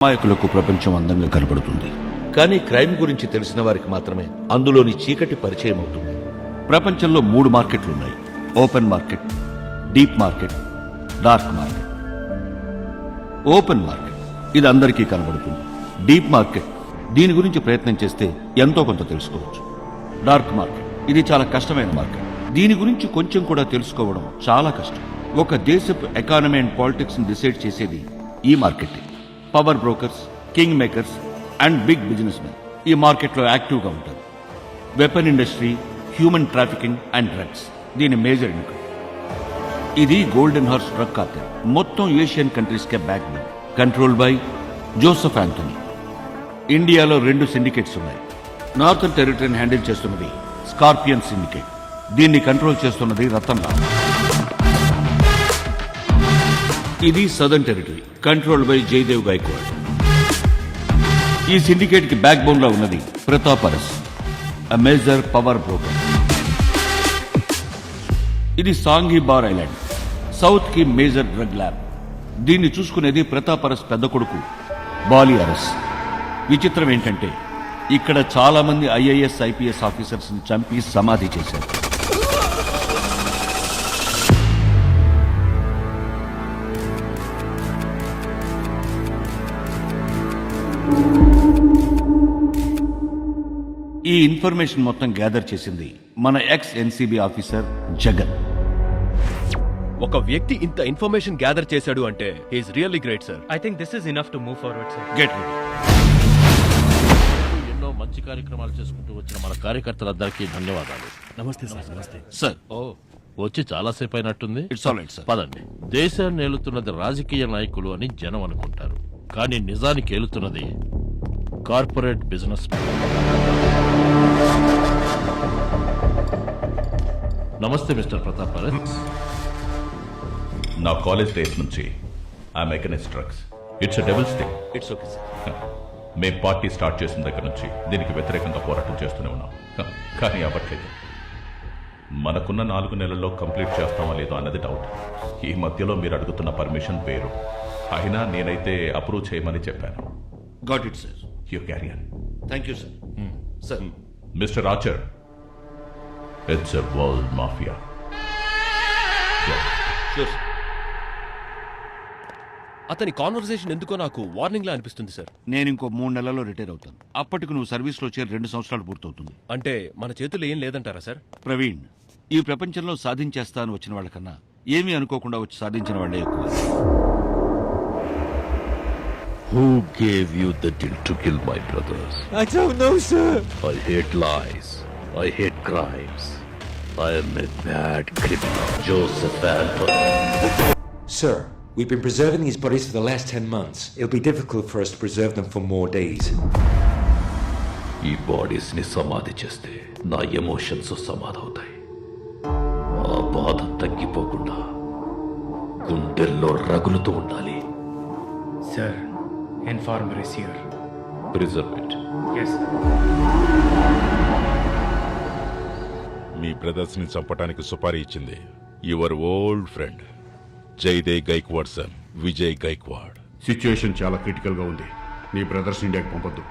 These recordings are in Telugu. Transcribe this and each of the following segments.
అమాయకులకు ప్రపంచం అందంగా కనబడుతుంది, కానీ క్రైమ్ గురించి తెలిసిన వారికి మాత్రమే అందులోని చీకటి పరిచయం అవుతుంది. ప్రపంచంలో 3 మార్కెట్లున్నాయి: open market, deep market, dark market. Open market ఇది అందరికీ కనబడుతుంది. డీప్ మార్కెట్ దీని గురించి ప్రయత్నం చేస్తే ఎంతో కొంత తెలుసుకోవచ్చు. డార్క్ మార్కెట్ ఇది చాలా కష్టమైన మార్కెట్. దీని గురించి కొంచెం కూడా తెలుసుకోవడం చాలా కష్టం. ఒక దేశపు ఎకానమీ అండ్ పాలిటిక్స్ ని డిసైడ్ చేసేది ఈ market. Power brokers, king makers and big business men ఈ మార్కెట్లో యాక్టివ్గా ఉంటారు. Weapon industry, human trafficking and drugs దీని మేజర్ ఇన్కమ్. ఇది గోల్డెన్ హార్స్ డ్రగ్ కార్టెల్, మొత్తం ఏషియన్ కంట్రీస్ కే backbone, control by Joseph Anthony. ఇండియాలో 2 సిండికేట్స్ ఉన్నాయి. నార్థన్ టెరిటరీని హ్యాండిల్ చేస్తున్నది స్కార్పియన్ సిండికేట్, దీన్ని కంట్రోల్ చేస్తున్నది రతన్ లాల్. ఇది southern territory, control by Jaidev Gaikwad. ఈ సిండికేట్ కి బ్యాక్ బోన్ లో ఉన్నది Pratap Aras, a major power broker. ఇది సాంఘీ బార్ ఐలాండ్, సౌత్ కి మేజర్ డ్రగ్ ల్యాబ్. దీన్ని చూసుకునేది ప్రతాప్ అరస్ పెద్ద కొడుకు బాలి అరస్. విచిత్రం ఏంటంటే ఇక్కడ చాలా మంది IAS, IPS ఆఫీసర్స్ ని చంపి సమాధి చేశారు. ఈ ఇన్ఫర్మేషన్ మొత్తం గ్యాదర్ చేసింది మన ఎక్స్-NCB ఆఫీసర్ జగన్. ఒక వ్యక్తి ఇంత ఇన్ఫర్మేషన్ గ్యాదర్ చేశాడు అంటే he's really great sir. I think this is enough to move forward, sir. Get ready. ఎన్నో మంచి కార్యక్రమాలు చేసుకుంటూ వచ్చిన మన కార్యకర్తలందరికీ ధన్యవాదాలు. నమస్తే సార్. నమస్తే సార్, ఓ వచ్చి చాలాసేపు అయినట్టుంది. It's all right sir. పదండి. దేశాన్ని ఏలుతున్నది రాజకీయ నాయకులు అని జనం అనుకుంటారు, కానీ నిజానికి ఏలుతున్నది కార్పొరేట్ బిజినెస్. నమస్తే మిస్టర్ ప్రతాప్ అరస్. నా కాలేజ్ డేస్ నుంచి I'm against drugs. It's a devils thing. It's okay sir. మేం పార్టీ స్టార్ట్ చేసిన దగ్గర నుంచి దీనికి వ్యతిరేకంగా పోరాటం చేస్తూనే ఉన్నాం, కానీ అవ్వట్లేదు. మనకున్న 4 నెలల్లో కంప్లీట్ చేస్తామా లేదో అన్నది డౌట్. ఈ మధ్యలో మీరు అడుగుతున్న పర్మిషన్ పేరు అయినా నేనైతే అప్రూవ్ చేయమని చెప్పాను. Got it sir. You క్యారియన్. Thank you sir. Sir, mister archer, it's a world mafia. Sure sir. అతని కాన్వర్సేషన్ ఎందుకో నాకు వార్నింగ్ లా అనిపిస్తుంది సార్. నేను ఇంకో 3 నెలల్లో రిటైర్ అవుతాను. అప్పటికి నువ్వు సర్వీస్లో చేరి 2 సంవత్సరాలు పూర్తవుతుంది. అంటే మన చేతుల్లో ఏం లేదంటారా సార్? ప్రవీణ్, ఈ ప్రపంచంలో సాధించేస్తాను వచ్చిన వాళ్ళకన్నా ఏమీ అనుకోకుండా వచ్చి సాధించిన వాళ్ళే ఎక్కువ. Who gave you the deal to kill my brothers? I don't know, sir. I hate lies. I hate crimes. I am a bad criminal. Joseph Anthony. Sir, we've been preserving these bodies for the last 10 months. It'll be difficult for us to preserve them for more days. ఈ బాడీస్ ని సమాధి చేస్తే నా ఎమోషన్స్ సమాధి అవుతాయి. ఆ బాధ తగ్గిపోకుండా గుండెల్లో రగులుతూ ఉండాలి. Sir, informer is here. Preserve it. Yes, sir. మీ బ్రదర్స్ ని చంపడానికి సుపారీ ఇచ్చింది your old friend Jaidev Gaikwad son Vijay Gaikwad. Situation చాలా క్రిటికల్ గా ఉంది. నీ బ్రదర్స్ ఇండియాకి పంపొద్దు.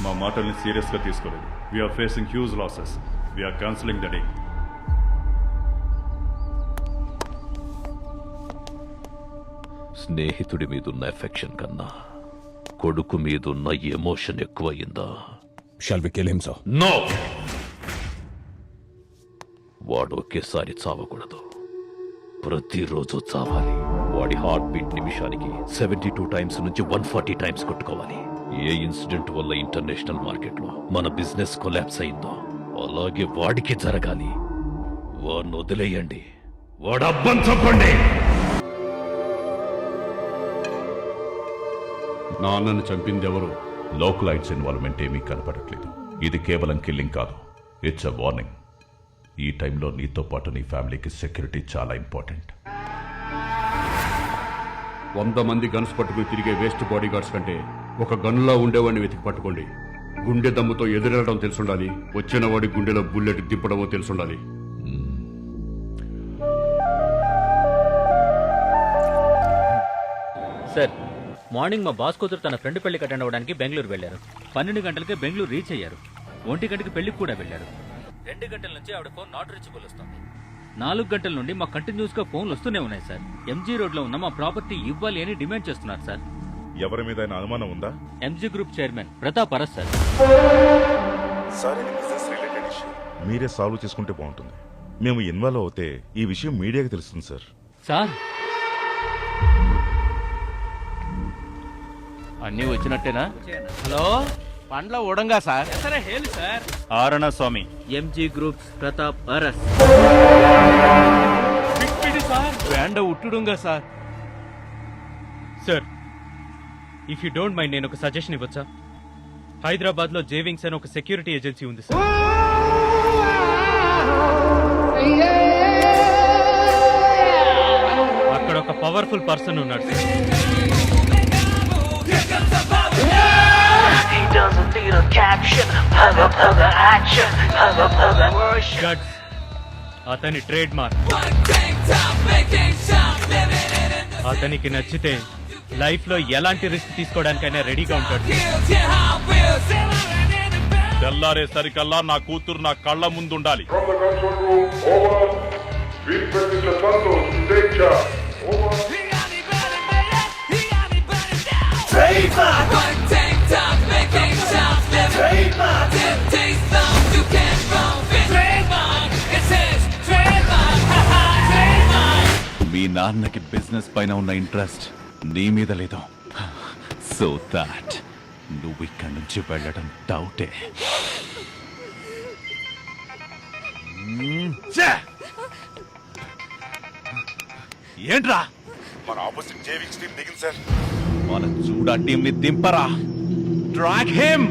మా మాటల్ని సీరియస్ గా తీసుకోలేదు. We're facing huge losses. We're cancelling the day. స్నేహితుడి మీదున్న ఎఫెక్షన్ కన్నా కొడుకు మీదున్న ఎమోషన్ ఎక్కువయిందా? Shall we kill him sir? No. వాడు ఒకేసారి చావకూడదు, ప్రతిరోజు చావాలి. వాడి హార్ట్ బీట్ నిమిషానికి 72 టైమ్స్ నుంచి 140 టైమ్స్ కొట్టుకోవాలి. ఏ ఇన్సిడెంట్ వల్ల ఇంటర్నేషనల్ మార్కెట్లో మన బిజినెస్ కొలాప్స్ అయిందో అలాగే వాడికి జరగాలి. వాడిని వదిలేయండి, వాడు అబ్బం చంపండి. నాన్నను చంపింది ఎవరు? లోకలైట్స్ ఇన్వాల్వ్మెంట్ ఏమీ కనపడట్లేదు. ఇది కేవలం కిల్లింగ్ కాదు, ఇట్స్ ఎ వార్నింగ్. ఈ టైంలో నీతో పాటు నీ ఫ్యామిలీకి సెక్యూరిటీ చాలా ఇంపార్టెంట్. 100 మంది గన్స్ పట్టుకుని తిరిగే వేస్ట్ బాడీ గార్డ్స్ కంటే ఒక గన్లా ఉండేవాడిని వెతికి పట్టుకోండి. గుండె దమ్ముతో ఎదురెళ్ళడం తెలుసుండాలి. వచ్చిన వాడి గుండెలో బుల్లెట్ దింపడమో తెలుసుండాలి. సార్, మార్నింగ్ మా బాస్ కూతురు తన ఫ్రెండ్ పెళ్లికి అటెండ్ అవ్వడానికి బెంగళూరు వెళ్ళారు. 12 గంటలకే బెంగళూరు రీచ్ అయ్యారు. 1 గంటకి పెళ్లికి కూడా వెళ్ళారు. 2 గంటల నుంచి ఆవిడ ఫోన్ నాట్ రీచబుల్ వస్తుంది. 4 గంటల నుండి మాకు కంటిన్యూస్ గా ఫోన్లు వస్తూనే ఉన్నాయి సార్. ఎంజీ రోడ్ లో ఉన్న మా ప్రాపర్టీ ఇవ్వాలి అని డిమాండ్ చేస్తున్నారు సార్. ఎవరి మీద అనుమానం ఉందా? MG group chairman Pratap Aras sir. Sir, ఇది బిజినెస్ రిలేటెడ్ ఇష్యూ. మీరే సాల్వ్ చేసుకుంటే బాగుంటుంది. మేము ఇన్వాల్వ్ అవుతే ఈ విషయం మీడియాకి తెలుస్తుంది సార్. సార్ అన్నీ వచ్చినట్టేనా? హలో, పండ్ల ఉడంగా సార్. సరే హేలు సార్. ఆరణ స్వామి. MG group Pratap Aras. బ్యాండ ఉట్టుడుంగా sir. Sir if you don't mind నేను ఒక సజెషన్ ఇవ్వచ్చా? హైదరాబాద్ లో జేవింగ్స్ అని ఒక సెక్యూరిటీ ఏజెన్సీ ఉంది సార్. అక్కడ ఒక పవర్ఫుల్ పర్సన్ ఉన్నాడు సార్. Guts. అతని ట్రేడ్ మార్క్. అతనికి నచ్చితే లైఫ్ లో ఎలాంటి రిస్క్ తీసుకోవడానికైనా రెడీగా ఉంటాడు. తెల్లారేసరికల్లా నా కూతురు నా కళ్ళ ముందుండాలి. మీ నాన్నకి బిజినెస్ పైన ఉన్న ఇంట్రెస్ట్ నీ మీద లేదు. సో దాట్ నువ్వు ఇక్కడి నుంచి వెళ్ళడం డౌటే. ఏంట్రా మన ఆపోజిట్ జేవిక్స్ టీం దిగింది సార్. మన చూడా టీం ని దింపరా. Track him.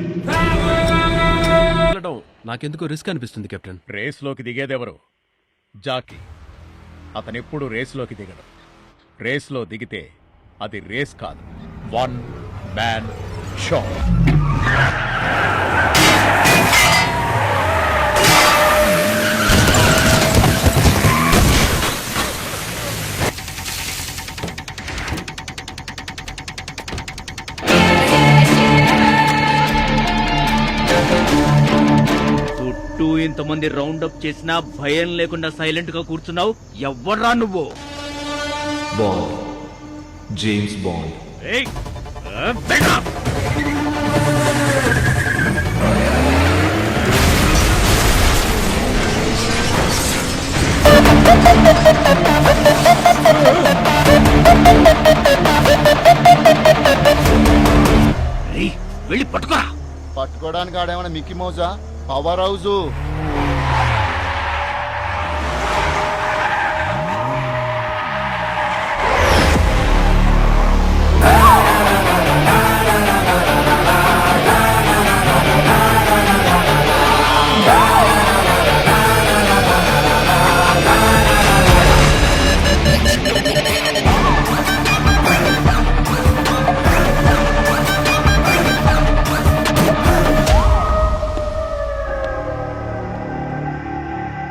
నాకెందుకో రిస్క్ అనిపిస్తుంది కెప్టెన్. రేస్లోకి దిగేదెవరు? జాకీ. అతనెప్పుడు రేస్లోకి దిగడు. రేస్లో దిగితే అది రేస్ కాదు, 1 man షో. చుట్టూ ఇంతమంది రౌండ్ అప్ చేసినా భయం లేకుండా సైలెంట్ గా కూర్చున్నావు. ఎవ్వడ్రా నువ్వు? Bond, James Bond. వెళ్ళి పట్టుకోరా. పట్టుకోవడానికి ఆడేమన్నా మిక్కీ మౌజా? Power house.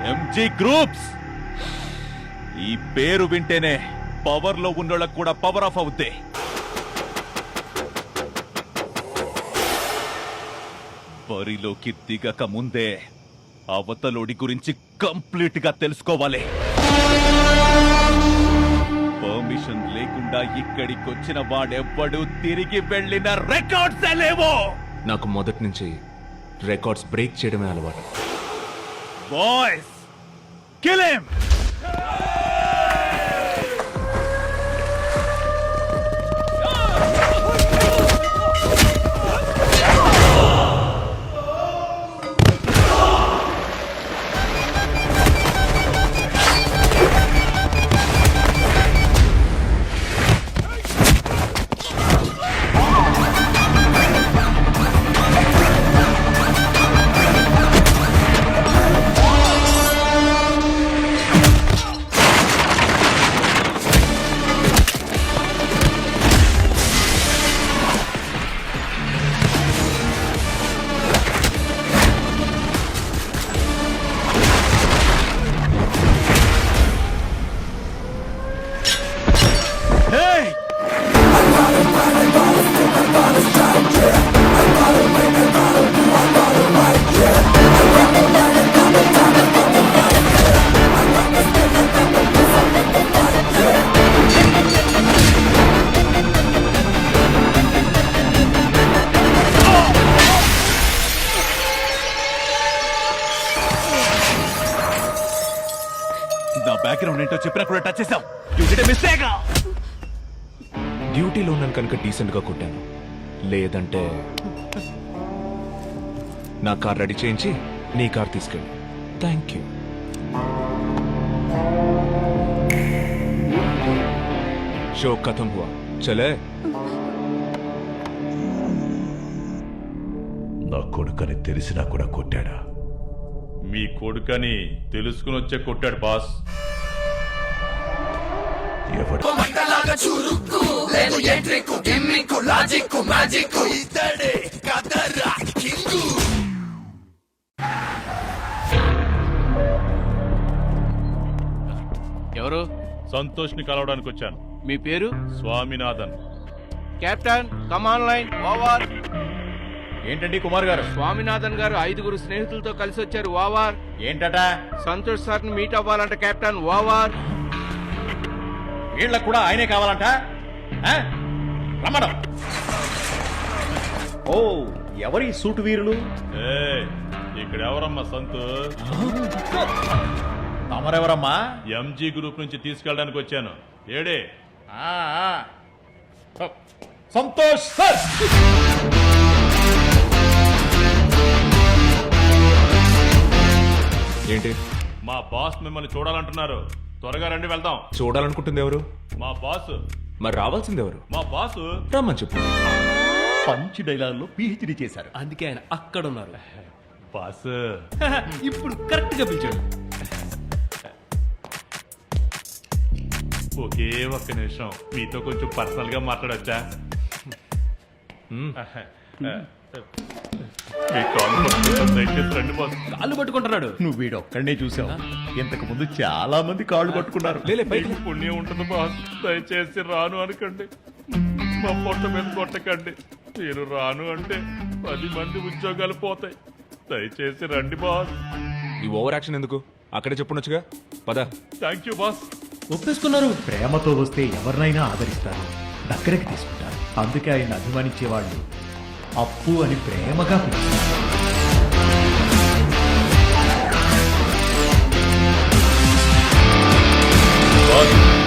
MG groups. ఈ పేరు వింటేనే పవర్ లో ఉన్నోళ్ళకు కూడా పవర్ ఆఫ్ అవుద్ది. బరిలోకి దిగక ముందే అవతలోడి గురించి కంప్లీట్ గా తెలుసుకోవాలి. పర్మిషన్ లేకుండా ఇక్కడికొచ్చిన వాడెవ్వడు తిరిగి వెళ్ళిన రికార్డ్స్ లేవో. నాకు మొదటి నుంచి రికార్డ్స్ బ్రేక్ చేయడమే అలవాటు. Boys, kill him. బ్యాక్గ్రౌండ్ ఏంటో చెప్పినా కూడా టచ్ చేసావు. మిస్టేక్. డ్యూటీలో ఉన్నాను కనుక డీసెంట్ గా కొట్టాను, లేదంటే నా కార్ రెడీ చేయించి నీ కార్ తీసుకెళ్ళి. Thank you. షో ఖతం హువా, చలే. నా కొడుకని తెలిసినా కూడా కొట్టాడా? మీ కొడుకని తెలుసుకుని వచ్చే కొట్టాడు బాస్. ఎవడు? ఎవరు? సంతోష్ ని కలవడానికి వచ్చాను. మీ పేరు? స్వామినాథన్. కెప్టెన్ కమాన్ లైన్ ఓవర్. ఏంటండి కుమార్ గారు? స్వామినాథన్ గారు 5 స్నేహితులతో కలిసి వచ్చారు. ఓవర్. ఏంటట? సంతోష్ సార్ ని మీట్ అవ్వాలంట కెప్టెన్. ఓవర్. వీళ్ళకు కూడా ఆయనే కావాలంట. రమ్మడం. ఓ, ఎవరి సూటు వీరులు? ఇక్కడ ఎవరమ్మా సంతోష్? తమరెవరమ్మా? ఎంజీ గ్రూప్ నుంచి తీసుకెళ్ళడానికి వచ్చాను. ఏడే సంతోష్ సార్. ఏంటి? మా బాస్ మిమ్మల్ని చూడాలంటున్నారు. త్వరగా రండి, వెళ్దాం. చూడాలనుకుంటుంది ఎవరు? మా బాస్. మరి రావాల్సింది ఎవరు? మా బాసు. రమ్మని చెప్పు. పంచ్ డైలాగ్ లో పిహెచ్డి చేశారు, అందుకే ఆయన అక్కడ ఉన్నారు. బాస్ ఇప్పుడు కరెక్ట్ గా పిలిచాడు. ఒకే ఒక్క నిమిషం మీతో కొంచెం పర్సనల్ గా మాట్లాడచ్చా? కాళ్ళు పట్టుకుంటున్నాడు. నువ్వు వీడొక్కడనే చూసావు, ఇంతకు ముందు చాలా మంది కాళ్ళు పట్టుకున్నారు. మీకు పుణ్యం ఉంటుంది బాస్. దయచేసి రాను అనకండి, మా పొట్ట మీద కొట్టకండి. మీరు రాను అంటే 10 మంది ఉద్యోగాలు పోతాయి. దయచేసి రండి బాస్. ఈ ఓవర్ యాక్షన్ ఎందుకు? అక్కడే చెప్పుండొచ్చుగా. పద. Thank you boss. ఒప్పేసుకున్నారు. ప్రేమతో వస్తే ఎవరినైనా ఆదరిస్తారు, దగ్గరికి తీసుకుంటారు. అందుకే ఆయన అభిమానించే వాళ్ళు అప్పు అని ప్రేమగా పిలుస్తారు.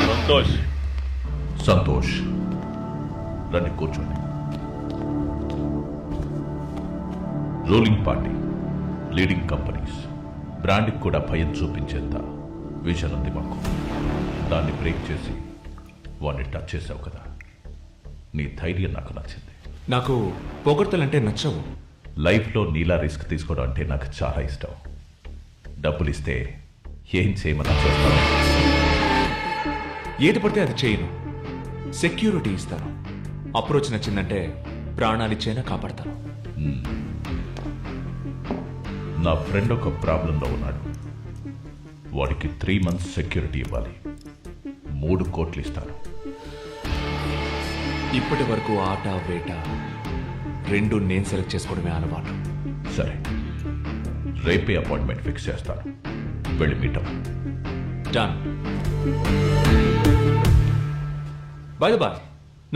సంతోష్. సంతోష్, రండి కూర్చోండి. రూలింగ్ పార్టీ, లీడింగ్ కంపెనీస్, బ్రాండ్కి కూడా భయం చూపించేంత విజన్ ఉంది మాకు. దాన్ని బ్రేక్ చేసి వాడిని టచ్ చేసావు కదా, నీ ధైర్యం నాకు నచ్చింది. నాకు పొగడ్తలంటే నచ్చవు. లైఫ్లో నీలా రిస్క్ తీసుకోవడం అంటే నాకు చాలా ఇష్టం. డబ్బులు ఇస్తే ఏం చేయమన్నా చేస్తాను. ఏది పడితే అది చేయను. సెక్యూరిటీ ఇస్తాను. అప్రోచ్ నచ్చిందంటే ప్రాణాలిచ్చైనా కాపాడతాను. నా ఫ్రెండ్ ఒక ప్రాబ్లంలో ఉన్నాడు. వాడికి 3 months సెక్యూరిటీ ఇవ్వాలి. 3 కోట్లు ఇస్తాను. ఇప్పటి వరకు ఆట వేట 2 నేను సెలెక్ట్ చేసుకోవడమే అలవాటు. సరే, రేపే అపాయింట్మెంట్ ఫిక్స్ చేస్తాను. వెళ్ళి మీటం. డన్. బై ద బాయ్,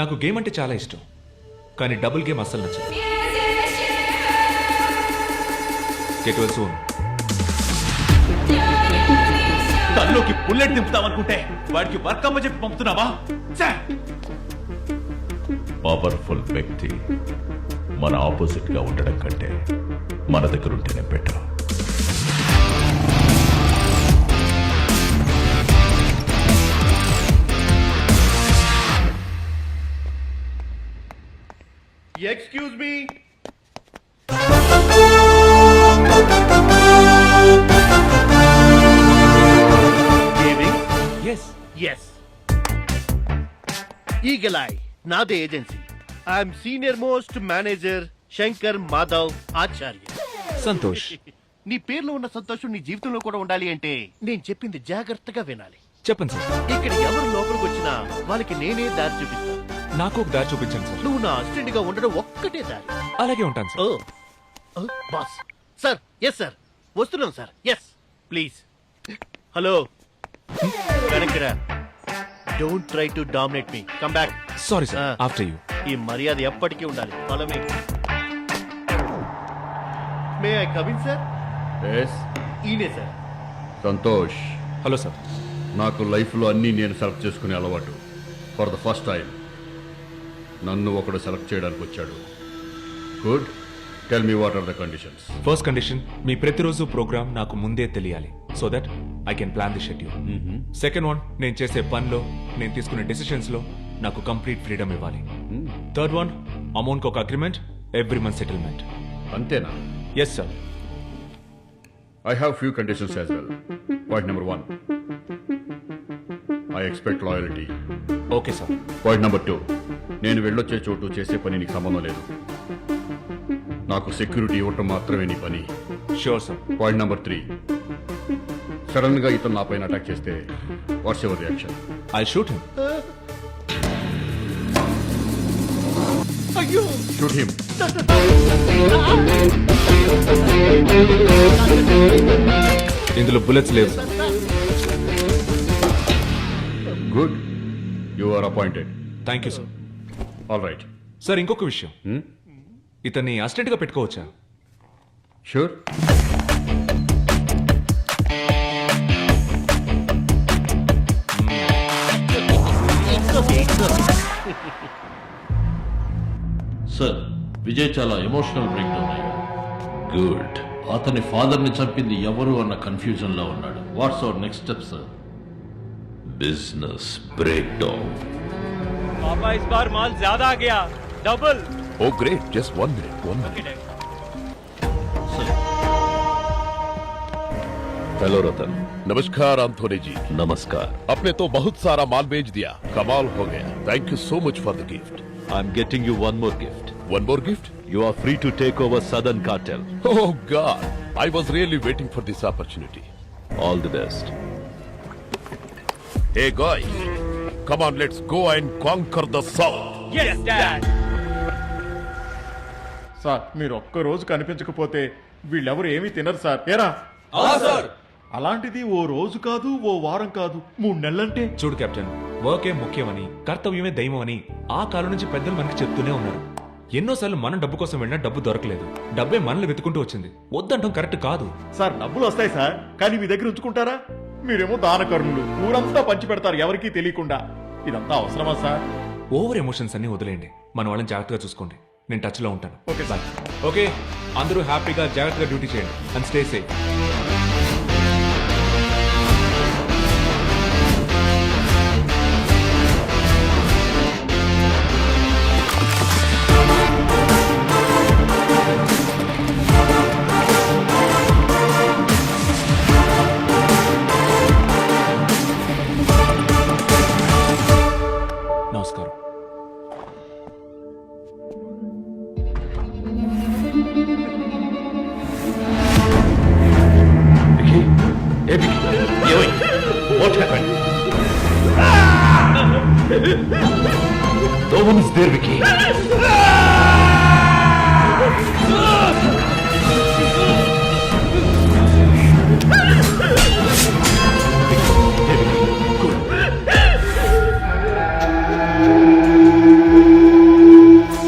నాకు గేమ్ అంటే చాలా ఇష్టం, కానీ డబుల్ గేమ్ అస్సలు నచ్చదు. Get well soon. తనలోకి బుల్లెట్ దింపుతామనుకుంటే వాడికి వర్క్ అమ్మ చెప్పి పంపుతున్నావా? పవర్ఫుల్ వ్యక్తి మన ఆపోజిట్ గా ఉండడం కంటే మన దగ్గర ఉంటేనే better. Excuse me. Yes, eagle eye నాదే agency. I'm senior most manager Shankar Madhav Acharya. Santosh. నీ పేర్లో ఉన్న సంతోషం నీ జీవితంలో కూడా ఉండాలి అంటే నేను చెప్పింది జాగ్రత్తగా వినాలి. చెప్పండి సార్. ఇక్కడ ఎవరు లోపలికి వచ్చినా వాళ్ళకి నేనే దారి చూపిస్తాను. నాకు ఒక దారి చూపించండి సార్. నువ్వు నా అసిస్టెంట్ గా ఉండడం ఒక్కటే దారి. అలాగే ఉంటాను sir. Boss. Sir. Yes sir, వస్తున్నాం సార్. Yes please. హలో, వెనక్కిరా. Don't try to dominate me. Come back. Sorry sir, after you. ఈ మర్యాద ఎప్పటికీ ఉండాలి. Follow me. May I come in sir? Yes, ఈయనే సార్. సంతోష్. Hello sir. నాకు లైఫ్లో అన్నీ నేను సెలెక్ట్ చేసుకునే అలవాటు. ఫర్ ద ఫస్ట్ టైం నన్ను ఒకడు సెలెక్ట్ చేయడానికి వచ్చాడు. Good, tell me what are the conditions. First condition, మీ ప్రతిరోజు ప్రోగ్రామ్ నాకు ముందే తెలియాలి, so that I can plan the schedule. Second one, నేను చేసే పనిలో, నేను తీసుకునే డెసిషన్స్ లో నాకు కంప్లీట్ ఫ్రీడమ్ ఇవ్వాలి. థర్డ్ వన్, అమౌంట్ ఒక అగ్రిమెంట్, ఎవ్రీ మంత్ సెటిల్మెంట్. అంతేనా? Yes sir. I have few conditions as well. Point number 1, I expect loyalty. Okay sir. Point number 2, నేను వెళ్ళొచ్చే చోటు చేసే పని నీకు సంబంధం లేదు. నాకు సెక్యూరిటీ ఇవ్వటం మాత్రమే నీ పని. Sure sir. Point number 3, sudden గా ఇతను నా పైన అటాక్ చేస్తే what's your reaction? I shoot him. Shoot him. ఇందులో బుల్లెట్స్ లేవు. Good, you are appointed. Thank you sir. All right. Sir, ఇంకొక విషయం, ఇతన్ని అసిస్టెంట్ గా పెట్టుకోవచ్చా? Sure. సార్, విజయ్ చాలా ఎమోషనల్ బ్రేక్ డౌన్ అయ్యాడు. గుడ్. అతని ఫాదర్ ని చంపింది ఎవరు అన్న కన్ఫ్యూజన్ లో ఉన్నాడు. What's our next step sir? Business break down. पापा इस बार माल ज्यादा आ गया, डबल. ఓ గ్రేట్, జస్ట్ 1 minute. हेलो रतन. नमस्कार एंथोनी जी. नमस्कार. आपने तो बहुत सारा माल बेच दिया, कमाल हो गया. Thank you so much for the gift. I am getting you one more gift. One more gift? You are free to take over Southern Cartel. Oh God, I was really waiting for this opportunity. All the best. Hey guys, come on, let's go and conquer the South. Yes, Dad. Sir, మీరు ఒక్క రోజు కనిపించకపోతే వీళ్ళెవరు ఏమీ తినరు సార్. ఏరా? అలాంటిది ఓ రోజు కాదు, ఓ వారం కాదు, 3 నెలలంటే. చూడు కెప్టెన్, వర్కే ముఖ్యమని, కర్తవ్యమే దైవం అని ఆ కాలం నుంచి పెద్దలు మనకి చెప్తూనే ఉన్నారు. ఎన్నోసార్లు మనం డబ్బు కోసం వెళ్ళినా డబ్బు దొరకలేదు. డబ్బే మనల్ని వెతుకుంటూ వచ్చింది. వద్దంటాం కరెక్ట్ కాదు సార్. డబ్బులు వస్తాయి సార్, కానీ మీ దగ్గర ఉంచుకుంటారా? మీరేమో దానకర్ణులు, ఊరంతా పంచి పెడతారు ఎవరికీ తెలియకుండా. ఇదంతా అవసరమా సార్? ఓవర్ ఎమోషన్స్ అన్ని వదిలేయండి. మన వాళ్ళని జాగ్రత్తగా చూసుకోండి. నేను టచ్ లో ఉంటాను. Okay sir. ఓకే, అందరూ హ్యాపీగా జాగ్రత్తగా డ్యూటీ చేయండి. And stay safe. నమస్కారం. Vicky? Hey Vicky. What happened? No one is there, Vicky.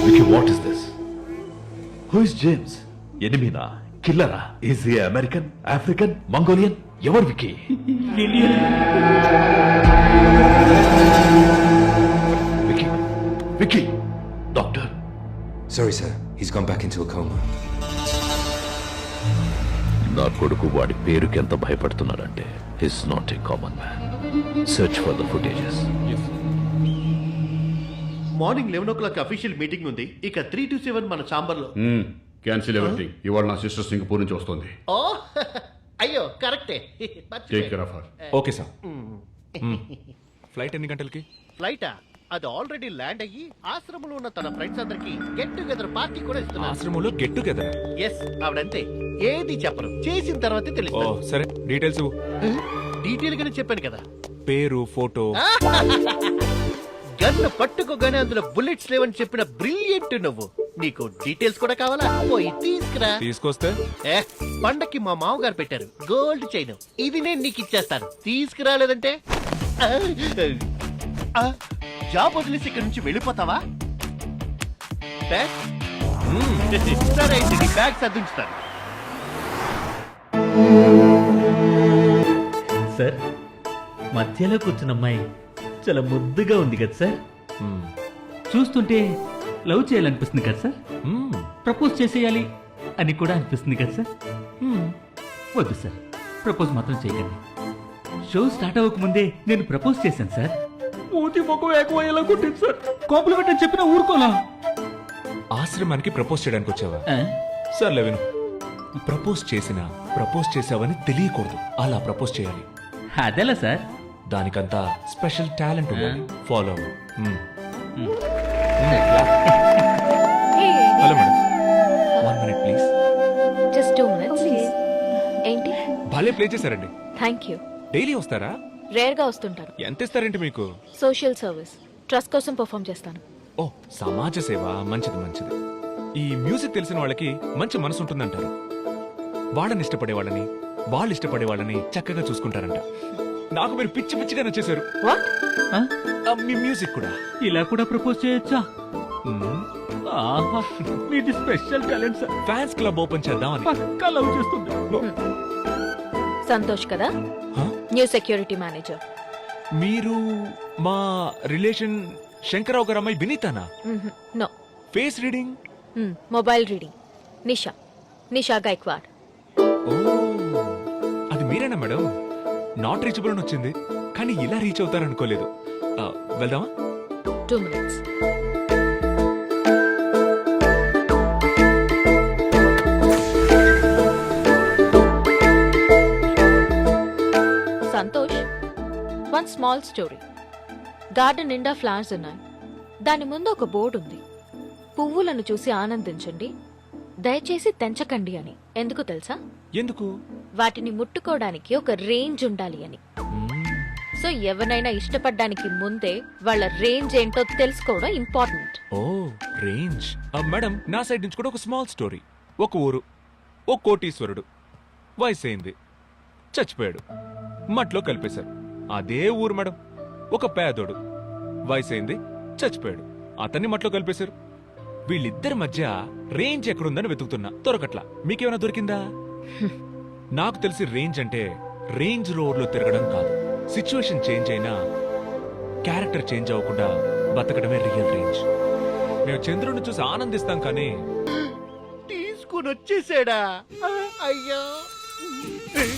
Vicky, what is this? Who is James? Enemy na? Killer? Is he American? African? Mongolian? Ever Vicky? Indian? Vicky! Doctor? Sorry, sir. He's gone back into a coma. నా కొడుకు వాడి పేరుకి ఎంత భయపడుతున్నాడంటే he's not a common man. Search for the footages. Morning 11 o'clock official meeting ఉంది. ఇక 3 to 7 మన ఛాంబర్ లో. Cancel everything. ఇవాళ నా సిస్టర్ సింగపూర్ నుంచి వస్తుంది. ఓ అయ్యో కరెక్టే. Take care of her. Okay sir. Flight ఎన్ని గంటలకి? ఫ్లైటా? అది ఆల్రెడీ ల్యాండ్ అయ్యి ఆశ్రమంలో ఉన్న తన ఫ్రెండ్స్ అందరికి గెట్ టుగెదర్ పార్టీ కూడా ఇస్తున్నారు. ఆశ్రమంలో గెట్ టుగెదర్? ఎస్, ఆవిడంతే. ఏది చెప్పరు, చేసిన తర్వాతే ఓ తెలుస్తుంది. సరే, డీటెయిల్స్. డీటెయిల్ గానే చెప్పాను కదా. పేరు, ఫోటో. గన్ను పట్టుకోగానే అందులో బుల్లెట్స్ లేవని చెప్పిన బ్రిలియంట్ నువ్వు. నీకు డీటెయిల్స్ కూడా కావాలా? పోయి తీసుకురా. తీసుకొస్తే పండక్కి మా మామగారు పెట్టారు గోల్డ్ చైన్. ఇది నేను నీకు ఇచ్చేస్తాను. తీసుకురాలేదంటే జాబ్ వదిలేసి ఇక్కడ నుంచి వెళ్ళిపోతావా? సరే అయితే నీ బ్యాగ్ సర్దుంచుతాను. సార్, మధ్యలో కూర్చున్న అమ్మాయి చాలా ముద్దుగా ఉంది కదా సార్. మ్మ్. చూస్తుంటే లవ్ చేయాలనిపిస్తుంది కదా సార్. మ్మ్. ప్రపోజ్ చేసేయాలి అని కూడా అనిపిస్తుంది కదా సార్. వద్దు సార్, ప్రపోజ్ మాత్రం చేయకండి. షో స్టార్ట్ అవ్వక ముందే నేను ప్రపోజ్ చేశాను సార్. మూతి మొక్క ఏకమయ్యేలా కొట్టింది సార్. కాంప్లిమెంట్ అని చెప్పినా ఊరుకోలా. ఆశ్రమానికి ప్రపోజ్ చేయడానికి వచ్చావా? సర్లే విను, ప్రపోజ్ చేసావని తెలియకూడదు, అలా ప్రపోజ్ చేయాలి. అదేలా సార్? దానికంతా స్పెషల్ టాలెంట్ ఉండాలి. ఫాలో అవ్వు. Hello madam, 1 minute please. Just 2 minutes ఏంటి? భలే ప్లే చేశారండి. Thank you. డైలీ వస్తారా? రేర్ గా వస్తుంటారు. ఎంత ఇస్తారేంటి మీకు? సోషల్ సర్వీస్ ట్రస్ట్ కోసం పర్ఫామ్ చేస్తాను. ఓ, సమాజ సేవ మంచిది మంచిది. ఈ మ్యూజిక్ తెలిసిన వాళ్ళకి మంచి మనసు ఉంటుందంటారు. వాళ్ళని ఇష్టపడే వాళ్ళని, వాళ్ళు ఇష్టపడే వాళ్ళని చక్కగా చూసుకుంటారంట. నాకు మీరు పిచ్చి పిచ్చిగా నచ్చేశారు. వాట్? మీ మ్యూజిక్ కూడా. ఇలా కూడా ప్రపోజ్ చేయొచ్చా? ఆహా, మీది special talent sir. Fans club open చేద్దామని. పక్కా లవ్ చేస్తుంది. సంతోష్ కదా, హ? New security manager. మీరు మా రిలేషన్ శంకరరావు గారు అమ్మాయి వినీతానా? No. Face reading? Mobile reading. Nisha Gaikwad. ఓ, అది మీరేనా మేడం? నాట్ రీచబుల్ అని వచ్చింది, కానీ ఇలా రీచ్ అవుతారనుకోలేదు. వెళ్దామా? 2 minutes. Santosh, 1 small story. Garden నిండా ఫ్లవర్స్ ఉన్నాయి. దాని ముందు ఒక బోర్డు ఉంది. పువ్వులను చూసి ఆనందించండి, దయచేసి తెంచకండి అని. ఎందుకు తెలుసా? ఎందుకు? వాటిని ముట్టుకోవడానికి ఒక రేంజ్ ఉండాలి అని. సో ఎవరినైనా ఇష్టపడడానికి ముందే వాళ్ళ రేంజ్ ఏంటో తెలుసుకోవడం ఇంపార్టెంట్. ఓ, రేంజ్. మేడం, నా సైడ్ నుంచి కూడా ఒక స్మాల్ స్టోరీ. ఒక ఊరు, ఓ కోటీశ్వరుడు. వయసైంది, చచ్చిపోయాడు. మట్లో కలిపేశారు. అదే ఊరు మేడం, ఒక పేదోడు. వయసైంది, చచ్చిపోయాడు. అతన్ని మట్లో కలిపేశారు. వీళ్ళిద్దరి మధ్య రేంజ్ ఎక్కడుందని వెతుకుతున్నా, దొరకట్లా. మీకేమైనా దొరికిందా? నాకు తెలిసి రేంజ్ అంటే రేంజ్ రోడ్ లో తిరగడం కాదు. సిచ్యువేషన్ చేంజ్ అయినా క్యారెక్టర్ చేంజ్ అవ్వకుండా బతకడమే రియల్ రేంజ్. మేము చంద్రుడిని చూసి ఆనందిస్తాం, కానీ తీసుకుని వచ్చేసాడా? అయ్యో,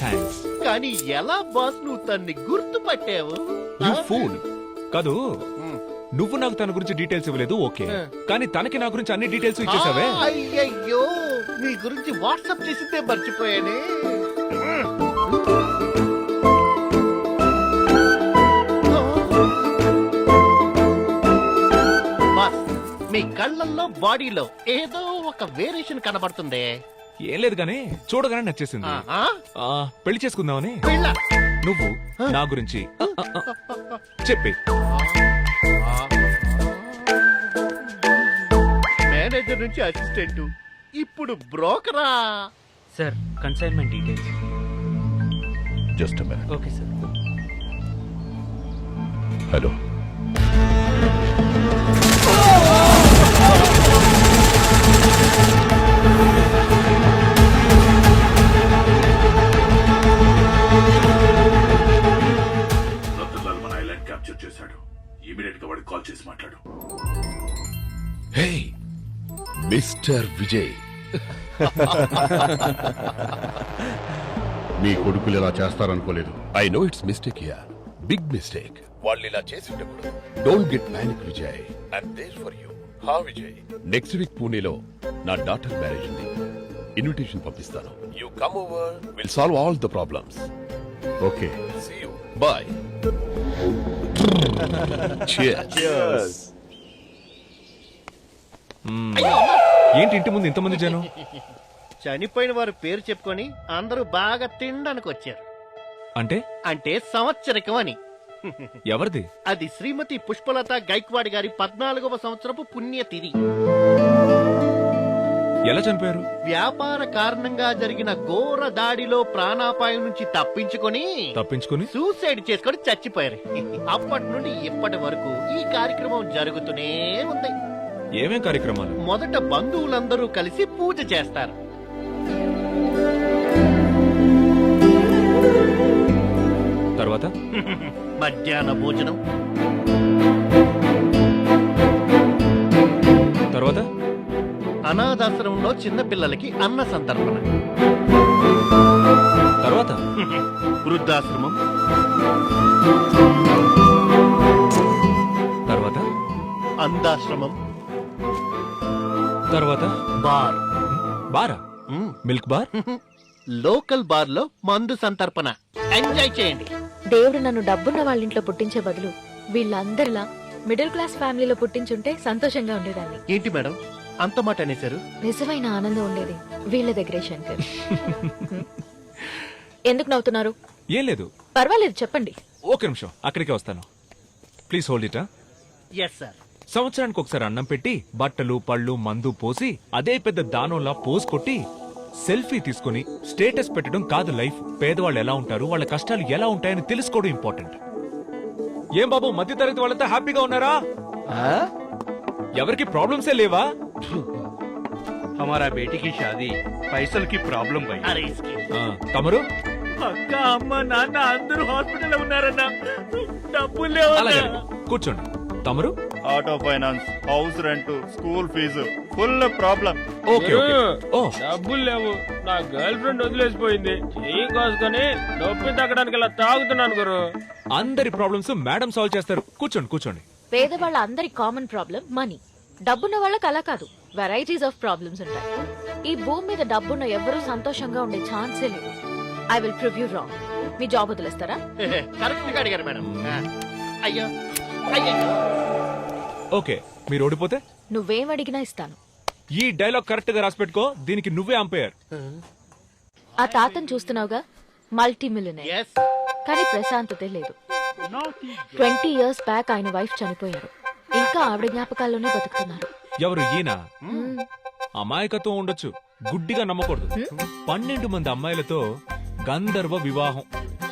థ్యాంక్స్. కానీ ఎలా బాస్ నువ్వు తన్ని గుర్తుపట్టావు? You pool. కాదు, నువ్వు నాకు తన గురించి డీటెయిల్స్ ఇవ్వలేదు, ఓకే, కానీ తనకి నా గురించి అన్ని డీటెయిల్స్ ఇచ్చేసావే. అయ్యయ్యో, నీ గురించి వాట్సాప్ చేసిందే మర్చిపోయానే. బాస్, మీ కళ్ళల్లో బాడీలో ఏదో ఒక వేరియేషన్ కనబడుతుందే. ఏం లేదు కానీ చూడగానే నచ్చేసింది. పెళ్లి చేసుకుందామని. పెళ్ళా? నువ్వు నా గురించి చెప్పి. మేనేజర్ నుంచి అసిస్టెంట్, ఇప్పుడు బ్రోకరా? Sir, consignment details. Just minute. Okay sir. Hello. Capture చేశాడు. ఇమీడియట్ గా వాడికి కాల్ చేసి మాట్లాడు. హే మిస్టర్ విజయ్, మీ కొడుకులు ఇలా చేస్తారనుకోలేదు. I know it's mistake here, big mistake. వాళ్ళు ఇలా చేసేటప్పుడు don't get panic Vijay, I'm there for you. హా విజయ్, నెక్స్ట్ వీక్ పూణేలో నా డాటర్ మ్యారేజ్ ఉంది. ఇన్విటేషన్ పంపిస్తాను. You come over, will solve all the problems. Okay, see you, bye. Cheers. ఏంటి ఇంటి ముందు ఇంతమంది జనం? చనిపోయిన వారి పేరు చెప్పుకొని అందరూ బాగా తినడానికి వచ్చారు. అంటే? అంటే సంవత్సరికం అని. ఎవరిది? అది శ్రీమతి పుష్పలత గైక్వాడ్ గారి 14వ సంవత్సరపు పుణ్యతిథి. ఎలా చనిపోయారు? వ్యాపార కారణంగా జరిగిన ఘోర దాడిలో ప్రాణాపాయం నుంచి తప్పించుకొని సూసైడ్ చేసుకొని చచ్చిపోయారు. అప్పటి నుండి ఇప్పటి వరకు ఈ కార్యక్రమం జరుగుతూనే ఉంది. ఏమేం కార్యక్రమాలు? మొదట బంధువులందరూ కలిసి పూజ చేస్తారు. తర్వాత మధ్యాహ్న భోజనం, తర్వాత అనాథాశ్రమంలో చిన్న పిల్లలకి అన్న సంతర్పణ, తర్వాత వృద్ధాశ్రమం, తర్వాత అంధాశ్రమం, తర్వాత బార్, బారా మిల్క్ బార్ లోకల్ బార్ లో మందు సంతర్పణ. ఎంజాయ్ చేయండి. దేవుడు నన్ను డబ్బున్న వాళ్ళ ఇంట్లో పుట్టించే బదులు వీళ్ళందరిలా మిడిల్ క్లాస్ ఫ్యామిలీలో పుట్టించుంటే సంతోషంగా ఉండేదాన్ని. ఏంటి మేడం అంత మాట అనేశారు? నిజమైన ఆనందం ఉండేది వీళ్ళ దగ్గరే శంకర్. ఎందుకు నవ్వుతున్నారు? ఏం లేదు. పర్వాలేదు, చెప్పండి. ఒక నిమిషం, అక్కడికే వస్తాను. Please hold it. Yes sir. సంవత్సరానికి ఒకసారి అన్నం పెట్టి బట్టలు పళ్ళు మందు పోసి అదే పెద్ద దానంలా పోస్ కొట్టి సెల్ఫీ తీసుకుని స్టేటస్ పెట్టడం కాదు లైఫ్. పేదవాళ్ళు ఎలా ఉంటారు, వాళ్ళ కష్టాలు ఎలా ఉంటాయని తెలుసుకోవడం ఇంపార్టెంట్. ఏం బాబు, మధ్య తరగతి వాళ్ళంతా హ్యాపీగా ఉన్నారా? ఎవరికి ప్రాబ్లమ్సే లేవా? हमारा बेटी की शादी पैसल की प्रॉब्लम भाई. అరే ఇస్కి. తమరు అక్క అమ్మ నాన్న అందరూ హాస్పిటల్ ఉన్నారన్న. డబ్బులు అలాగే కూర్చోండి. తమరు auto finance, house rent, school fees, full problem. Okay okay. ఓ డబ్బులు లేవు. నా గర్ల్ ఫ్రెండ్ వదిలేసిపోయింది. చెయ్యి కోసుకొని నొప్పి తగ్గడానికి ఇలా తాగుతున్నాను గురు. అందరి ప్రాబ్లమ్స్ మేడం సాల్వ్ చేస్తారు. కూర్చోండి కూర్చోండి. పేదవాళ్ళ అందరి కామన్ ప్రాబ్లం మనీ. డబ్బున్న వాళ్ళకి అలా కాదు, వెరైటీస్ ఆఫ్ ప్రాబ్లమ్స్ ఉంటాయి. ఈ భూమి మీద డబ్బున్న ఎవరూ సంతోషంగా ఉండే ఛాన్సే లేదు. I will prove you wrong. Me job వదిలేస్తారా? కరెక్ట్ గా అడిగారు మేడం. అయ్యో అయ్యో. ఓకే, మీరు ఓడిపోతే నువ్వేం అడిగినా ఇస్తాను. ఈ డైలాగ్ కరెక్ట్ గా రాసి పెట్టుకో. దీనికి నువ్వే అంపైర్. ఆ తాతను చూస్తున్నావుగా, మల్టీ మిలియనర్. ఎస్. కానీ ప్రశాంతతే లేదు. 20 years బ్యాక్ ఆయన వైఫ్ చనిపోయారు. ఇంకా ఆవిడ జ్ఞాపకాల్లోనే బతుకుతున్నారు. ఎవరు ఈయన? అమాయకత్వం ఉండొచ్చు, గుడ్డిగా నమ్మకూడదు. 12 మంది అమ్మాయిలతో గంధర్వ వివాహం.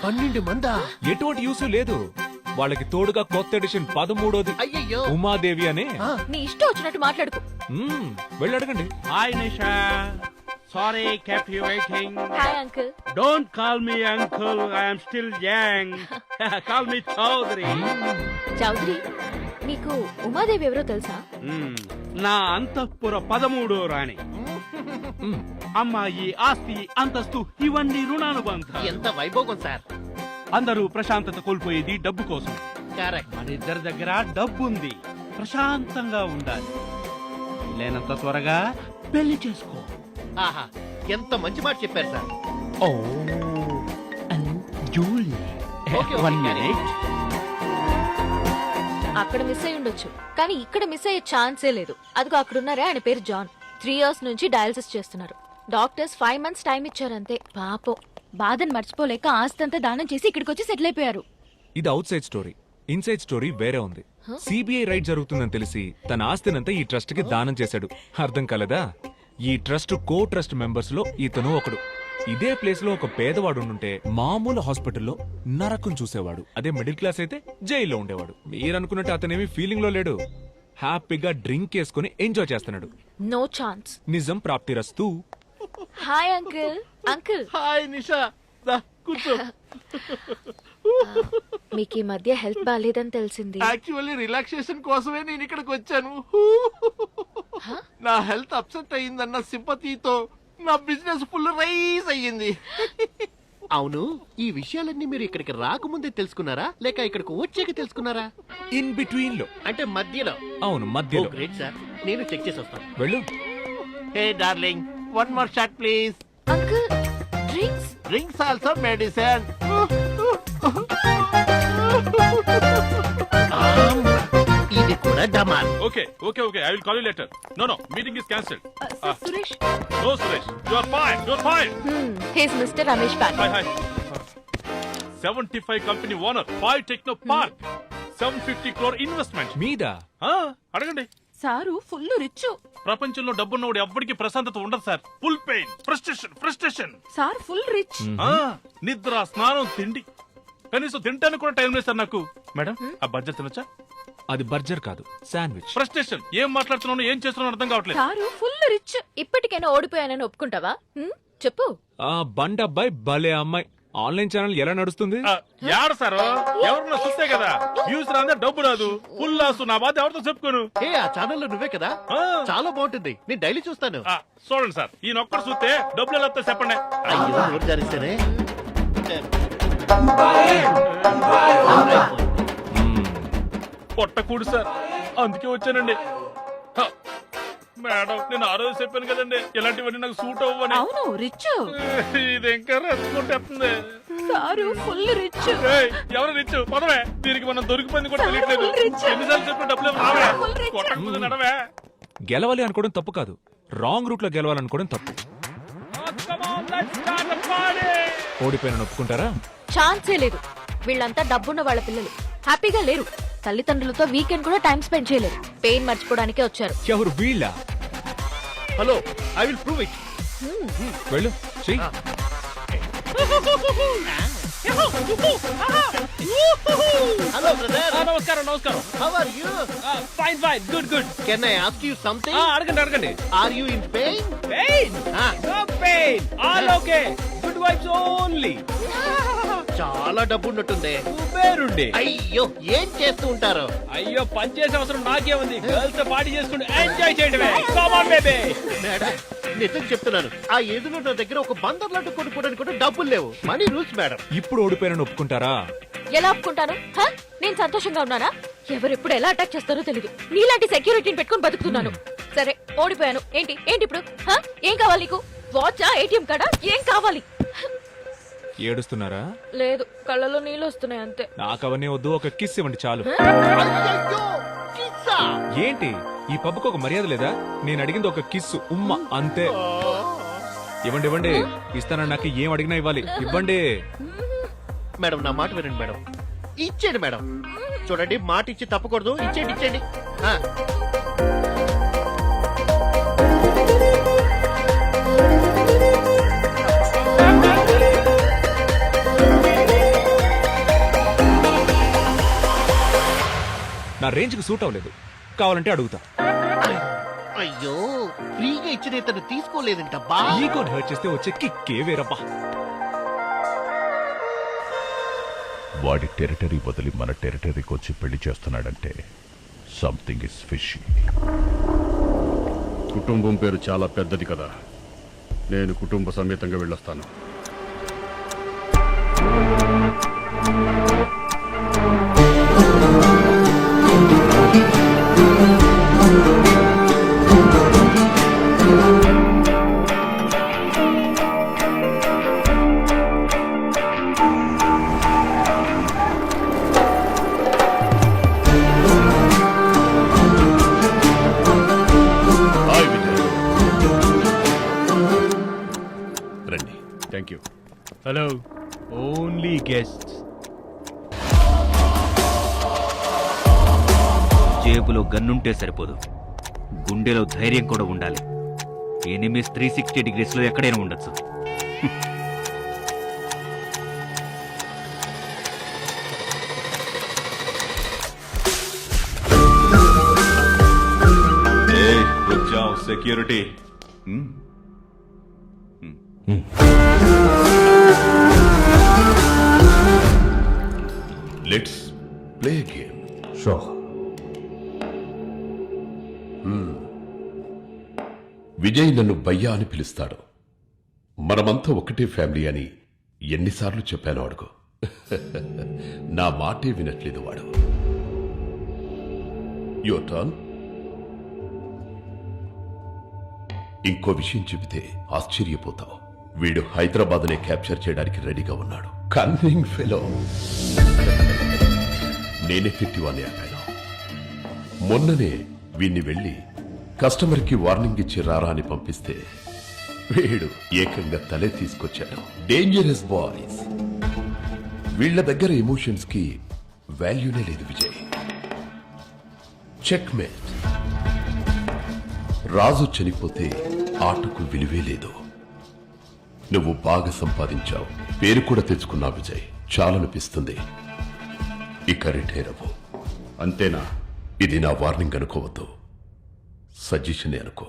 12 మందా? ఎటువంటి యూస్ లేదు. వాళ్ళకి తోడుగా కొత్త ఎడిషన్ 13వది అయ్యయ్యో. ఉమాదేవి అనే. నీ ఇష్టం వచ్చినట్టు మాట్లాడుకో. వెళ్ళి అడగండి. Hi Nisha, sorry kept you waiting. Hi uncle. Don't call me uncle, I am still young. Call me Chaudhary. Chaudhary, మీకు ఉమాదేవి ఎవరో తెలుసా? నా అంతఃపుర 13వ రాణి. అమ్మాయి, ఆస్తి, అంతస్తు ఇవన్నీ రుణానుబంధ. ఎంత వైభోగం సార్. అందరూ ప్రశాంతత కోల్పోయేది డబ్బు కోసం. కరెక్ట్. మన ఇద్దరి దగ్గర డబ్బు ఉంది, ప్రశాంతంగా ఉండాలి. లేనంత త్వరగా పెళ్లి చేసుకో. ఆహా, ఎంత మంచి మాట చెప్పారు సార్. ఓ జూలీ, ఓకే, 1 ఓకే. minute. అక్కడ మిస్ అయి ఉండొచ్చు, కానీ ఇక్కడ మిస్ అయ్యే ఛాన్సే లేదు. అదిగో అక్కడున్నారే, ఆయన పేరు జాన్. 3 years నుంచి డయాలసిస్ చేస్తున్నారు. డాక్టర్స్ 5 months టైం ఇచ్చారంతే. పాపం బాధను మర్చిపోలేక ఆస్తంతా దానం చేసి ఇక్కడికి వచ్చి సెటిల్ అయిపోయారు. ఇది out side story. Inside story వేరే ఉంది. సిబిఐ రైడ్ జరుగుతుందని తెలిసి తన ఆస్తినంతా ఈ ట్రస్ట్ కి దానం చేశాడు. అర్థం కాలేదా? ఈ ట్రస్ట్ కో ట్రస్ట్ మెంబర్స్ లో ఇతను ఒకడు. ఇదే ప్లేస్ లో ఒక పేదవాడు ఉంటే మామూలు హాస్పిటల్లో నరకం చూసేవాడు. అదే మిడిల్ క్లాస్ అయితే జైల్లో ఉండేవాడు. మీరనుకున్నట్టు అతనేమి ఫీలింగ్ లో లేడు. హ్యాపీగా డ్రింక్ వేసుకుని ఎంజాయ్ చేస్తున్నాడు. No chance. నిజం ప్రాప్తిరస్తూ. Hi uncle. Uncle, hi Nisha, దా కూర్చో. మీకు ఈ మధ్య హెల్త్ బాగాలేదని తెలిసింది. యాక్చువల్లీ రిలాక్సేషన్ కోసమే నేను ఇక్కడికి వచ్చాను. నా హెల్త్ అప్సెట్ అయ్యిందన్న సింపతితో నా బిజినెస్ ఫుల్ రైజ్ అయ్యింది. అవును, ఈ విషయాలన్నీ మీరు ఇక్కడికి రాకముందే తెలుసుకున్నారా, లేక ఇక్కడికి వచ్చాక తెలుసుకున్నారా? ఇన్ బిట్వీన్ లో. అంటే మధ్యలో? అవును, మధ్యలో. గ్రేట్ సార్, నేను చెక్ చేసి వస్తాను. వెళ్ళు. హే darling, 1 more shot please. Uncle, drinks. Drinks also medicine. ఇది కూడా డమాల్. Okay, okay, okay. I will call you later. No, meeting is cancelled. Suresh. No, Suresh. You are fired. You are fired. His mister Ramesh Patil. Hi. 75 company owner, 5 techno park, 750 crore investment. మీద అడగండి. Sir full rich. ప్రపంచంలో డబ్బున్నవాడు ఎవ్వడికి ప్రశాంతత ఉండదు sir. Full pain, frustration. Sir full rich. నిద్ర, స్నానం, తిండి. కనీసం తింటానికి కూడా టైం లేదు సార్ నాకు. మేడం, ఆ బడ్జెట్ తినొచ్చా? అది బర్జర్ కాదు, శాండ్విచ్. ఫ్రస్ట్రేషన్. ఏం మాట్లాడుతున్నాను, ఏం చేస్తున్నాను అర్థం కావట్లేదు. Sir full rich. ఇప్పటికైనా ఓడిపోయానని ఒప్పుకుంటావా? చెప్పు. ఆ బండబ్బాయి భలే అమ్మాయి. ఆన్లైన్ ఛానల్ ఎలా నడుస్తుంది? యాడ సారు ఎవరన్నా చూస్తే కదా వ్యూస్ రాందే డబ్బు రాదు ఫుల్ లాస్ నా బాధ ఎవరితో చెప్పుకోను ఏ ఆ ఛానల్లో నువ్వే కదా చాలా బాగుంటుంది నేను డైలీ చూస్తాను. చూడండి సార్ ఈయన ఒక్కడు చూస్తే డబ్బులు ఎలా వస్తాయి చెప్పండి. అయ్యో నోరు జారిస్తేనే పొట్టకూడు సార్ అందుకే వచ్చానండి. హ, మేడం నేను ఆ రోజు చెప్పాను కదండి ఇలాంటివన్నీ నాకు సూట్ అవ్వని. అవును రిచ్ ఇది ఇంకా రెస్పాండ్ సారు ఫుల్ రిచ్. ఎవరు రిచ్ పదవే దీనికి మనం దొరికిపోయింది కూడా తెలియట్లేదు. ఎన్నిసార్లు చెప్పిన డబ్బులు రావే కొట్టకపోతే నడవే. గెలవాలి అనుకోవడం తప్పు కాదు, రాంగ్ రూట్ లో గెలవాలనుకోవడం తప్పు. ఓడిపోయిన ఒప్పుకుంటారా? ఛాన్సే లేదు. వీళ్ళంతా డబ్బున్న వాళ్ళ పిల్లలు, హ్యాపీగా లేరు. తల్లిదండ్రులతో వీకెండ్ కూడా టైం స్పెండ్ చేయలేరు. పెయిన్ మర్చిపోవడానికే వచ్చారు. ఎవరు వీళ్ళ? Hello I will prove it. వెళ్ళు చెయ్యి. Hello brother. నమస్కారం నమస్కారం. How are you? Fine fine good good. Can I ask you something? అడగండి అడగండి. Are you in pain? Pain no pain all okay good vibes only. చాలా డబ్బు ఉన్నట్టుంది. పేరుండి. అయ్యో ఏం చేస్తూ ఉంటారు? అయ్యో పని చేసే అవసరం నాకే ఉంది. గర్ల్స్ తో పార్టీ చేసుకుంటూ ఎంజాయ్ చేయడమే. Come on baby. మేడం నిజం చెప్తున్నాను, ఆ ఎదురున్న దగ్గర ఒక బందర్ లడ్డు కొనుక్కోవడానికి కూడా డబ్బులు లేవు. Money rules madam. ఇప్పుడు ఓడిపోయిన ఒప్పుకుంటారా? ఎలా ఒప్పుకుంటాను? నేను సంతోషంగా ఉన్నానా? ఎవరెప్పుడు ఎలా అటాక్ చేస్తారో తెలీదు. నీలాంటి సెక్యూరిటీని పెట్టుకుని బతుకుతున్నాను. సరే ఓడిపోయాను. ఏంటి ఏంటి ఇప్పుడు? ఏం కావాలి నీకు? వాచా, ఏటీఎం కార్డా, ఏం కావాలి? ఏడుస్తున్నారా? లేదు, కళ్ళలో నీళ్ళు వస్తున్నాయి అంతే. నాకు అవన్నీ వద్దు, ఒక కిస్ ఇవ్వండి చాలు. అయ్యయ్యో, కిస్సా? ఏంటి ఈ పబ్బుకు ఒక మర్యాద లేదా? నేను అడిగింది ఒక కిస్, ఉమ్మ అంతే. ఇవ్వండి ఇవ్వండి. ఇస్తానని నాకు ఏం అడిగినా ఇవ్వాలి. ఇవ్వండి. మేడం నా మాట వినండి మేడం. ఇచ్చేయండి మేడం. చూడండి మాట ఇచ్చి తప్పకూడదు. ఇచ్చేయండి ఇచ్చేయండి. నా రేంజ్ కి సూట్ అవ్వలేదు, కావాలంటే అడుగుతా. అయ్యో ఫ్రీగా ఇచ్చిన ఇతను తీసుకోలేదంటబ్బా. ఈగోని హర్ట్ చేస్తే వచ్చే కిక్కే వేరబ్బా. వాడి టెరిటరీ వదిలి మన టెరిటరీకి వచ్చి పెళ్లి చేస్తున్నాడంటే సంథింగ్ ఇస్ ఫిషీ. కుటుంబం పేరు చాలా పెద్దది కదా, నేను కుటుంబ సమేతంగా వెళ్ళొస్తాను. రండి. Thank you. Hello only guest. జేబులో గన్నుంటే సరిపోదు, గుండెలో ధైర్యం కూడా ఉండాలి. ఎనిమిస్ 360 degrees లో ఎక్కడైనా ఉండొచ్చు. వచ్చాం security. Let's play game. Sure. Vijay నన్ను భయ్యా అని పిలుస్తాడు. మనమంతా ఒకటే ఫ్యామిలీ అని ఎన్నిసార్లు చెప్పాను అడుగు. నా మాటే వినట్లేదు వాడు. Your turn. ఇంకో విషయం చెబితే ఆశ్చర్యపోతావు. వీడు హైదరాబాద్నే క్యాప్చర్ చేయడానికి రెడీగా ఉన్నాడు. Cunning fellow. నేనే తిట్టివాన్ని ఆపాను. మొన్ననే వీణ్ణి వెళ్ళి కస్టమర్కి వార్నింగ్ ఇచ్చి రారా అని పంపిస్తే వీడు ఏకంగా తలే తీసుకొచ్చాడు. Dangerous boys. వీళ్ల దగ్గర ఎమోషన్స్ కి వాల్యూనే లేదు విజయ్. Check mate. రాజు చనిపోతే ఆటకు విలువే లేదు. నువ్వు బాగా సంపాదించావు, పేరు కూడా తెచ్చుకున్నావు విజయ్. చాలనిపిస్తుంది. ఇక రిటైర్ అవ్వు. అంతేనా? ఇది నా వార్నింగ్ అనుకోవద్దు, సజెషనే అనుకో.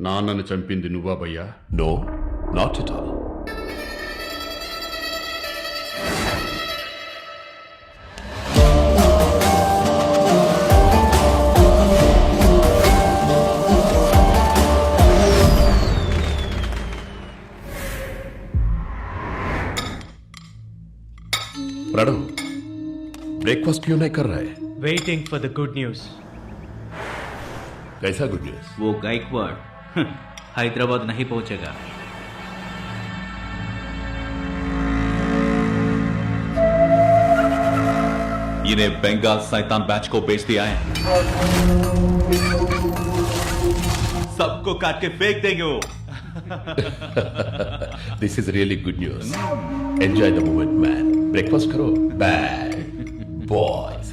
నాన్నని చంపింది నువ్వా భయ్యా? No, not at all. Pranav, breakfast क्यों नहीं कर रहा है? Waiting for the good news. कैसा गुड न्यूज? वो गायकवाड़ हैदराबाद नहीं पहुंचेगा. इन्हें बंगाल शैतान बैच को बेच दिया है. सबको काट के फेंक देंगे वो. This is really good news. Enjoy the moment man. Breakfast करो. Bad boys.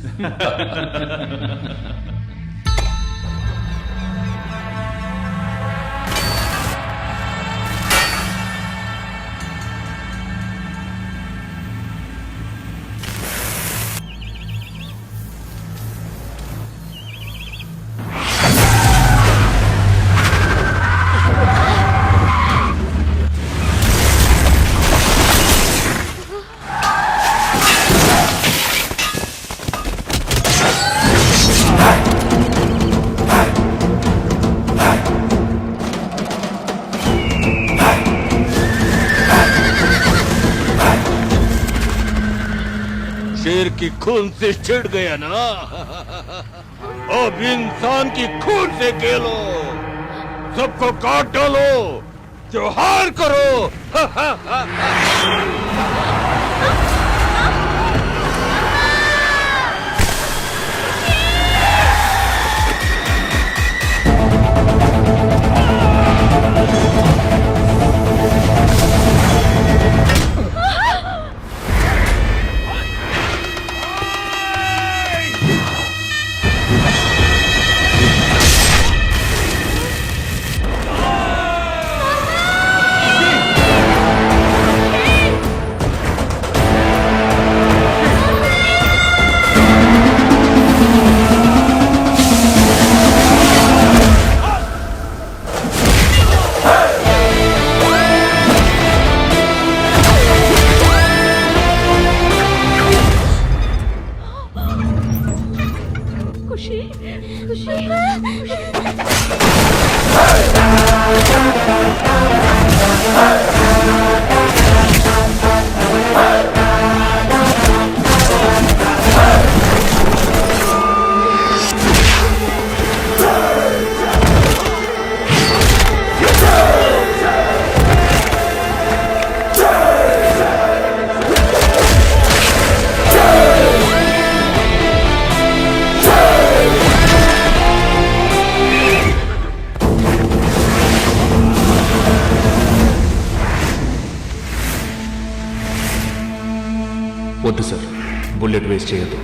शेर की खून से छिड़ गया ना, अब इंसान की खून से खेलो. सबको काट डालो, त्योहार करो. వద్దు సార్, బుల్లెట్ వేస్ట్ చేయొద్దు.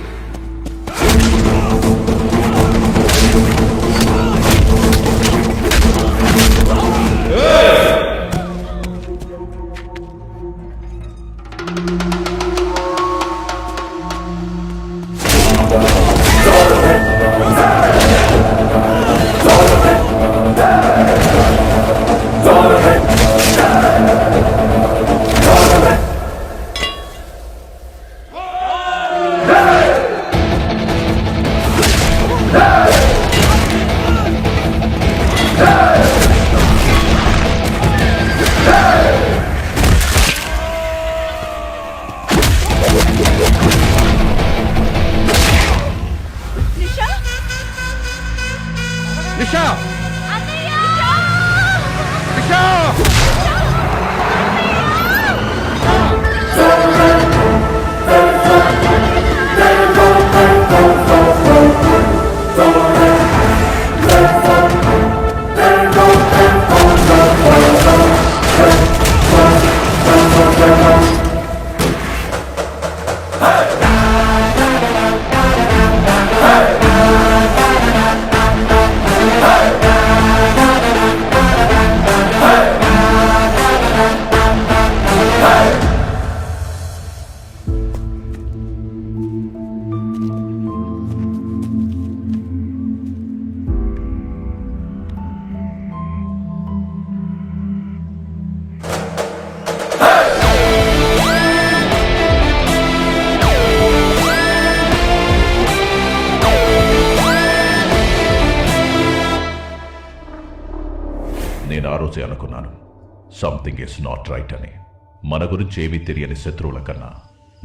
निशा, निशा, Hey! రోజే అనుకున్నాను సంథింగ్ ఇస్ నాట్ రైట్ అని. మన గురించి ఏమీ తెలియని శత్రువుల కన్నా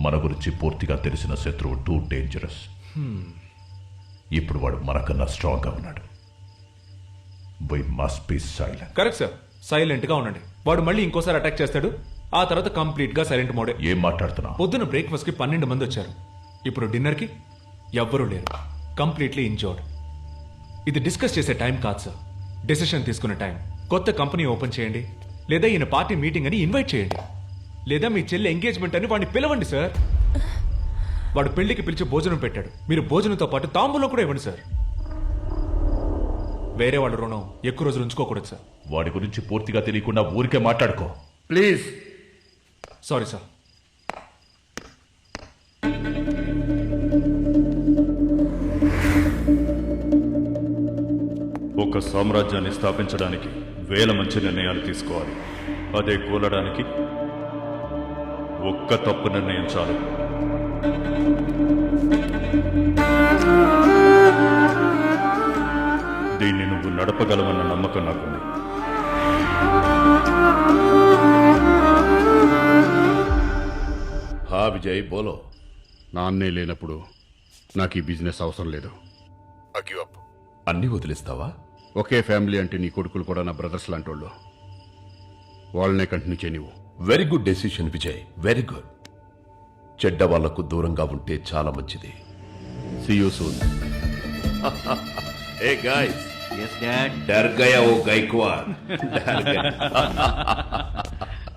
మన గురించి పూర్తిగా తెలిసిన శత్రువు టూ డేంజరస్. ఇప్పుడు వాడు మనకన్నా స్ట్రాంగ్గా ఉన్నాడు. We must be silent. Correct sir, silent గా ఉండండి. వాడు మళ్ళీ ఇంకోసారి అటాక్ చేస్తాడు, ఆ తర్వాత కంప్లీట్ గా సైలెంట్ మోడే. ఏం మాట్లాడుతున్నావు? పొద్దున బ్రేక్ఫాస్ట్ కి 12 మంది వచ్చారు, ఇప్పుడు డిన్నర్ కి ఎవ్వరూ లేరు. Completely injured. ఇది డిస్కస్ చేసే టైం కాదు సార్, డెసిషన్ తీసుకునే టైం. కొత్త కంపెనీ ఓపెన్ చేయండి, లేదా ఈయన పార్టీ మీటింగ్ అని ఇన్వైట్ చేయండి, లేదా మీ చెల్లి ఎంగేజ్మెంట్ అని వాడిని పిలవండి సార్. వాడు పెళ్లికి పిలిచి భోజనం పెట్టాడు, మీరు భోజనంతో పాటు తాంబూలం కూడా ఇవ్వండి సార్. వేరే వాళ్ళ రుణం ఎక్కువ రోజులు ఉంచుకోకూడదు సార్. వాడి గురించి పూర్తిగా తెలియకుండా ఊరికే మాట్లాడుకో ప్లీజ్. Sorry sir. ఒక సామ్రాజ్యాన్ని స్థాపించడానికి వేల మంచి నిర్ణయాలు తీసుకోవాలి. అదే కూలడానికి ఒక్క తప్పు నిర్ణయం చాలు. దీన్ని నువ్వు నడపగలవన్న నమ్మకం నాకుంది. హా విజయ్ బోలో. నాన్నే లేనప్పుడు నాకు ఈ బిజినెస్ అవసరం లేదు. అన్నీ వదిలేస్తావా? ఒకే ఫ్యామిలీ అంటే నీ కొడుకులు కూడా నా బ్రదర్స్ లాంటి వాళ్ళు. వాళ్ళనే కంటిన్యూ చేయనివ్వు. Very good decision Vijay, very good. చెడ్డ వాళ్లకు దూరంగా ఉంటే చాలా మంచిది. See you soon. Hey guys, డర్ గయా ఓ Gaikwad.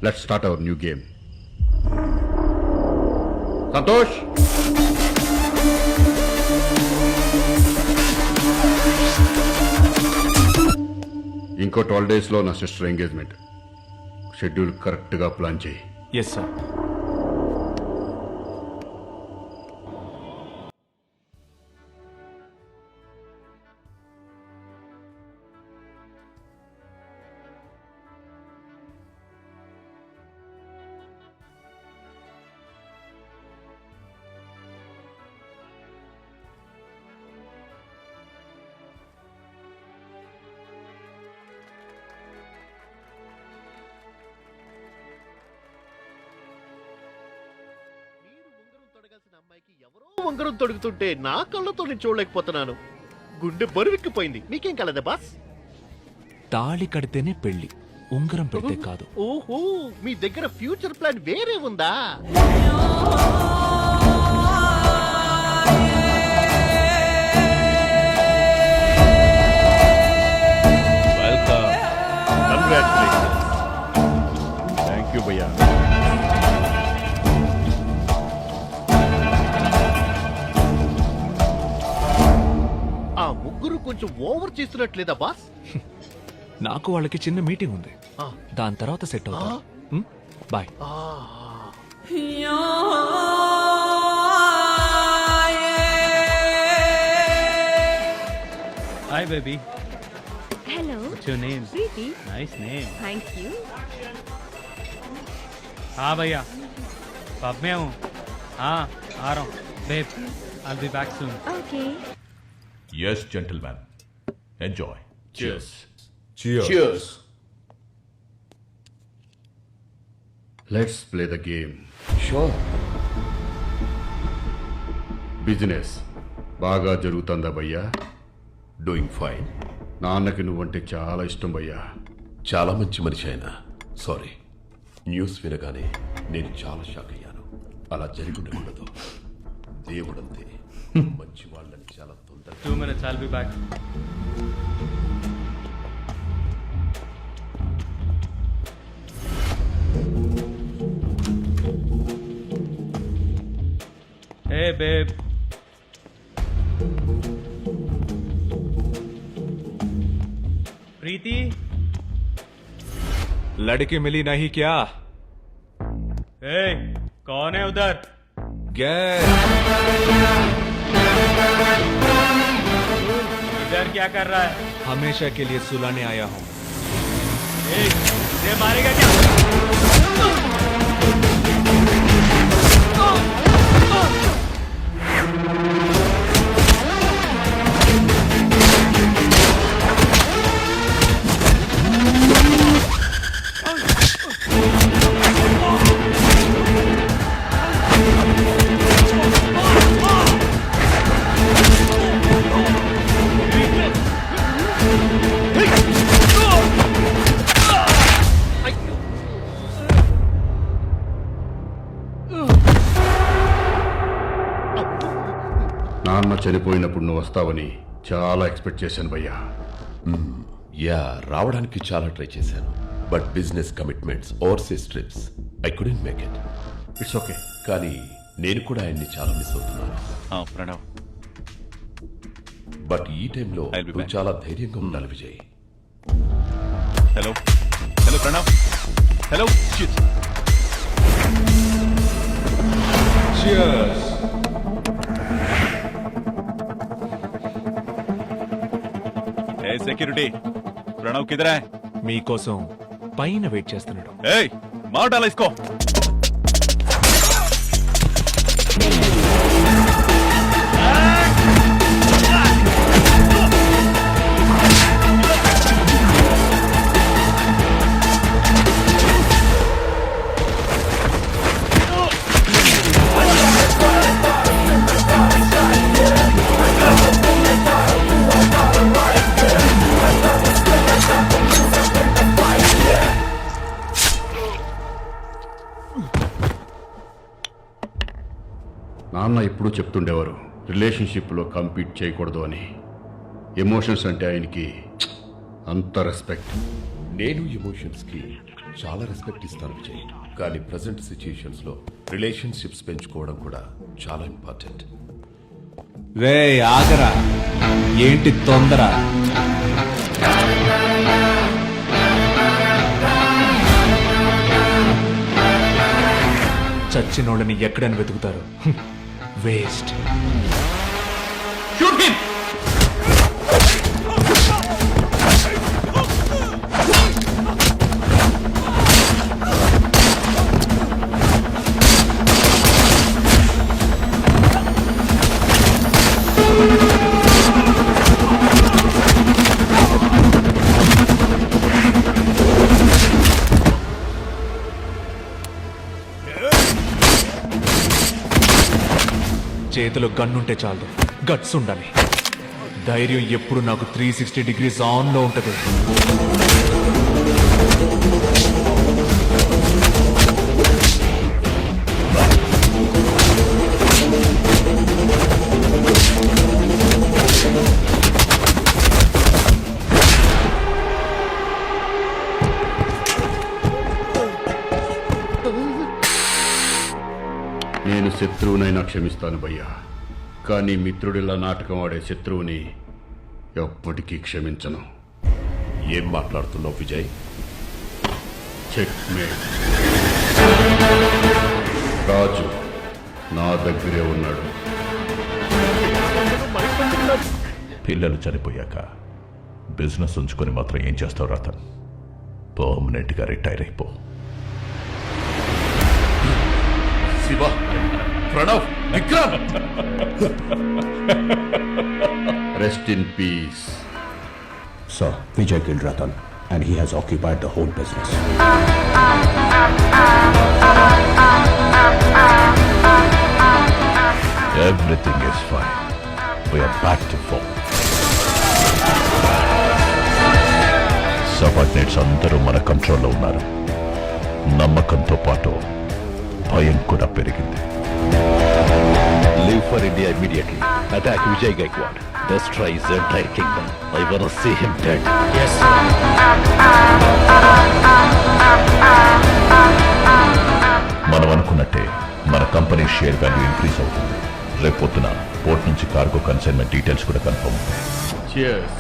Let's start our new game. Santosh, ఇంకో 12 days లో నా సిస్టర్ ఎంగేజ్మెంట్. షెడ్యూల్ కరెక్ట్ గా ప్లాన్ చేయి. Yes sir. అమ్మాయికి ఎవరో ఉంగరం తొడుగుతుంటే నా కళ్ళతో నేను చూడలేకపోతున్నాను. గుండె బరువెక్కిపోయింది. మీకేం కలదా బాస్? తాళి కడితేనే పెళ్లి, ఉంగరం పెడితే కాదు. ఓహో, మీ దగ్గర ఫ్యూచర్ ప్లాన్ వేరే ఉందా? వెల్కమ్. కంగ్రాచులేషన్స్. థ్యాంక్ యూ భయ్యా. ఆ ముగ్గురు కొంచెం ఓవర్ చేస్తున్నట్లేదా బాస్? నాకు వాళ్ళకి చిన్న మీటింగ్ ఉంది, దాని తర్వాత సెట్ అవుతా. Bye. Hi baby. Hello, What's your name? Preeti. Nice name. Thank you. हाँ भैया, पब में हूँ. हाँ आ रहा हूँ. Babe, I'll be back soon. Okay. Yes, gentlemen. Enjoy. Cheers. Cheers. Let's play the game. Sure. Business బాగా జరుగుతుందా భయ్యా? Doing fine. నాన్నకి నువ్వంటే చాలా ఇష్టం భయ్యా. చాలా మంచి మనిషి అయినా సారీ, న్యూస్ వినగానే నేను చాలా షాక్ అయ్యాను. అలా జరిగి ఉండకూడదు. దేవుడంతే మంచి వాళ్ళని చాలా తొందరగా. 2 minutes, I'll be back. Hey babe. प्रीति, लड़की मिली नहीं क्या? hey, कौन है उधर? गैस. इधर क्या कर रहा है? हमेशा के लिए सुलाने आया हूँ. hey, ये मारेगा क्या? చనిపోయినప్పుడు నువ్వు వస్తావని చాలా ఎక్స్పెక్ట్ చేశాను భయ్యా. యా, రావడానికి చాలా ట్రై చేశాను. But business commitments, overseas trips, I couldn't make it. It's okay. కానీ నేను కూడా ఆయన్ని చాలా మిస్ అవుతున్నాను. ప్రణవ్, బట్ ఈ టైంలో నువ్వు చాలా ధైర్యంగా ఉండాలి Vijay. Hello hello Pranav, hello. Security, Pranav కిదరా? మీకోసం పైన వెయిట్ చేస్తున్నాడు. ఏయ్, మాటలు ఇసుకో. నాన్న ఎప్పుడూ చెప్తుండేవారు రిలేషన్షిప్లో కంపీట్ చేయకూడదు అని. ఎమోషన్స్ అంటే ఆయనకి అంత రెస్పెక్ట్. నేను ఎమోషన్స్కి చాలా రెస్పెక్ట్ ఇస్తాను విజయ్. కానీ ప్రజెంట్ సిచ్యుయేషన్స్లో రిలేషన్షిప్స్ పెంచుకోవడం కూడా చాలా ఇంపార్టెంట్. రే ఆగరా, ఏంటి తొందర? చచ్చినోళ్ళని ఎక్కడని వెతుకుతారు? వేస్ట్. చేతిలో గన్నుంటే చాలు, గట్స్ ఉండాలి. ధైర్యం ఎప్పుడు నాకు 360 degrees ఆన్లో ఉంటుంది. నేను శత్రువునైనా క్షమిస్తాను భయ్యా, కానీ మిత్రుడిలా నాటకం ఆడే శత్రువుని ఎప్పటికీ క్షమించను. ఏం మాట్లాడుతున్నావు విజయ్? చెక్మేట్. రాజు నా దగ్గరే ఉన్నాడు. పిల్లలు చనిపోయాక బిజినెస్ ఉంచుకొని మాత్రం ఏం చేస్తావు రతన్? పర్మనెంట్గా రిటైర్ అయిపో. Shiva, Pranav, Vikram, rest in peace. Sir, Vijay killed Ratan and he has occupied the whole business. Everything is fine. We are back to form. Subordinates అందరూ మన కంట్రోల్లో ఉన్నారు. నమ్మకంతో పాటు భయం కూడా పెరిగింది. Leave for India immediately. Attack Vijay Gaikwad. Destroy his entire kingdom. I wanna see him dead. Yes, sir. మనం అనుకున్నట్టే మన కంపెనీ షేర్ వాల్యూ ఇంక్రీజ్ అవుతుంది. రేపొద్దున పోర్ట్ నుంచి కార్గో కన్సైన్మెంట్ డీటెయిల్స్ కూడా కన్ఫర్మ్ అవుతాయి. Cheers.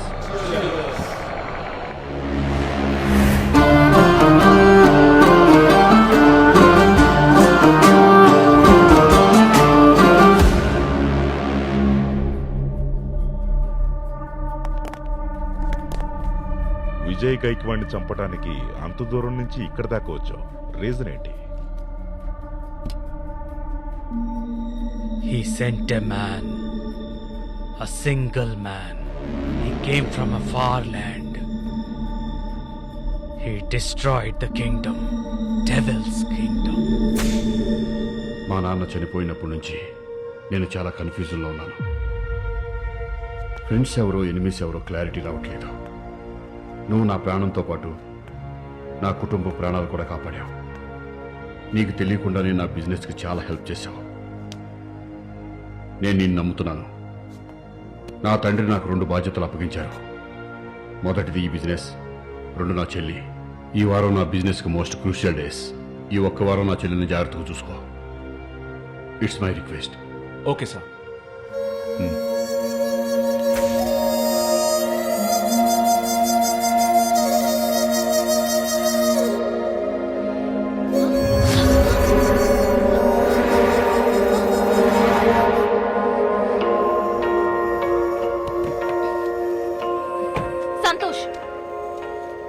విజయ్ గైక్వాడ్ని చంపడానికి అంత దూరం నుంచి ఇక్కడ దాకా వచ్చావు. రీజన్ ఏంటి? He sent a man, a single man. He came from a far land. He destroyed the kingdom, Devil's Kingdom. మా నాన్న చనిపోయినప్పటి నుంచి నేను చాలా కన్ఫ్యూజన్లో ఉన్నాను. ఫ్రెండ్స్ ఎవరో ఎనిమిస్ ఎవరో క్లారిటీ రావట్లేదు. నువ్వు నా ప్రాణంతో పాటు నా కుటుంబ ప్రాణాలు కూడా కాపాడావు. నీకు తెలియకుండానే నా బిజినెస్కి చాలా హెల్ప్ చేశావు. నేను నిన్ను నమ్ముతున్నాను. నా తండ్రి నాకు 2 బాధ్యతలు అప్పగించారు. మొదటిది ఈ బిజినెస్, 2 నా చెల్లి. ఈ వారం నా బిజినెస్కి మోస్ట్ క్రూషియల్ డేస్. ఈ ఒక్క వారం నా చెల్లిని జాగ్రత్తగా చూసుకో. It's my request. Okay sir. Santosh,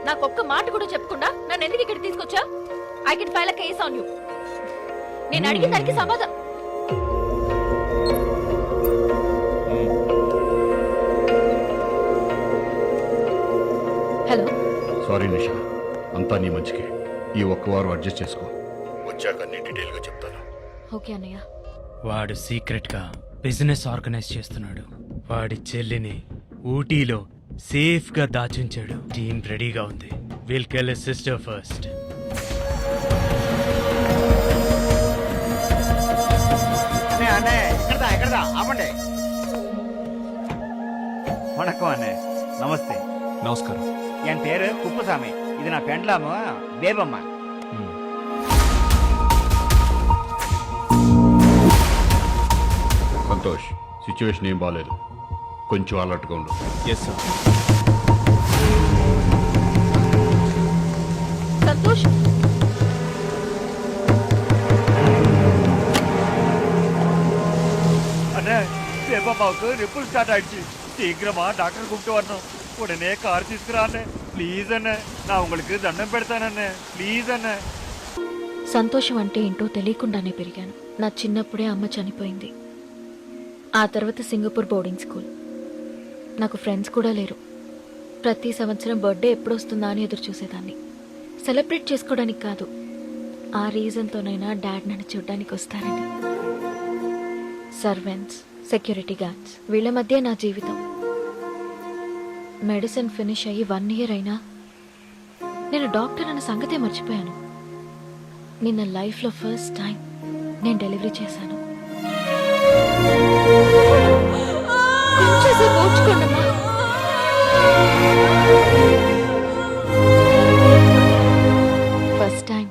నాకొక్క మాట కూడా చెప్పకుండా నన్ను ఎందుకు ఇక్కడ తీసుకొచ్చా? I can file a case on you. నేను అడిగిన దానికి సమాధానం. హలో. సారీ నిషా, అంతా నీ మంచికే. ఈ ఒక్క వారం అడ్జస్ట్ చేసుకో. వచ్చాక అన్ని డీటెయిల్గా చెప్తాను. ఓకే అన్నయ్య. వాడు సీక్రెట్ గా బిజినెస్ ఆర్గనైజ్ చేస్తున్నాడు. వాడి చెల్లిని ఊటీలో సేఫ్ గా దాచుంచాడు. టీం రెడీగా ఉంది. Will kill his sister first. ఆపండి. వణకం అన్నే. నమస్తే. నమస్కారం. என் பேரு குப்புசாமி. இது நான் பெண்லாம தேவம்மா. సంతోష్, సిచ్యువేషన్ ఏం బాగాలేదు. కొంచెం అలర్ట్గా ఉండు. Yes sir. సంతోష్, அண்ணே தேவம்மாவுக்கு ரிப்பிள் ஸ்டார்ட் ஆயிடுச்சு. சீக்கிரமா டாக்டர் கூப்பிட்டு வரணும். உடனே கார் తీసుకురా అన్నే. ప్లీజ్ అన్నే, నా உங்களுக்கு దండం పెడతానన్నే. ప్లీజ్ అన్నే. సంతోషం అంటే ఏంటో తెలియకుండానే పెరిగాను. నా చిన్నప్పుడే అమ్మ చనిపోయింది. ఆ తర్వాత సింగపూర్ బోర్డింగ్ స్కూల్. నాకు ఫ్రెండ్స్ కూడా లేరు. ప్రతి సంవత్సరం బర్త్డే ఎప్పుడొస్తుందా అని ఎదురు చూసేదాన్ని. సెలబ్రేట్ చేసుకోవడానికి కాదు, ఆ రీజన్తోనైనా డాడ్ నన్ను చూడ్డానికి వస్తారని. సర్వెంట్స్, సెక్యూరిటీ గార్డ్స్, వీళ్ళ మధ్య నా జీవితం. మెడిసిన్ ఫినిష్ అయ్యి 1 year అయినా నేను డాక్టర్ అన్న సంగతే మర్చిపోయాను. నిన్న లైఫ్లో ఫస్ట్ టైం నేను డెలివరీ చేశాను. కొంచెంసేపు ఓర్చుకోండమ్మా. ఫస్ట్ టైం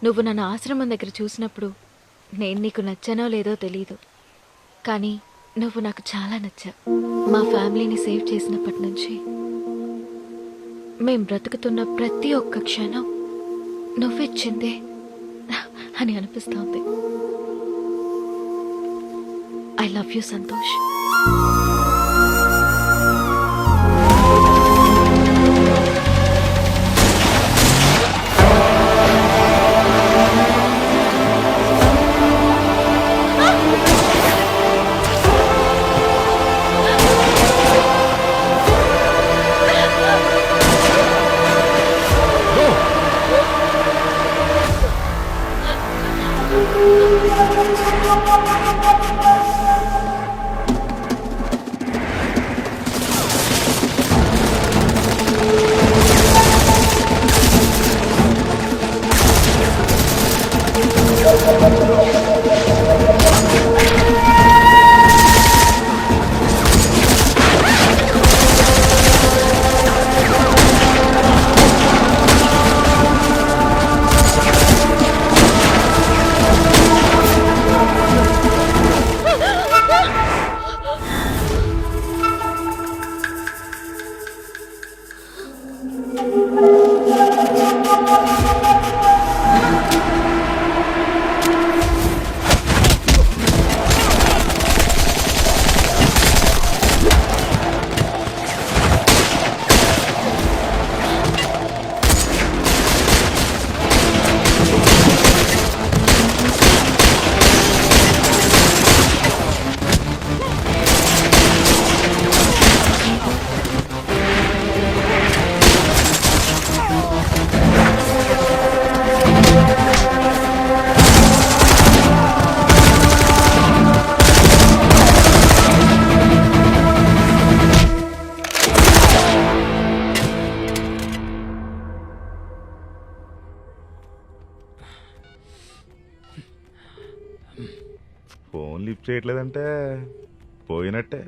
నువ్వు నన్ను ఆశ్రమం దగ్గర చూసినప్పుడు నేను నీకు నచ్చానో లేదో తెలీదు, కానీ నువ్వు నాకు చాలా నచ్చావు. మా ఫ్యామిలీని సేవ్ చేసినప్పటి నుంచి మేం బ్రతుకుతున్న ప్రతి ఒక్క క్షణం నువ్విచ్చిందే అని అనిపిస్తోంది. I love you Santosh. Phone lift చేయట్లేదంటే పోయినట్టే.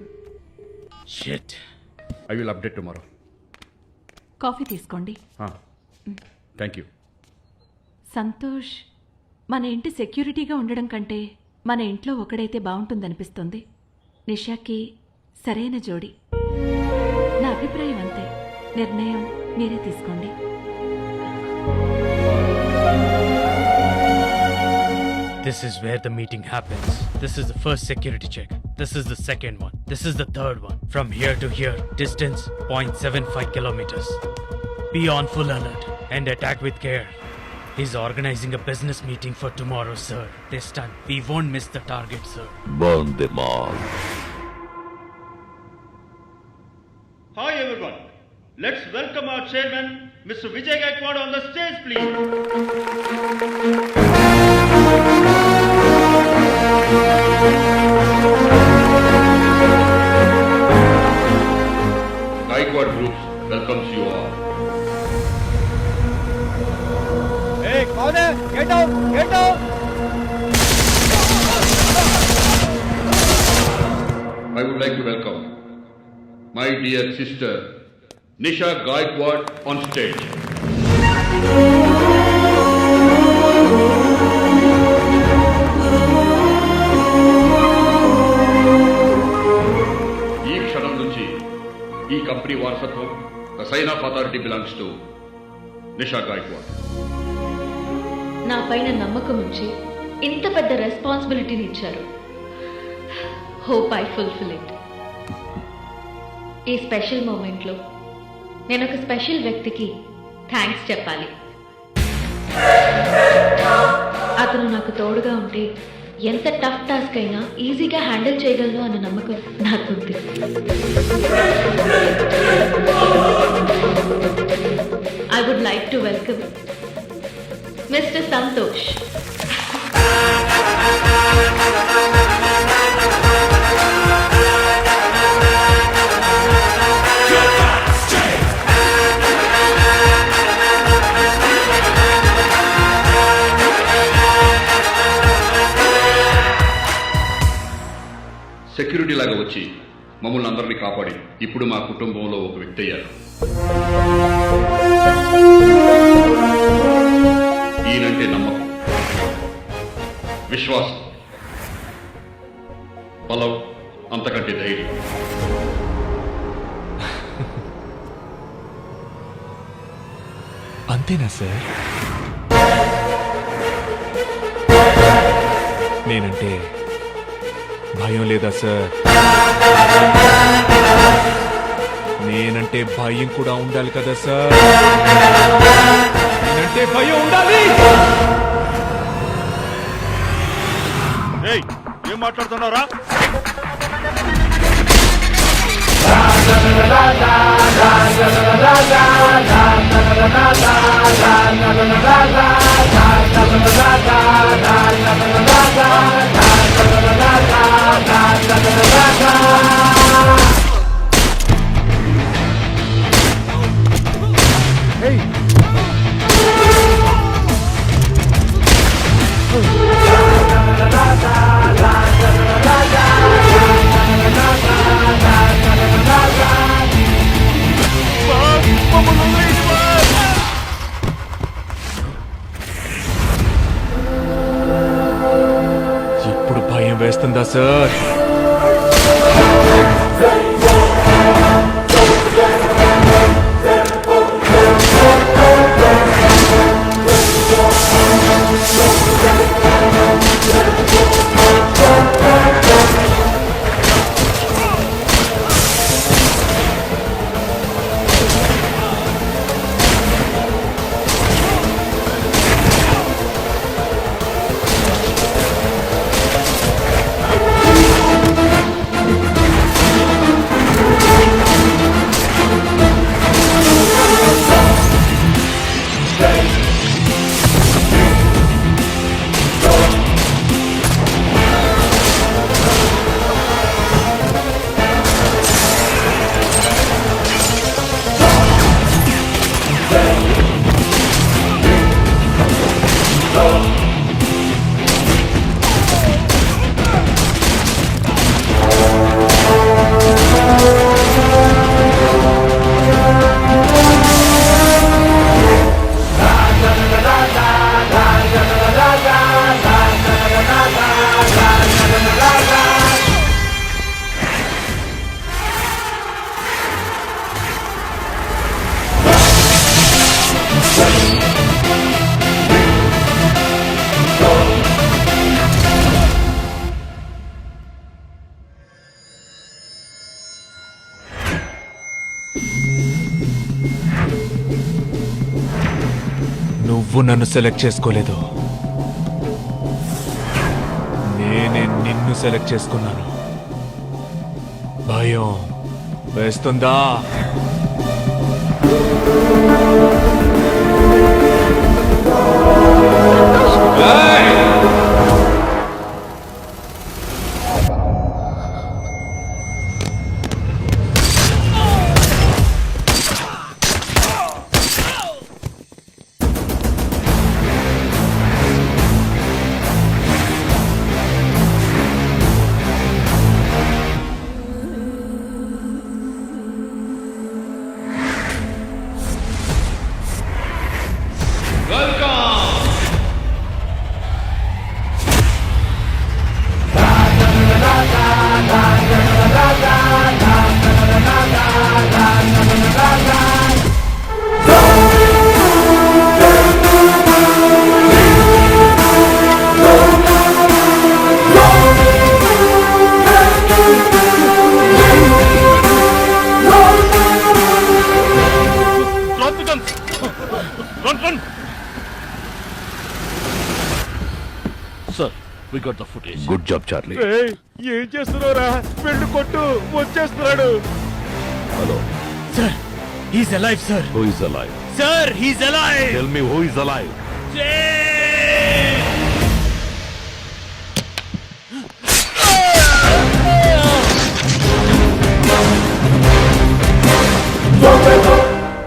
Shit. I will update tomorrow. Coffee తీసుకోండి. Thank you. సంతోష్, మన ఇంటి సెక్యూరిటీగా ఉండడం కంటే మన ఇంట్లో ఒకడైతే బాగుంటుందనిపిస్తుంది. నిషాకి సరైన జోడి. నా అభిప్రాయం అంతే. నిర్ణయం మీరే తీసుకోండి. This is where the meeting happens. This is the first security check. This is the second one. This is the third one. From here to here, distance 0.75 kilometers. Be on full alert and attack with care. He's organizing a business meeting for tomorrow, sir. This time, we won't miss the target, sir. Burn them all. Hi everyone. Let's welcome our chairman, Mr. Vijay Gaikwad on the stage, please. Gaikwad Groups welcomes you all. Hey, kaun hai? Get out! Get out! I would like to welcome my dear sister Nisha Gaikwad on stage. ఈ క్షణం నుంచి ఈ కంపెనీ వారసత్వం the sign off authority belongs to Nisha Gaikwad. నా పైన నమ్మకం ఉంచి ఇంత పెద్ద రెస్పాన్సిబిలిటీని ఇచ్చారు. Hope I fulfil it. ఈ స్పెషల్ మూమెంట్లో నేను ఒక స్పెషల్ వ్యక్తికి థ్యాంక్స్ చెప్పాలి. అతను నాకు తోడుగా ఉంటే ఎంత టఫ్ టాస్క్ అయినా ఈజీగా హ్యాండిల్ చేయగలను అన్న నమ్మకం నాకుంది. I would like to welcome mister Santosh. Security లాగా వచ్చి మమ్మల్ని అందరినీ కాపాడి ఇప్పుడు మా కుటుంబంలో ఒక వ్యక్తి అయ్యారు. ఈయనంటే నమ్మకం, విశ్వాసం, బలం, అంతకంటే ధైర్యం. అంతేనా సార్? నేనంటే భయం లేదా సార్? నేనంటే భయం కూడా ఉండాలి కదా సార్? నేనంటే భయం ఉండాలి. ఏం మాట్లాడుతున్నారా? ఇప్పుడు భయం వేస్తుందా సార్? నువ్వు నన్ను సెలెక్ట్ చేసుకోలేదు, నేనే నిన్ను సెలెక్ట్ చేసుకున్నాను. భయం వేస్తుందా? Sir we got the footage. Good job Charlie. ఏం చేస్తున్నావురా? వెళ్ళి కొట్టు, వచ్చేస్తున్నాడు. Hello Sir, he's alive, sir. Who is alive? Sir, he's alive. Tell me who is alive?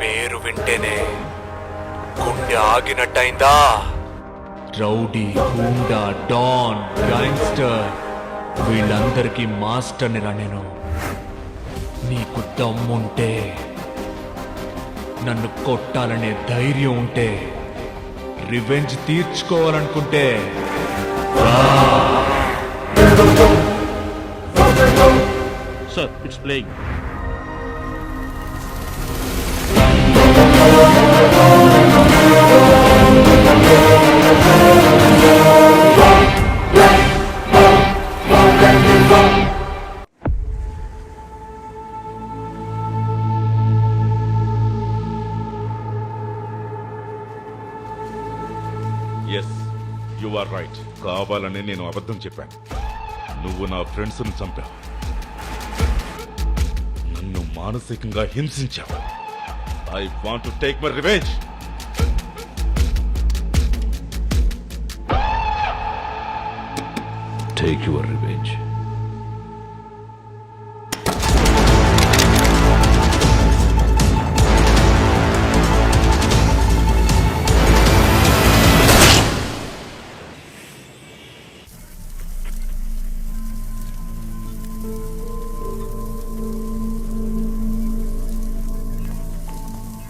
పేరు వింటేనే గుండె ఆగినట్టయిందా? రౌడీ, హూండా, డాన్, గ్యాంగ్స్టర్ వీళ్ళందరికీ మాస్టర్ని రా నేను. నీకు దమ్ముంటే, నన్ను కొట్టాలనే ధైర్యం ఉంటే, రివెంజ్ తీర్చుకోవాలనుకుంటే sir it's playing. Yes you are right. కావాలని నేను అబద్ధం చెప్పాను. నువ్వు నా ఫ్రెండ్స్ని చంపావు, నన్ను మానసికంగా హింసించావు. I want to take my revenge. Take your revenge.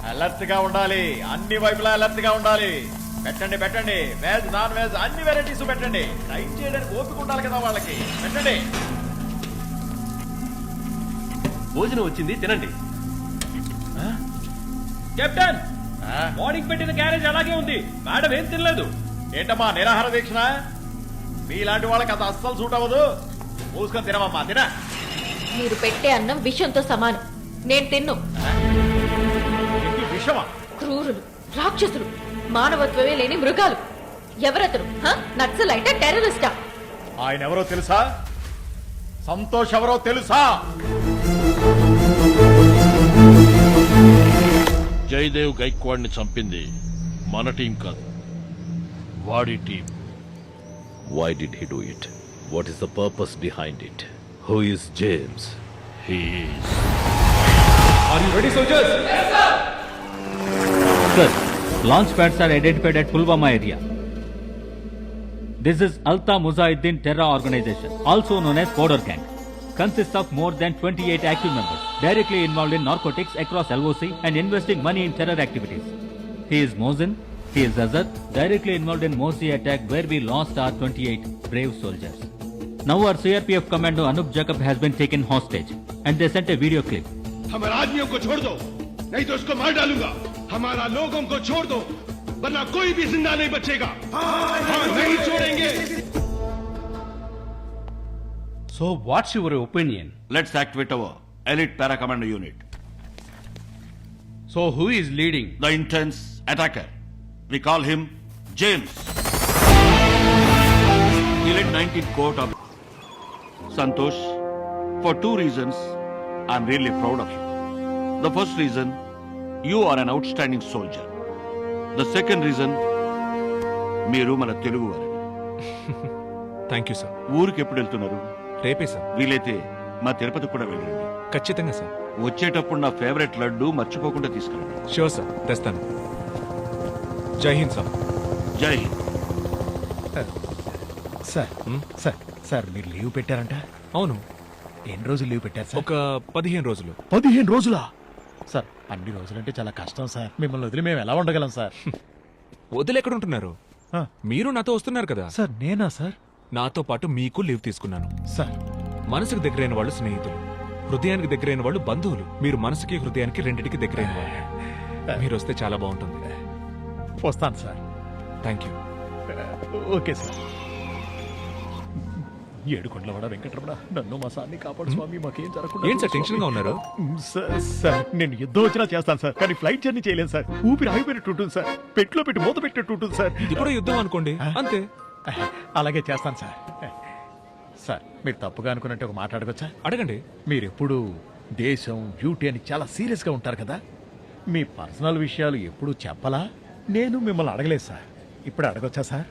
Alert గా ఉండాలి, అన్ని వైపులా అలర్ట్ గా ఉండాలి. పెట్టండి పెట్టండి, వెజ్ నాన్ వెజ్ అన్ని వెరైటీస్ పెట్టండి. టైం చేయడానికి ఓపిక ఉండాలి కదా వాళ్ళకి. పెట్టండి. భోజనం వచ్చింది, తినండి. కెప్టెన్, మార్నింగ్ పెట్టిన క్యారేజ్ అలాగే ఉంది. మేడం ఏం తినలేదు. ఏంటమ్మా నిరాహార దీక్షణ? మీలాంటి వాళ్ళకి అది అస్సలు సూట్ అవ్వదు. మూసుకొని తినవమ్మా, తిన. మీరు పెట్టే అన్నం విషంతో సమానం. నేను తిన్ను. విషమా? క్రూరులు, రాక్షసులు, మానవత్వమే లేని మృగాలు. ఎవరతను? నక్సలైటా, టెర్రరిస్టా? ఆయన ఎవరో తెలుసా? సంతోష్ ఎవరో తెలుసా? జయదేవ్ గైక్వాడ్ ని చంపింది మన టీం కాదు, వాడి team. Why did he do it? What is the purpose behind it? Who is James? He is. Are you ready, soldiers? Yes, sir. Sir, launch pads are identified at Pulwama area. This is Alta Mujahideen Terror Organization, also known as Border Gang. Consists of more than 28 active members, directly involved in narcotics across LOC and investing money in terror activities. He is Mohsin. He is Azad, directly involved in Mosi attack where we lost our 28 brave soldiers. Now our CRPF commando Anup Jacob has been taken hostage and they sent a video clip. हमारे आदमियों को छोड़ दो, नहीं तो उसको मार डालूंगा. हमारा लोगों को छोड़ दो, वरना कोई भी जिंदा नहीं बचेगा. नहीं छोड़ेंगे. So what's your opinion? Let's activate our elite para commando unit. So who is leading? The intense attacker, We call him James. He led 19th court of Santosh. For 2 reasons, I'm really proud of you. The first reason, you are an outstanding soldier. The second reason, మీరు మన తెలుగు వారు. Thank you sir. ఊరికి ఎప్పుడు వెళ్తున్నారు? రేపే సార్. వీలైతే మా తిరుపతి కూడా వెళ్ళండి. ఖచ్చితంగా సార్. వచ్చేటప్పుడు నా ఫేవరెట్ లడ్డు మర్చిపోకుండా తీసుకెళ్ళండి. షూర్ సార్, తెస్తాను. జై హింద్ సార్. జై హింద్. సార్ సార్ సార్ మీరు లీవ్ పెట్టారంట? అవును. ఎన్ని రోజులు లీవ్ పెట్టారు సార్? ఒక 15 రోజులు. 15 రోజులా? సార్ అన్ని రోజులంటే చాలా కష్టం సార్. మిమ్మల్ని వదిలి మేము ఎలా ఉండగలం సార్? వదిలి ఎక్కడ ఉంటున్నారు? మీరు నాతో వస్తున్నారు కదా సార్. నేనా సార్? నాతో పాటు మీకు లీవ్ తీసుకున్నాను సార్. మనసుకు దగ్గరైన వాళ్ళు స్నేహితులు, హృదయానికి దగ్గరైన వాళ్ళు బంధువులు. మీరు మనసుకి హృదయానికి రెండిటికి దగ్గరైన వాళ్ళు. మీరు వస్తే చాలా బాగుంటుంది. వస్తాను sir. Thank you. Okay sir. ఏడుకొండలవాడ వెంకటరమణ, నన్ను మా సార్ని కాపాడు స్వామి, మాకేం జరగకుండా. ఏం సార్ టెన్షన్ గా ఉన్నారు? సార్ నేను యుద్ధం వచ్చినా చేస్తాను సార్, కానీ ఫ్లైట్ జర్నీ చేయలేను సార్. ఊపిరి ఆగిపోయినట్టు ఉంటుంది సార్. పెట్టులో పెట్టి మూత పెట్టినట్టు ఉంటుంది సార్. ఇది కూడా యుద్ధం అనుకోండి, అంతే. అలాగే చేస్తాను సార్. సార్ మీరు తప్పుగా అనుకున్నట్టు ఒక మాట అడగొచ్చా? అడగండి. మీరు ఎప్పుడు దేశం డ్యూటీ అని చాలా సీరియస్గా ఉంటారు కదా, మీ పర్సనల్ విషయాలు ఎప్పుడు చెప్పలా? నేను మిమ్మల్ని అడగలేదు సార్, ఇప్పుడు అడగొచ్చా సార్?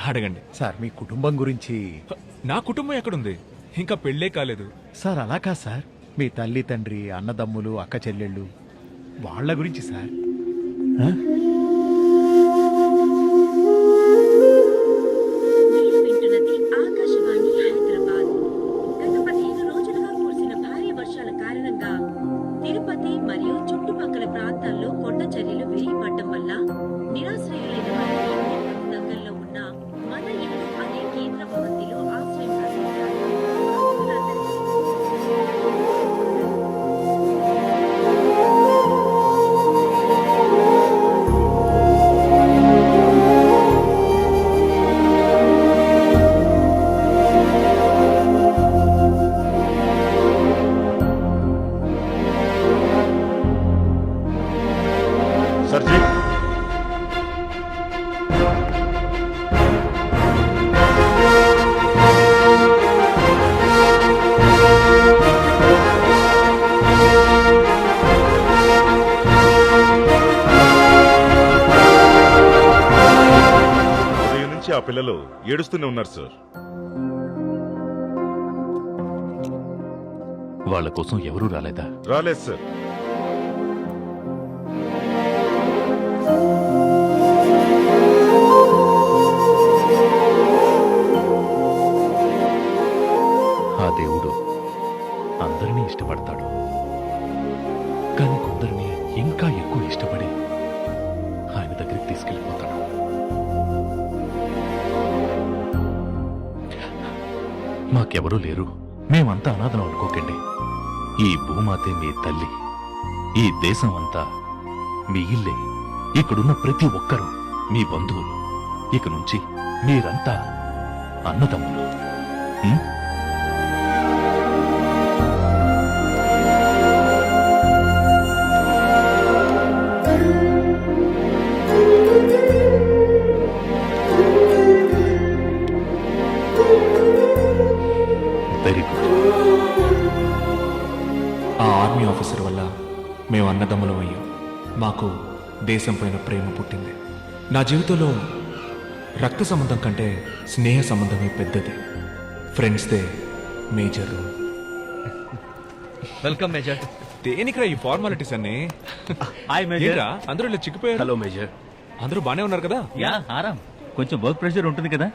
అడగండి సార్. మీ కుటుంబం గురించి. నా కుటుంబం ఎక్కడుంది? ఇంకా పెళ్ళే కాలేదు సార్. అలా కాదు సార్, మీ తల్లి తండ్రి, అన్నదమ్ములు, అక్క చెల్లెళ్ళు, వాళ్ళ గురించి సార్. ఆకాశవాణి హైదరాబాద్. గత 15 రోజులుగా కురిసిన భారీ వర్షాల కారణంగా తిరుపతి మరియు చుట్టుపక్కల ప్రాంతాల్లో కొండ చర్యలు విరిగిపడడం వల్ల నిరాశ్రయులైన వారికి తిరుపతి దగ్గరలో ఉన్న మన ఇల్లు అనే కేంద్ర భవంతిలో ఆశ్రయం కల్పించారు. सरजी ఉదయం నుంచి ఆ పిల్లలు ఏడుస్తూనే ఉన్నారు సార్. వాళ్ళ కోసం ఎవరూ రాలేదా? రాలేదు సార్. ఆ దేవుడు అందరినీ ఇష్టపడతాడు, కానీ కొందరిని ఇంకా ఎక్కువ ఇష్టపడి ఆయన దగ్గరికి తీసుకెళ్ళిపోతాడు. మాకెవరూ లేరు, మేమంతా అనాథం అనుకోకండి. ఈ భూమాతే మీ తల్లి, ఈ దేశం అంతా మీ ఇల్లే. ఇక్కడున్న ప్రతి ఒక్కరూ మీ బంధువులు. ఇక నుంచి మీరంతా అన్నదమ్ములు. Very good. ఆ ఆర్మీ ఆఫీసర్ వల్ల మేము అన్నదమ్ములం అయ్యాం. మాకు దేశం పైన ప్రేమ పుట్టింది. నా జీవితంలో రక్త సంబంధం కంటే స్నేహ సంబంధమే పెద్దది. ఫ్రెండ్స్దే మేజర్ రోల్. Welcome major. దేనికిరా ఈ ఫార్మాలిటీస్ అన్ని? Hi major. ఏంట్రా అందరూ ఇలా చిక్కిపోయారు? Hello major. అందరూ బానే ఉన్నారు కదా? యా ఆరాం. కొంచెం వర్క్ ప్రెషర్ ఉంటుంది కదా.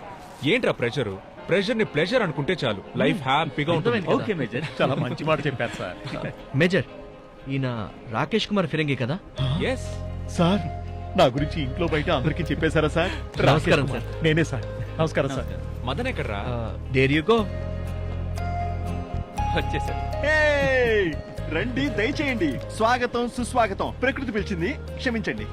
ఏంట్రా ప్రెషర్? ప్రెషర్ ని ప్లెజర్ అనుకుంటే చాలు, లైఫ్ హ్యాపీగా ఉంటుంది. Okay major. చాలా మంచి మాట చెప్పారు సార్. మేజర్, ఈయన రాకేష్ కుమార్ ఫిరంగి కదా? Yes sir. నా గురించి ఇంట్లో బయట అందరికీ చెప్పేశారా సార్? నమస్కారం సార్. నేనే సార్. నమస్కారం సార్. మదన్ ఎక్కడ్రా? There you go. వచ్చేసారు. రండి దయచేయండి. స్వాగతం సుస్వాగతం. ప్రకృతి పిలిచింది, క్షమించండి.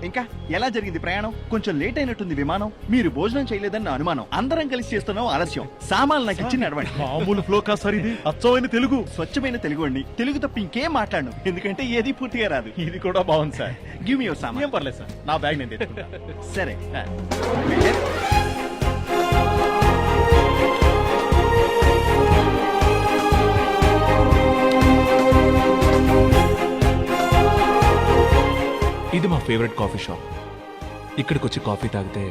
ఇంకా ఎలా జరిగింది ప్రయాణం? కొంచెం లేట్ అయినట్టుంది విమానం. మీరు భోజనం చేయలేదని నా అనుమానం. అందరం కలిసి చేస్తున్నాం ఆలస్యం. సామాన్లు నాకు ఇచ్చి నడవండి. మామూలు ఫ్లో కా సార్, ఇది అచ్చమైన తెలుగు. స్వచ్ఛమైన తెలుగు అండి. తెలుగు తప్ప ఇంకేం మాట్లాడను, ఎందుకంటే ఏది పూర్తిగా రాదు. ఇది కూడా బాగుంది సార్. గివ్ మీ యువర్ సామాన్. ఏం పర్లేదు సార్, నా బ్యాగ్ నేను తెచ్చుకుంటా. సరే. ఇది మా ఫేవరెట్ కాఫీ షాప్. ఇక్కడికి వచ్చి కాఫీ తాగితే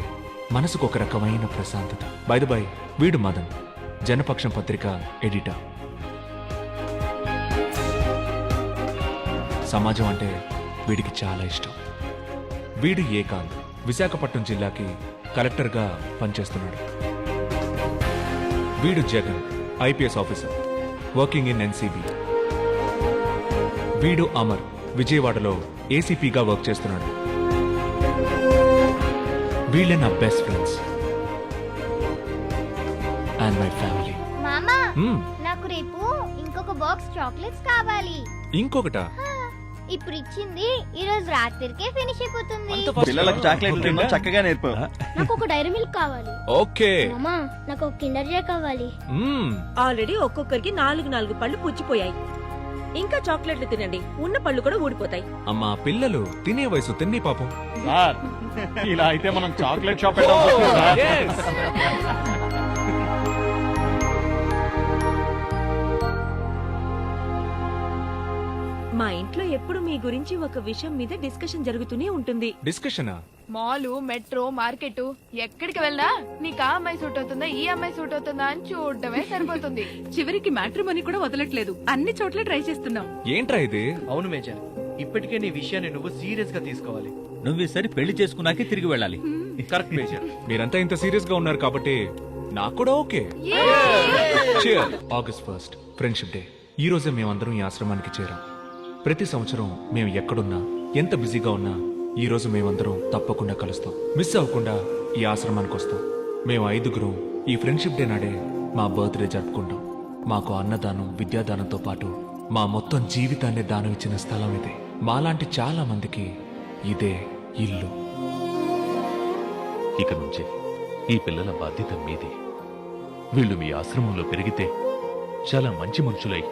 మనసుకు ఒక రకమైన ప్రశాంతత. బై ద బై, వీడు మదన్, జనపక్షం పత్రిక ఎడిటర్. సమాజం అంటే వీడికి చాలా ఇష్టం. వీడు ఏకాంత్, విశాఖపట్నం జిల్లాకి కలెక్టర్గా పనిచేస్తున్నాడు. వీడు Jagan, IPS officer, working in NCB. వీడు అమర్, విజయవాడలో ఏసీపీగా వర్క్ చేస్తున్నాడు. వీళ్ళే నా best friends and my family. మామా, నాకు రేపు ఇంకొక బాక్స్ చాక్లెట్స్ కావాలి. ఇంకొకటా? ఇప్పుడు ఇచ్చింది ఈ రోజు రాత్రికే ఫినిష్ అయిపోతుంది. పిల్లలకు చాక్లెట్లు చక్కగా నేర్పు. నాకు ఒక డైరీ మిల్క్ కావాలి. ఓకే మామా, నాకు ఒక కిండర్ జాయ్ కావాలి. ఆల్రెడీ ఒక్కొక్కరికి 4 పళ్ళు పుచ్చిపోయాయి. ఇంకా చాక్లెట్లు తినండి, ఉన్న పళ్ళు కూడా ఊడిపోతాయి. అమ్మా, పిల్లలు తినే వయసు, తిన్ని పాపం. సార్, ఇలా అయితే మనం చాక్లెట్ షాప్ పెట్టాలి. మా ఇంట్లో ఎప్పుడు మీ గురించి ఒక విషయం మీద డిస్కషన్ జరుగుతూనే ఉంటుంది. డిస్కషనా? మాలు, మెట్రో, మార్కెట్ ఎక్కడికి వెళ్ళా నీకు ఆ అమ్మాయి సూట్ అవుతుందా, ఈ అమ్మాయి సూట్ అవుతుందా అని చూడటమే సరిపోతుంది. చివరికి మ్యాట్రిమోనీ కూడా వదలట్లేదు, అన్ని చోట్ల ట్రై చేస్తున్నాం. ఏంట్రా ఇది? అవును మేజర్, ఇప్పటికే నీ విషయాన్ని నువ్వు సీరియస్ గా తీసుకోవాలి. నువ్వు ఈసారి పెళ్లి చేసుకున్నాకే తిరిగి వెళ్ళాలి. Correct major. మీరంతా ఇంత సీరియస్ గా ఉన్నారు కాబట్టి నాకు కూడా ఓకే. August 1 friendship day. ఈ రోజే మేమందరం ఈ ఆశ్రమానికి చేరాం. ప్రతి సంవత్సరం మేము ఎక్కడున్నా, ఎంత బిజీగా ఉన్నా, ఈ రోజు మేమందరం తప్పకుండా కలుస్తాం. మిస్ అవ్వకుండా ఈ ఆశ్రమానికి వస్తాం. మేము 5గురం ఈ ఫ్రెండ్షిప్ డే నాడే మా బర్త్డే జరుపుకుంటాం. మాకు అన్నదానం, విద్యాదానంతో పాటు మా మొత్తం జీవితాన్ని దానం ఇచ్చిన స్థలం ఇదే. మాలాంటి చాలా మందికి ఇదే ఇల్లు. ఇక నుంచి ఈ పిల్లల బాధ్యత మీది. వీళ్ళు మీ ఆశ్రమంలో పెరిగితే చాలా మంచి మనుషులై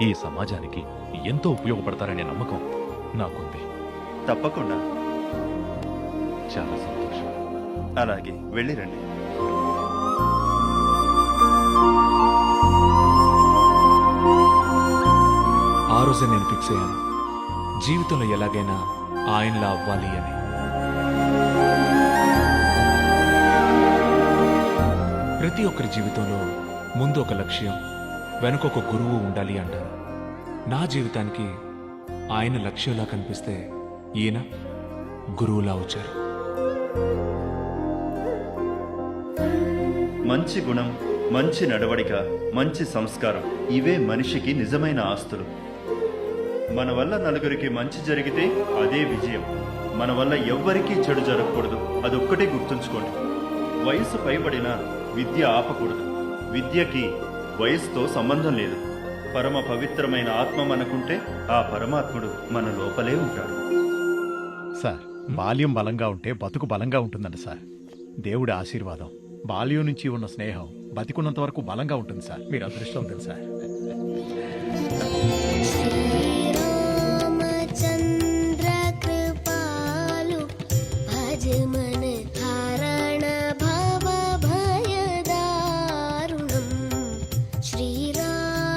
ఈ సమాజానికి ఎంతో ఉపయోగపడతారనే నమ్మకం నాకుంది. తప్పకుండా. చాలా సంతోషం. అలాగే వెళ్ళిరండి. ఆ రోజే నేను ఫిక్స్ అయ్యాను, జీవితంలో ఎలాగైనా ఆయనలా అవ్వాలి అని. ప్రతి ఒక్కరి జీవితంలో ముందు ఒక లక్ష్యం, వెనుక ఒక గురువు ఉండాలి అంటారు. నా జీవితానికి ఆయన లక్ష్యంలా కనిపిస్తే ఈయన గురువులా వచ్చారు. మంచి గుణం, మంచి నడవడిక, మంచి సంస్కారం, ఇవే మనిషికి నిజమైన ఆస్తులు. మన వల్ల నలుగురికి మంచి జరిగితే అదే విజయం. మన వల్ల ఎవ్వరికీ చెడు జరగకూడదు, అదొక్కటే గుర్తుంచుకోండి. వయసు పైబడిన విద్య ఆపకూడదు. విద్యకి వయసుతో సంబంధం లేదు. పరమ పవిత్రమైన ఆత్మ మనకుంటే ఆ పరమాత్ముడు మన లోపలే ఉంటాడు. సార్, బాల్యం బలంగా ఉంటే బతుకు బలంగా ఉంటుందండి సార్. దేవుడి ఆశీర్వాదం, బాల్యం నుంచి ఉన్న స్నేహం బతికున్నంత వరకు బలంగా ఉంటుంది సార్. మీరు అదృష్టం ఉంటుంది సార్. చంద్ర కృపాలు భజ మన హరణ భవ భయదారుణం. శ్రీరామచంద్ర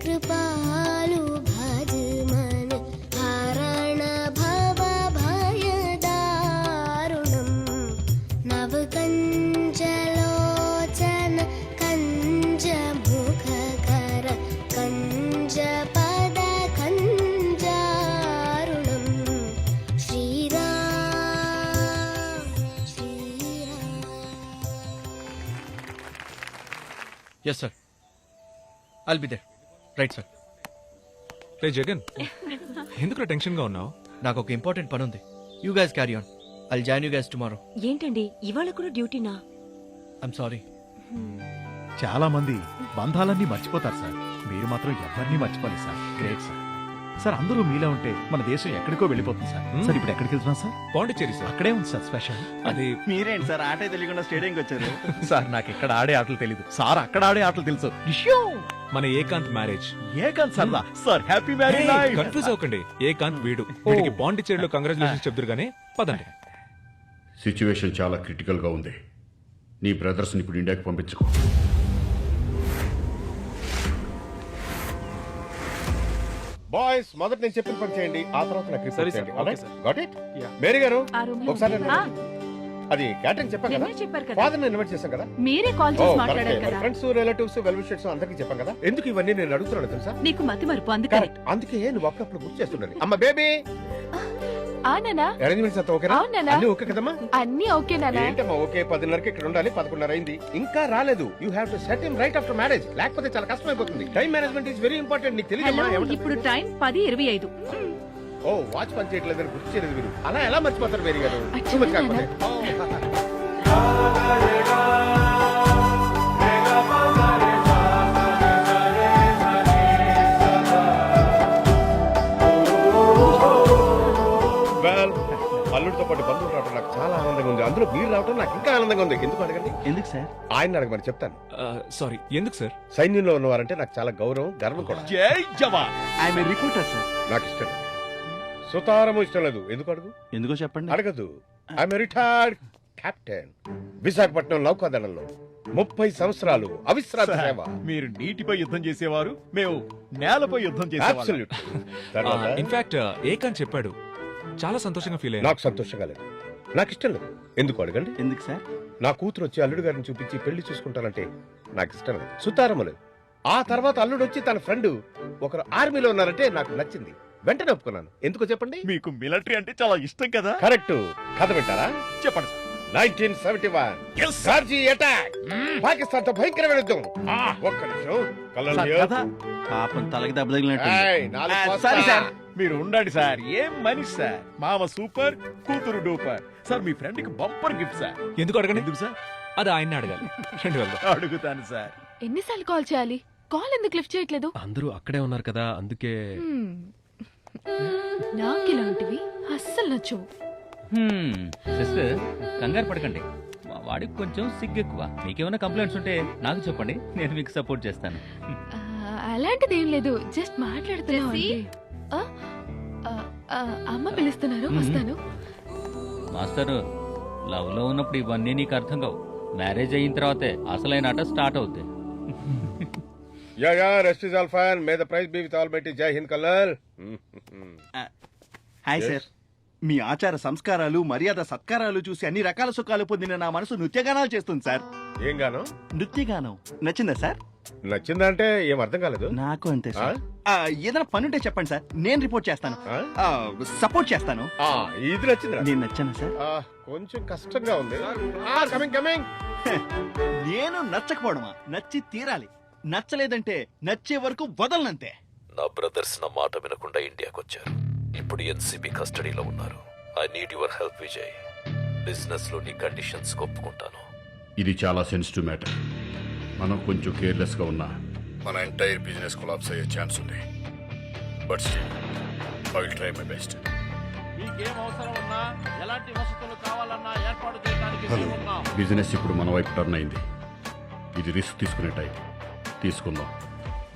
కృపాలు భజ మన హరణ భవ భయదారుణం. నవకంజలోచన కంజ ముఖకర కంజ పద కంజారుణం. Yes sir, I'll be there. Right sir. రే జగన్, ఎందుకు టెన్షన్ గా ఉన్నావు? నాకు ఒక ఇంపార్టెంట్ పని ఉంది. You guys carry on. I'll join you guys tomorrow. ఏంటండి ఇవాళ కూడా డ్యూటీనా? I'm sorry. చాలా మంది బంధాలన్నీ మర్చిపోతారు సార్. మీరు మాత్రం ఎవరిని మర్చిపోలేదు సార్. Great sir. సార్ అందరూ మీలా ఉంటే మన దేశం ఎక్కడికో వెళ్ళిపోతుంది సార్. సార్ ఇప్పుడు ఎక్కడికి వెళ్తున్నాం సార్? పాండిచ్చేరి సార్. అక్కడే ఉంది సార్ స్పెషల్. అది మీరేంటి సార్ ఆటే తెలియకుండా స్టేడియంకి వచ్చారు? సార్ నాకు ఇక్కడ ఆడే ఆటలు తెలియదు సార్, అక్కడ ఆడే ఆటలు తెలుసు. మన ఏకాంత్ మ్యారేజ్. ఏకాంత్ సరదా sir. Happy marriage life. Confuse అవ్వకండి, ఏకాంత్ వీడు. వీడికి పాండిచ్చేరిలో కంగ్రాచులేషన్స్ చెప్తారు కానీ పదండి. సిచ్యువేషన్ చాలా క్రిటికల్గా ఉంది. నీ బ్రదర్స్ని ఇప్పుడు ఇండియాకి పంపించుకో. బాయ్స్ మొదట నేను చెప్పిన పని చేయండి, ఆ తర్వాత నాకు రిపోర్ట్ సరే, చేయండి. Sir. Okay, sir. Got it? Mary గారు ఆ room లో ఒకసారి ఉంది. రండి. అది క్యాటరింగ్ చెప్పాను కదా, నిన్నే చెప్పారు కదా. ఫాదర్ ఇన్వైట్ చేశాం కదా. మీరే కాల్ చేసి మాట్లాడారు కదా. ఫ్రెండ్స్ రిలేటివ్స్ వెల్ విషర్స్ అందరికీ చెప్పాం కదా. ఎందుకు ఇవన్నీ నేను అడుగుతున్నాను తెలుసా? నీకు మతి మరుపు అందుకని. కరెక్ట్, అందుకే నువ్వు అప్పుడప్పుడు గుర్తు చేస్తుండాలి. అమ్మ బేబీ, ఆ నానా అరేంజ్మెంట్స్ అంతా ఓకేనా? అవును నాన్నా. అన్ని ఓకే కదమ్మా? అన్ని ఓకే నానా. ఏంటమ్మా ఓకే? 10:30కి ఇక్కడ ఉండాలి, 11:30 అయింది ఇంకా రాలేదు. You have to set him right after marriage, లేకపోతే చాలా కష్టమైపోతుంది. Time management is very important. నీకు తెలియదమ్మా? ఇప్పుడు టైం 10:25. ఓ వాచ్ పని చేయట్లేదని గుర్తు చేయలేదు మీరు. అలా ఎలా మర్చిపోతారు మేరీ గారు? అచ్చా, కాకపోతే అల్లుడితో పాటు బంధువులు రావడం నాకు చాలా ఆనందంగా ఉంది. అందులో మీరు రావడం నాకు ఇంకా ఆనందంగా ఉంది. ఎందుకు అడగండి? ఎందుకు సార్? ఆయన అడగమని చెప్తాను. సారీ, ఎందుకు సార్? సైన్యంలో ఉన్నవారంటే నాకు చాలా గౌరవం, గర్వం కూడా. జై జవాన్. I'm a reporter sir. నాకు ఇష్టం లేదు. సుతారము ఇష్టం లేదు. ఎందుకు అడుగు? ఎందుకో చెప్పండి. అడగదు. ఐఎమ్ రిటైర్డ్ కెప్టెన్, విశాఖపట్నం నౌకాదళంలో 30 సంవత్సరాలు అవిశ్రాంత సేవ. మీరు నీటిపై యుద్ధం చేసేవారు, మేము నేలపై యుద్ధం చేసేవాళ్ళం. Absolute. తర్వాత ఇన్ఫాక్ట్ ఏకాంత్ చెప్పాడు, చాలా సంతోషంగా ఫీల్ అయ్యాను. నాకు సంతోషంగా లేదు, నాకు ఇష్టం లేదు. ఎందుకు అడగండి? ఎందుకు సార్? నా కూతురు వచ్చి అల్లుడు గారిని చూపించి పెళ్లి చూసుకుంటానంటే నాకు ఇష్టం లేదు, సుతారము లేదు. ఆ తర్వాత అల్లుడు వచ్చి తన ఫ్రెండ్ ఒకరు ఆర్మీలో ఉన్నారంటే నాకు నచ్చింది, వెంటనే ఒప్పుకున్నాను. ఎందుకో చెప్పండి? మీకు మిలిటరీ అంటే చాలా ఇష్టం కదా. కరెక్ట్. కథ వింటారా? చెప్పండి సార్. 1971 కార్జీ అటాక్, పాకిస్తాన్ తో భయంకరమైన యుద్ధం. ఒక్క నిమిషం, కళ్ళల్లో సార్, కథ పాపం తలకి దెబ్బ తగిలినట్టు. ఏయ్, నాలుగు పోస్తా. సరే సార్, మీరు ఉండండి సార్. ఏం మనిషి సార్. మామ సూపర్, కూతురు డూపర్. సార్ మీ ఫ్రెండ్ కి బంపర్ గిఫ్ట్ సార్. ఎందుకు అడగండి? ఎందుకు సార్? అది ఆయన్ని అడగాలి. రెండు వెళ్దాం. అడుగుతాను సార్. ఎన్నిసార్లు కాల్ చేయాలి? కాల్ ఎందుకు లిఫ్ట్ చేయట్లేదు? అందరూ అక్కడే ఉన్నారు కదా, అందుకే. నాకు ఇలాంటివి అస్సలు నచ్చవు. సిస్టర్ కంగారు పడకండి, మా వాడికి కొంచెం సిగ్గు ఎక్కువ. మీకేమైనా కంప్లైంట్స్ ఉంటే నాకు చెప్పండి, నేను మీకు సపోర్ట్ చేస్తాను. అలాంటిది ఏం లేదు, జస్ట్ మాట్లాడుతున్నా. అమ్మ పిలుస్తున్నారు, వస్తాను. మాస్టర్, లవ్ లో ఉన్నప్పుడు ఇవన్నీ నీకు అర్థం కావు. మ్యారేజ్ అయిన తర్వాతే అసలైన ఆట స్టార్ట్ అవుతుంది. Yeah rest is all fine. May the praise be with almighty. జై హింద్ కల్లల్. Hi sir. మీ ఆచార సంస్కారాలు, మర్యాద సత్కారాలు చూసి అన్ని రకాల సుఖాలు పొందిన నా మనసు నృత్యగానాలు చేస్తుంది సార్. ఏం గానం? నృత్యగానం. నచ్చిందా సార్? నచ్చిందంటే ఏం అర్థం కాలేదు. నాకు అంతే సార్. ఏదైనా పని ఉంటే చెప్పండి సార్, నేను రిపోర్ట్ చేస్తాను, సపోర్ట్ చేస్తాను. ఇది నచ్చింది. నేను నచ్చాను సార్. కొంచెం కష్టంగా ఉంది. Coming coming. నేను నచ్చకపోవడమా? నచ్చి తీరాలి. నచ్చలేదంటే నచ్చే వరకు వదలనంతే. నా బ్రదర్స్ నా మాట వినకుండా ఇండియాకి వచ్చారు. ఇప్పుడు ఎన్సీబీ కస్టడీలో ఉన్నారు. I need your help Vijay. Business లో నీ కండిషన్స్ ఒప్పుకుంటాను. ఇది చాలా సెన్సిటివ్ మ్యాటర్. మనం కొంచెం కేర్లెస్ గా ఉన్నా మన ఎంటైర్ బిజినెస్ కొలాప్స్ అయ్యే ఛాన్స్ ఉంది. But I will try my best. మీకేం అవసరం ఉన్నా, ఎలాంటి వసతులు కావాలన్నా ఏర్పాటు చేయడానికి మేమున్నాం. బిజినెస్ ఇప్పుడు మన వైపు టర్న్ అయింది. ఇది రిస్క్ తీసుకునే టైం. తీసుకుందాం.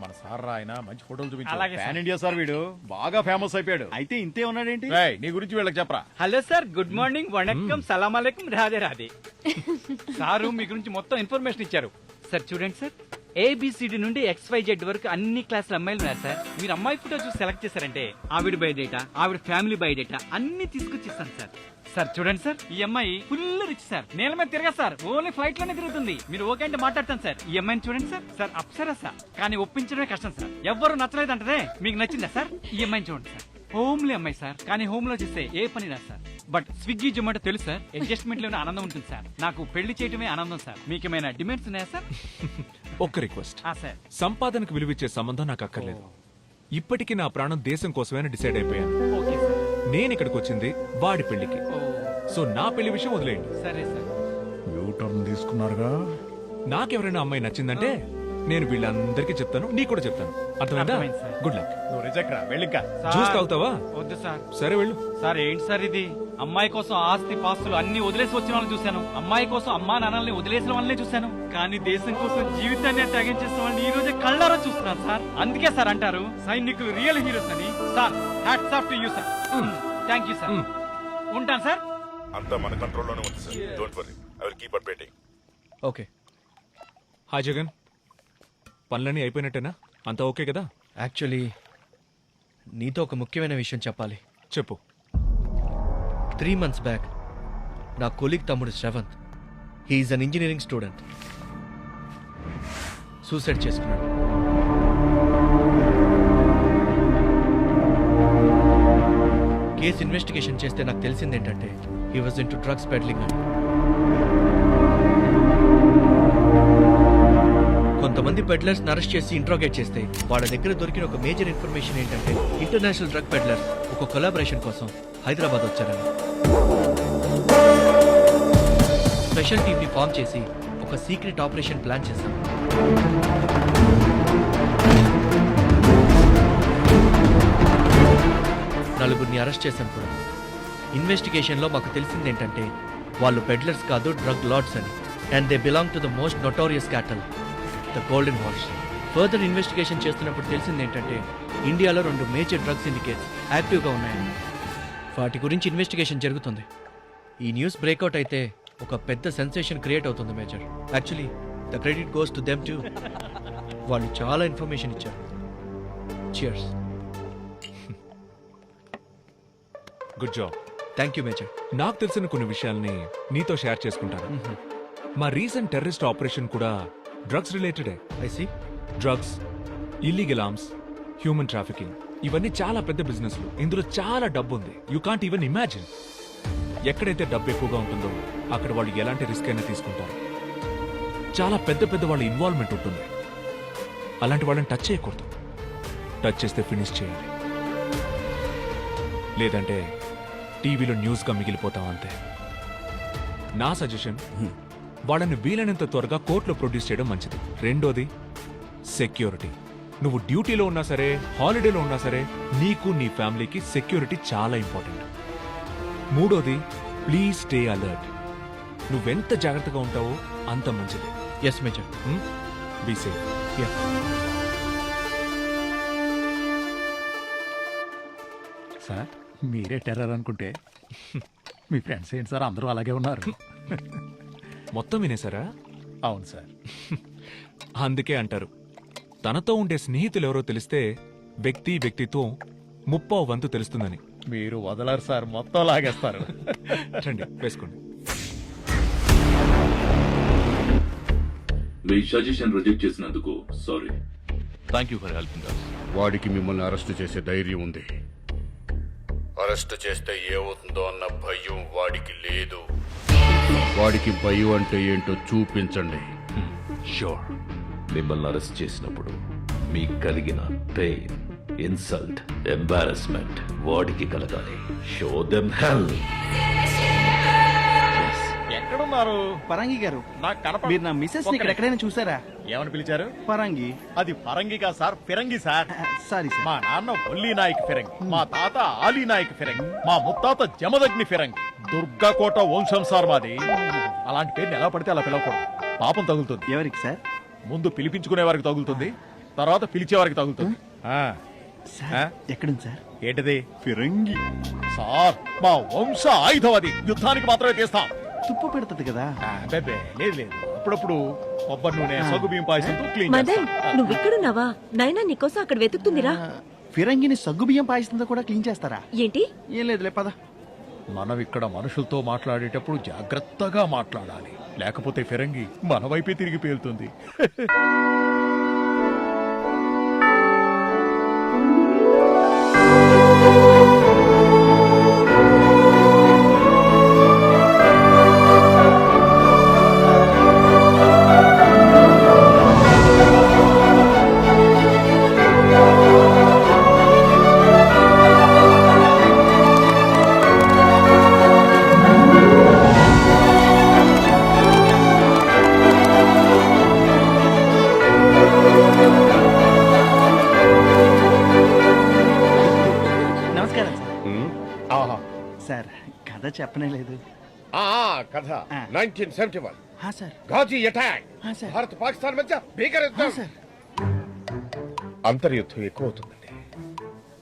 మన సార్ ఆయన మంచి ఫోటోలు చూపించారు. అలాగే పాన్ ఇండియా సార్, వీడు బాగా ఫేమస్ అయిపోయాడు. అయితే ఇంతే ఉన్నాడేంటి? నీ గురించి వీళ్ళకి చెప్పరా. హలో సార్, గుడ్ మార్నింగ్, వణక్కం, సలాం అలైకుం, రాధే రాధే. సారు మీ గురించి మొత్తం ఇన్ఫర్మేషన్ ఇచ్చారు. సార్ చూడండి సార్, ఏబిసిడి నుండి XYZ వరకు అన్ని క్లాసుల అమ్మాయిలు ఉన్నారు సార్. మీరు అమ్మాయి ఫోటో చూసి సెలెక్ట్ చేశారంటే ఆవిడ బయోడేటా, ఆవిడ ఫ్యామిలీ బయోడేటా అన్ని తీసుకొచ్చిస్తాను సార్. సార్ చూడండి సార్, ఈ అమ్మాయి ఫుల్ రిచ్ సార్. నేల మీద తిరగా సార్, ఓన్లీ ఫ్లైట్ లోనే తిరుగుతుంది. మీరు ఓకే అంటే మాట్లాడతాను సార్. ఈ అమ్మాయిని చూడండి సార్. సార్ అప్సరా సార్, కానీ ఒప్పించడమే కష్టం సార్. ఎవ్వరు నచ్చలేదంటే మీకు నచ్చిందా సార్? ఈ అమ్మాయిని చూడండి సార్, హోమ్లీ అమ్మాయి సార్, కానీ హోమ్ లో చేస్తే ఏ పని రాదు సార్. బట్ స్విగ్గీ జొమాటో తెలుసు సార్, అడ్జస్ట్మెంట్ లోనే ఆనందం ఉంటుంది సార్. నాకు పెళ్లి చేయటమే ఆనందం సార్. మీకేమైనా డిమాండ్స్ ఉన్నాయా సార్? ఒక్క రిక్వెస్ట్ సార్, సంపాదనకు విలువిచ్చే సంబంధం నాకు అక్కర్లేదు. ఇప్పటికీ నా ప్రాణం దేశం కోసమే డిసైడ్ అయిపోయాను. Okay sir. నేను ఇక్కడికి వచ్చింది వాడి పెళ్లికి. సో నా పెళ్లి విషయం వదిలేయండి. సరే సార్. యూ టర్న్ తీసుకున్నారుగా. నాకెవరైనా అమ్మాయి నచ్చిందంటే నేను వీళ్ళందరికీ చెప్తాను, నీకు కూడా చెప్తాను. అర్థమైందా? అర్థమైంది సార్. Good luck. నువ్వు రిజెక్ట్ రా వెళ్ళింకా. జ్యూస్ తాగుతావా? వద్దు సార్. సరే వెళ్ళు. సార్ ఏంటి సార్ ఇది? అమ్మాయి కోసం ఆస్తి పాస్తులు అన్ని వదిలేసి వచ్చిన వాళ్ళని చూశాను. అమ్మాయి కోసం అమ్మా నాన్నల్ని వదిలేసిన వాళ్ళని చూశాను. కానీ దేశం కోసం జీవితాన్ని త్యాగం చేసిన వాళ్ళని ఈ రోజే కళ్ళారా చూస్తున్నాను సార్. అందుకే సార్ అంటారు సైనికులు రియల్ హీరోస్ అని. Sir hats off to you sir. Thank you sir. ఉంటాను సార్. అంతా మన కంట్రోల్లోనే ఉంది sir. Don't worry, I will keep updating. Okay. Hi Jagan, పనులన్నీ అయిపోయినట్టేనా? అంతా ఓకే కదా? యాక్చువల్లీ నీతో ఒక ముఖ్యమైన విషయం చెప్పాలి. చెప్పు. 3 months బ్యాక్ నా కొలీగ్ తమ్ముడు Shravanth, he's an engineering student, suicide చేసుకున్నాడు. కేసు ఇన్వెస్టిగేషన్ చేస్తే నాకు తెలిసింది ఏంటంటే he was into drugs peddling అని. కొంతమంది పెడ్లర్స్ అరెస్ట్ చేసి ఇంట్రోగేట్ చేస్తే వాళ్ళ దగ్గర దొరికిన ఒక మేజర్ ఇన్ఫర్మేషన్ ఏంటంటే ఇంటర్నేషనల్ డ్రగ్ పెడ్లర్స్ ఒక కొలాబరేషన్ కోసం హైదరాబాద్ వచ్చారని. స్పెషల్ టీమ్ ని ఫామ్ చేసి ఒక సీక్రెట్ ఆపరేషన్ ప్లాన్ చేశాం. నలుగురిని అరెస్ట్ చేశాం కూడా. ఇన్వెస్టిగేషన్ లో మాకు తెలిసింది ఏంటంటే వాళ్ళు పెడ్లర్స్ కాదు, డ్రగ్ లార్డ్స్ అని. And they belong to the most notorious క్యాటల్, the golden horse. Further investigation చేస్తున్నప్పుడు తెలిసింది ఏంటంటే ఇండియాలో 2 మేజర్ డ్రగ్ సిండికేట్స్ యాక్టివ్గా ఉన్నాయని. వాటి గురించి ఇన్వెస్టిగేషన్ జరుగుతుంది. ఈ న్యూస్ బ్రేక్అవుట్ అయితే ఒక పెద్ద సెన్సేషన్ క్రియేట్ అవుతుంది major. Actually the credit goes to them too. వాళ్ళు చాలా ఇన్ఫర్మేషన్ ఇచ్చారు. Cheers. Good job. Thank you major. నాకు తెలిసిన కొన్ని విషయాల్ని నీతో షేర్ చేసుకుంటాను. మా రీసెంట్ టెర్రరిస్ట్ ఆపరేషన్ కూడా డ్రగ్స్ రిలేటెడే. I see. Drugs, illegal arms, human trafficking, ఇవన్నీ చాలా పెద్ద బిజినెస్లు. ఇందులో చాలా డబ్బు ఉంది. You can't even imagine. ఎక్కడైతే డబ్బు ఎక్కువగా ఉంటుందో అక్కడ వాళ్ళు ఎలాంటి రిస్క్ అయినా తీసుకుంటారు. చాలా పెద్ద పెద్ద వాళ్ళ ఇన్వాల్వ్మెంట్ ఉంటుంది. అలాంటి వాళ్ళని టచ్ చేయకూడదు. టచ్ చేస్తే ఫినిష్ చేయాలి, లేదంటే టీవీలో న్యూస్గా మిగిలిపోతాం అంతే. నా సజెషన్, వాళ్ళని వీలైనంత త్వరగా కోర్టులో ప్రొడ్యూస్ చేయడం మంచిది. రెండోది సెక్యూరిటీ. నువ్వు డ్యూటీలో ఉన్నా సరే, హాలిడేలో ఉన్నా సరే, నీకు నీ ఫ్యామిలీకి సెక్యూరిటీ చాలా ఇంపార్టెంట్. మూడోది, ప్లీజ్ స్టే అలర్ట్. నువ్వెంత జాగ్రత్తగా ఉంటావో అంత మంచిది. Yes major. Be safe. Sir మీరే టెర్రర్ అనుకుంటే మీ ఫ్రెండ్స్ ఏంటి సార్ అందరూ అలాగే ఉన్నారు. మొత్తం వినేశారా? అవును సార్. అందుకే అంటారు, తనతో ఉండే స్నేహితులు ఎవరో తెలిస్తే వ్యక్తిత్వం 30వ వంతు తెలుస్తుందని. మీరు వదలరు సార్, మొత్తం లాగేస్తారు. రండి వేసుకోండి. మీ సజెషన్ రిజెక్ట్ చేసినందుకు sorry. Thank you for helping us. వాడికి మిమ్మల్ని అరెస్ట్ చేసే ధైర్యం ఉంది. అరెస్ట్ చేస్తే ఏమవుతుందో అన్న భయం వాడికి లేదు. వాడికి భయం అంటే ఏంటో చూపించండి. షూర్. మిమ్మల్ని అరెస్ట్ చేసినప్పుడు మీకు కలిగిన పెయిన్, ఇన్సల్ట్, ఎంబారస్మెంట్ వాడికి కలగాలి. Show them hell. ఎక్కడున్నారు పరంగి గారు? నాకు మీరు నా మిసెస్ ఇక్కడ ఎక్కడైనా చూసారా? ఏమని పిలిచారు? పరంగి. అది పరంగిగా సార్, ఫిరంగి సార్. Sorry sir. మా నాన్న ఒల్లి నాయక్ ఫిరంగి, మా తాత ఆలీ నాయక్ ఫిరంగి, మా ముత్తాత జమదగ్ని ఫిరంగి. దుర్గాకోట వంశం సార్ మాది. అలాంటి పేరుని ఎలా పడితే అలా పిలవకూడదు, పాపం తగులుతుంది. ఎవరికి సార్? ముందు పిలిపించుకునే వారికి తగులుతుంది, తర్వాత పిలిచే వారికి తగులుతుంది. ఎక్కడుంది సార్? ఏంటిది? ఫిరంగి సార్. మా వంశ ఆయుధం అది. యుద్ధానికి మాత్రమే తీస్తాం. తుప్పు పెడుతుంది కదా. లేదు లేదు, అప్పుడప్పుడు కొబ్బరి నూనె, సగ్గు బియ్యం పాయసంతో క్లీన్ మదన్, నువ్వు ఇక్కడున్నావా? నైనా నీకోసం అక్కడ వెతుకుతుందిరా. ఫిరంగిని సగ్గు బియ్యం పాయసంతో కూడా క్లీన్ చేస్తారా? ఏంటి? ఏం లేదులే పద. మనం ఇక్కడ మనుషులతో మాట్లాడేటప్పుడు జాగ్రత్తగా మాట్లాడాలి, లేకపోతే ఫిరంగి మన వైపే తిరిగి పేలుతుంది. నమస్కారం సార్. ఆహా సార్ కథ చెప్పనే లేదు. కథ 1971 sir. Ghazi attack. Sir. Bharat Pakistan మధ్య భీకర యుద్ధం. సార్. అంతర్యుద్ధం ఎక్కువ అవుతుందండి,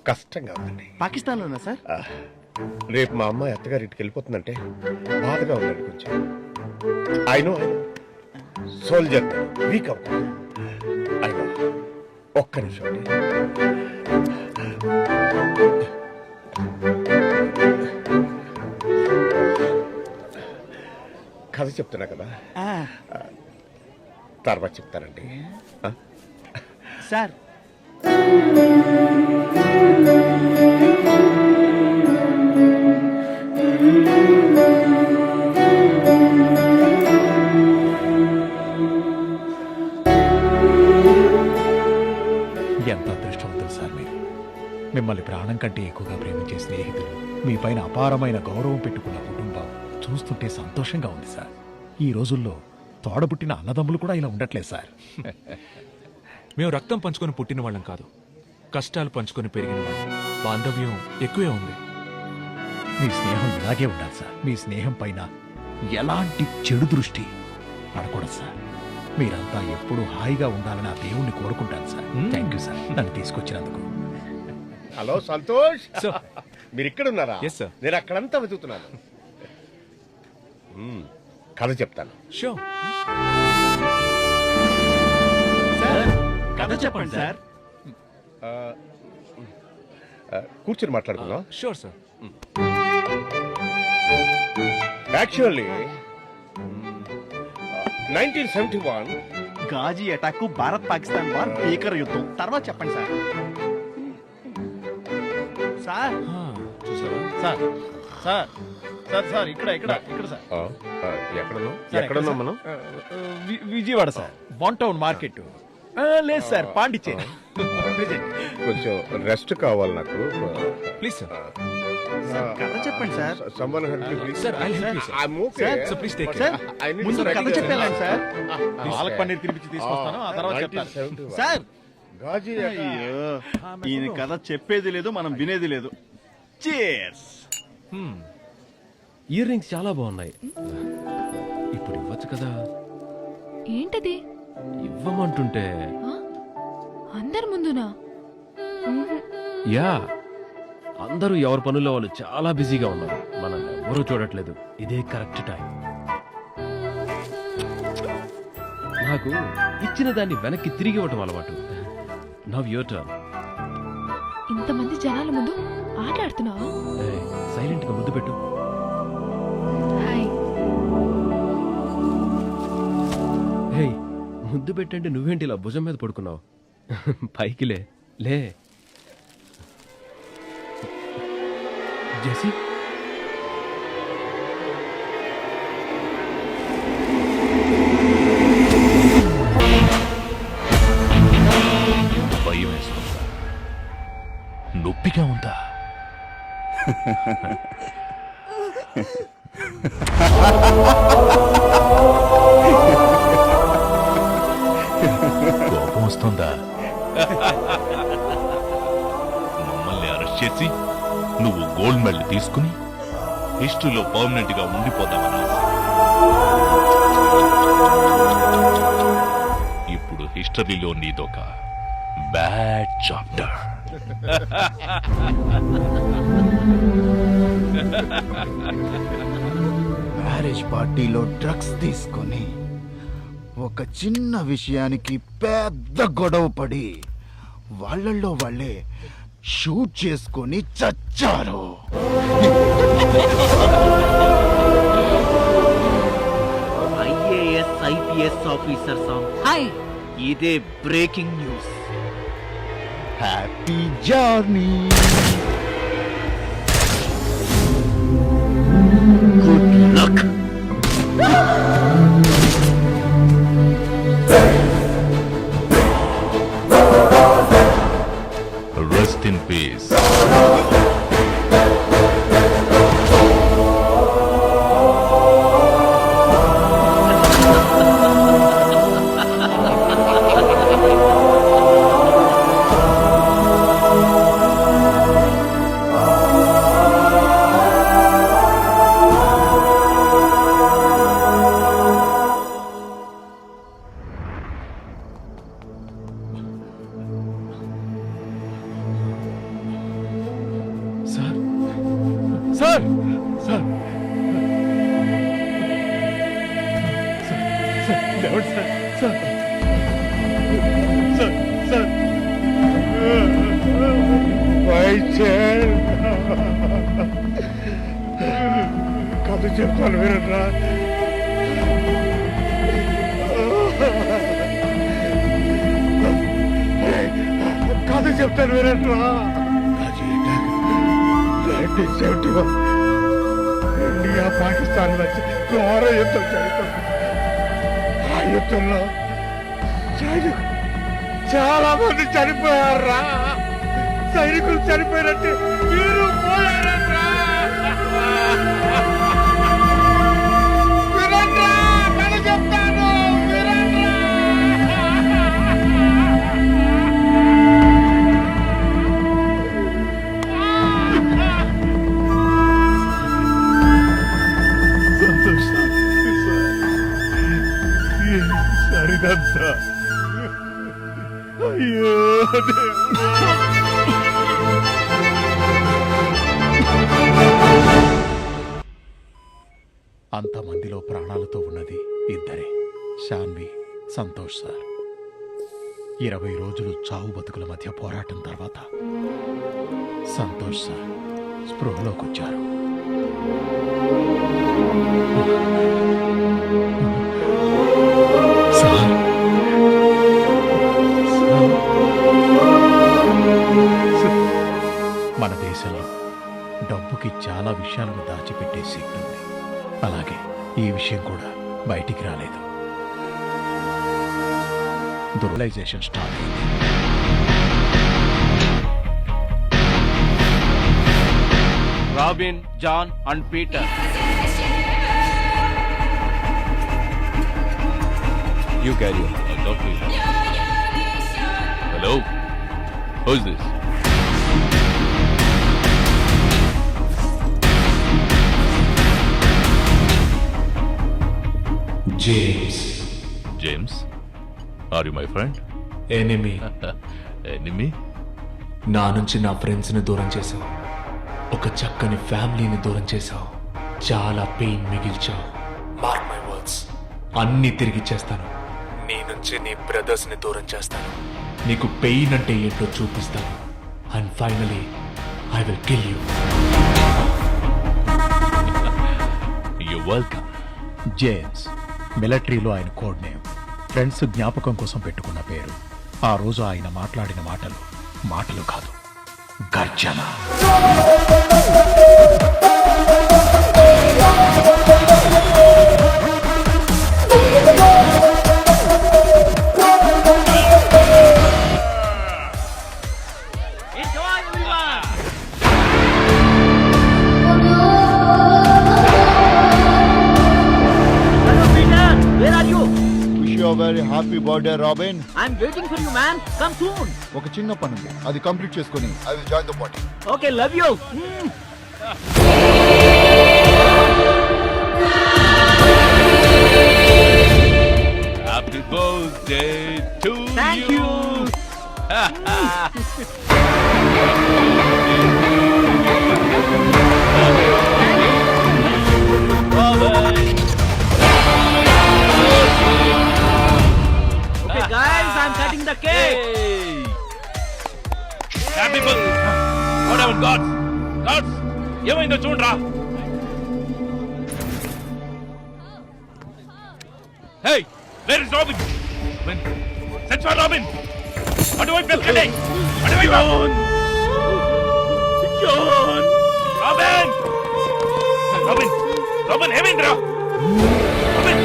కష్టంగా ఉందండి. పాకిస్తాన్ లోనా సార్? రేపు మా అమ్మాయి అత్తగారింటికి వెళ్ళిపోతుందంటే బాధగా ఉందండి కొంచెం. అయినో సోల్జర్ వీక్ అవుతుంది. అయినా ఒక్క నిమిషం అండి. కథ చెప్తున్నా కదా, తర్వాత చెప్తానండి. సార్ ఎంత అదృష్టవంతులు సార్ మీరు. మిమ్మల్ని ప్రాణం కంటే ఎక్కువగా ప్రేమించే స్నేహితులు, మీ పైన అపారమైన గౌరవం పెట్టుకున్న కుటుంబం చూస్తుంటే సంతోషంగా ఉంది సార్. ఈ రోజుల్లో తోడబుట్టిన అన్నదమ్ములు కూడా ఇలా ఉండట్లేదు సార్. మేము రక్తం పంచుకొని పుట్టిన వాళ్ళం కాదు, కష్టాలు పంచుకొని పెరిగిన వాళ్ళం. బాంధవ్యం ఎక్కువే ఉంది. మీ స్నేహం ఇలాగే ఉండాలి సార్. మీ స్నేహం పైన ఎలాంటి చెడు దృష్టి పడకూడదు సార్. మీరంతా ఎప్పుడూ హాయిగా ఉండాలని ఆ దేవుణ్ణి కోరుకుంటాను సార్. థ్యాంక్ యూ సార్ నన్ను తీసుకొచ్చినందుకు. హలో సంతోష్, మీరు ఇక్కడ ఉన్నారా? Yes, sir. నేను అక్కడంతా వెతుకుతున్నాను. కథ చెప్తాను. షూర్. కథ చెప్పండి సార్. కూర్చొని మాట్లాడుకుందాం. Sure sir. Actually 1971 Ghazi attack, Bharat Pakistan war, భీకర యుద్ధం. తర్వాత చెప్పండి సార్. సార్ చూసారా? సార్ సార్ సార్ సార్ ఇక్కడ ఇక్కడ ఇక్కడ సార్. ఎక్కడున్నాం మనం? Vijayawada sir. One town market. లేదు సార్, పాండిచ్చేరి. కొంచెం రెస్ట్ కావాలి నాకు. Please sir. కథ చెప్పండి sir. Someone help me, please. Sir, I'll help you, sir. I'm okay. Sir, please take sir care. I need ముందు some కథ ideas. చెప్పేలాండి సార్. Please. పాలక్ పన్నీర్ తినిపించి తీసుకొస్తాను, ఆ తర్వాత చెప్తాను. 1971. సార్ గాజీ అయ్యో, ఈయన కథ చెప్పేది లేదు, మనం వినేది లేదు. చేర్స్. ఇయర్ రింగ్స్ చాలా బాగున్నాయి. ఇప్పుడు ఇవ్వచ్చు కదా. ఏంటది? ఇవ్వమంటుంటే అందరి ముందునా? యా, అందరూ ఎవరి పనుల్లో వాళ్ళు చాలా బిజీగా ఉన్నారు. మనం ఎవరూ చూడట్లేదు. ఇదే కరెక్ట్ టైం. నాకు ఇచ్చిన దాన్ని వెనక్కి తిరిగి ఇవ్వటం అలవాటు. Now your turn. ఇంతమంది జనాల ముందు ఆటలాడుతున్నావా? సైలెంట్ గా ముద్దు పెట్టు. హాయ్. హే, ముద్దు పెట్టంటే నువ్వేంటి ఇలా భుజం మీద పడుకున్నావు? పైకి లే. లే జెసి. భయం వేస్తుందా? నొప్పిగా ఉందా? కోపం వస్తుందా? మమ్మల్ని అరెస్ట్ చేసి నువ్వు గోల్డ్ మెడల్ తీసుకుని హిస్టరీలో పర్మనెంట్ గా ఉండిపోతావన్నా? ఇప్పుడు హిస్టరీలో నీదొక బ్యాడ్ చాప్టర్. మ్యారేజ్ పార్టీలో డ్రగ్స్ తీసుకొని ఒక చిన్న విషయానికి పెద్ద గొడవ పడి వాళ్ళల్లో వాళ్ళే షూట్ చేసుకొని చచ్చారు. IAS IPS officer song. Hi. ఇదే breaking news. Happy journey. Good luck. Rest in peace. Sir sir దేవుడు సార్ సార్ సార్ సార్ వైచర్ కథ చెప్తాను వినరా కథ చెప్తాను వినరా 1971 ఇండియా పాకిస్తాన్ మధ్య ఘోర యుద్ధం జరుగుతుంది. ఆ యుద్ధంలో చాలా మంది చనిపోయారా. సైనికులు చనిపోయినట్టు మీరు పోయారా. వినండ్రా, కథ చెప్తాను వినండ్రా. సరిదంతా అయ్యో అంతమందిలో ప్రాణాలతో ఉన్నది ఇద్దరే, శాన్వి, సంతోష్ సార్. 20 రోజులు చావు బతుకుల మధ్య పోరాటం తర్వాత సంతోష్ సార్ స్పృహలోకి వచ్చారు. మన దేశంలో డబ్బుకి చాలా విషయాలను దాచిపెట్టే శక్తి ఉంది. అలాగే ఈ విషయం కూడా బయటికి రాలేదు. దుర్లైజేషన్ స్టార్ట్ అయింది. Robin, John and Peter. You carry on. I'll talk to you. Hello? Who's this? James. James? Are you my friend? Enemy. Enemy? నా నుంచి నా ఫ్రెండ్స్ని దూరం చేశావు, ఒక చక్కని ఫ్యామిలీని దూరం చేశావు, చాలా పెయిన్ మిగిల్చావు. మార్క్ మై వర్డ్స్, అన్నీ తిరిగి చేస్తాను. నీ నుంచి నీ బ్రదర్స్ని దూరం చేస్తాను. నీకు పెయిన్ అంటే ఏంటో చూపిస్తాను. And finally I will kill you. You welcome. James మిలిటరీలో ఆయన కోడ్ నేమ్. ఫ్రెండ్స్ జ్ఞాపకం కోసం పెట్టుకున్న పేరు. ఆ రోజు ఆయన మాట్లాడిన మాటలు కాదు, గర్జన. Very happy birthday, Robin. I'm waiting for you, man. Come soon. ఒక చిన్న పని ఉంది, అది కంప్లీట్ చేసుకొని I will join the party. Okay, love you. Happy birthday to Thank you. Okay, guys, I'm cutting the cake. Happy birthday. Whatever, gods. ఏమైందో చూడరా. Hey, where is Robin? Search for Robin. అటువైపు వెళ్ళండి. John. Robin, ఏమైందిరా? Robin.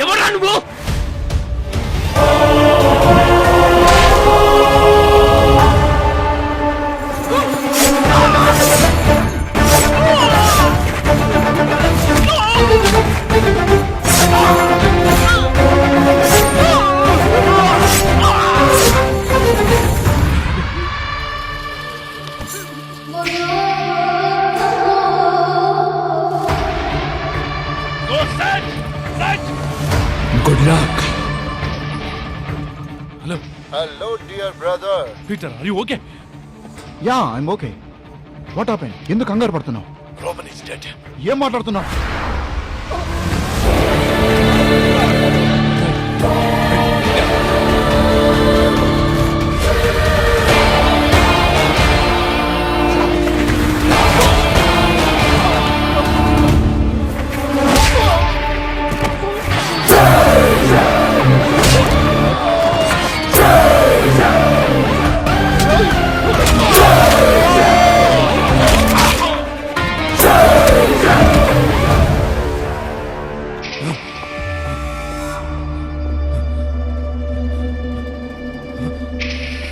ఎవరా నువ్వు? Hello dear brother. Peter are you okay? Yeah I'm okay. What happened? ఎందుకు కంగారు పడుతున్నావు? Robin is dead. ఏం మాట్లాడుతున్నావు?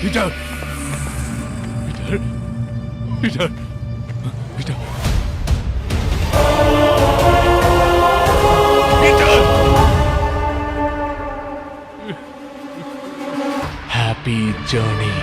Peter! Peter! Peter! Peter! Peter! Happy journey.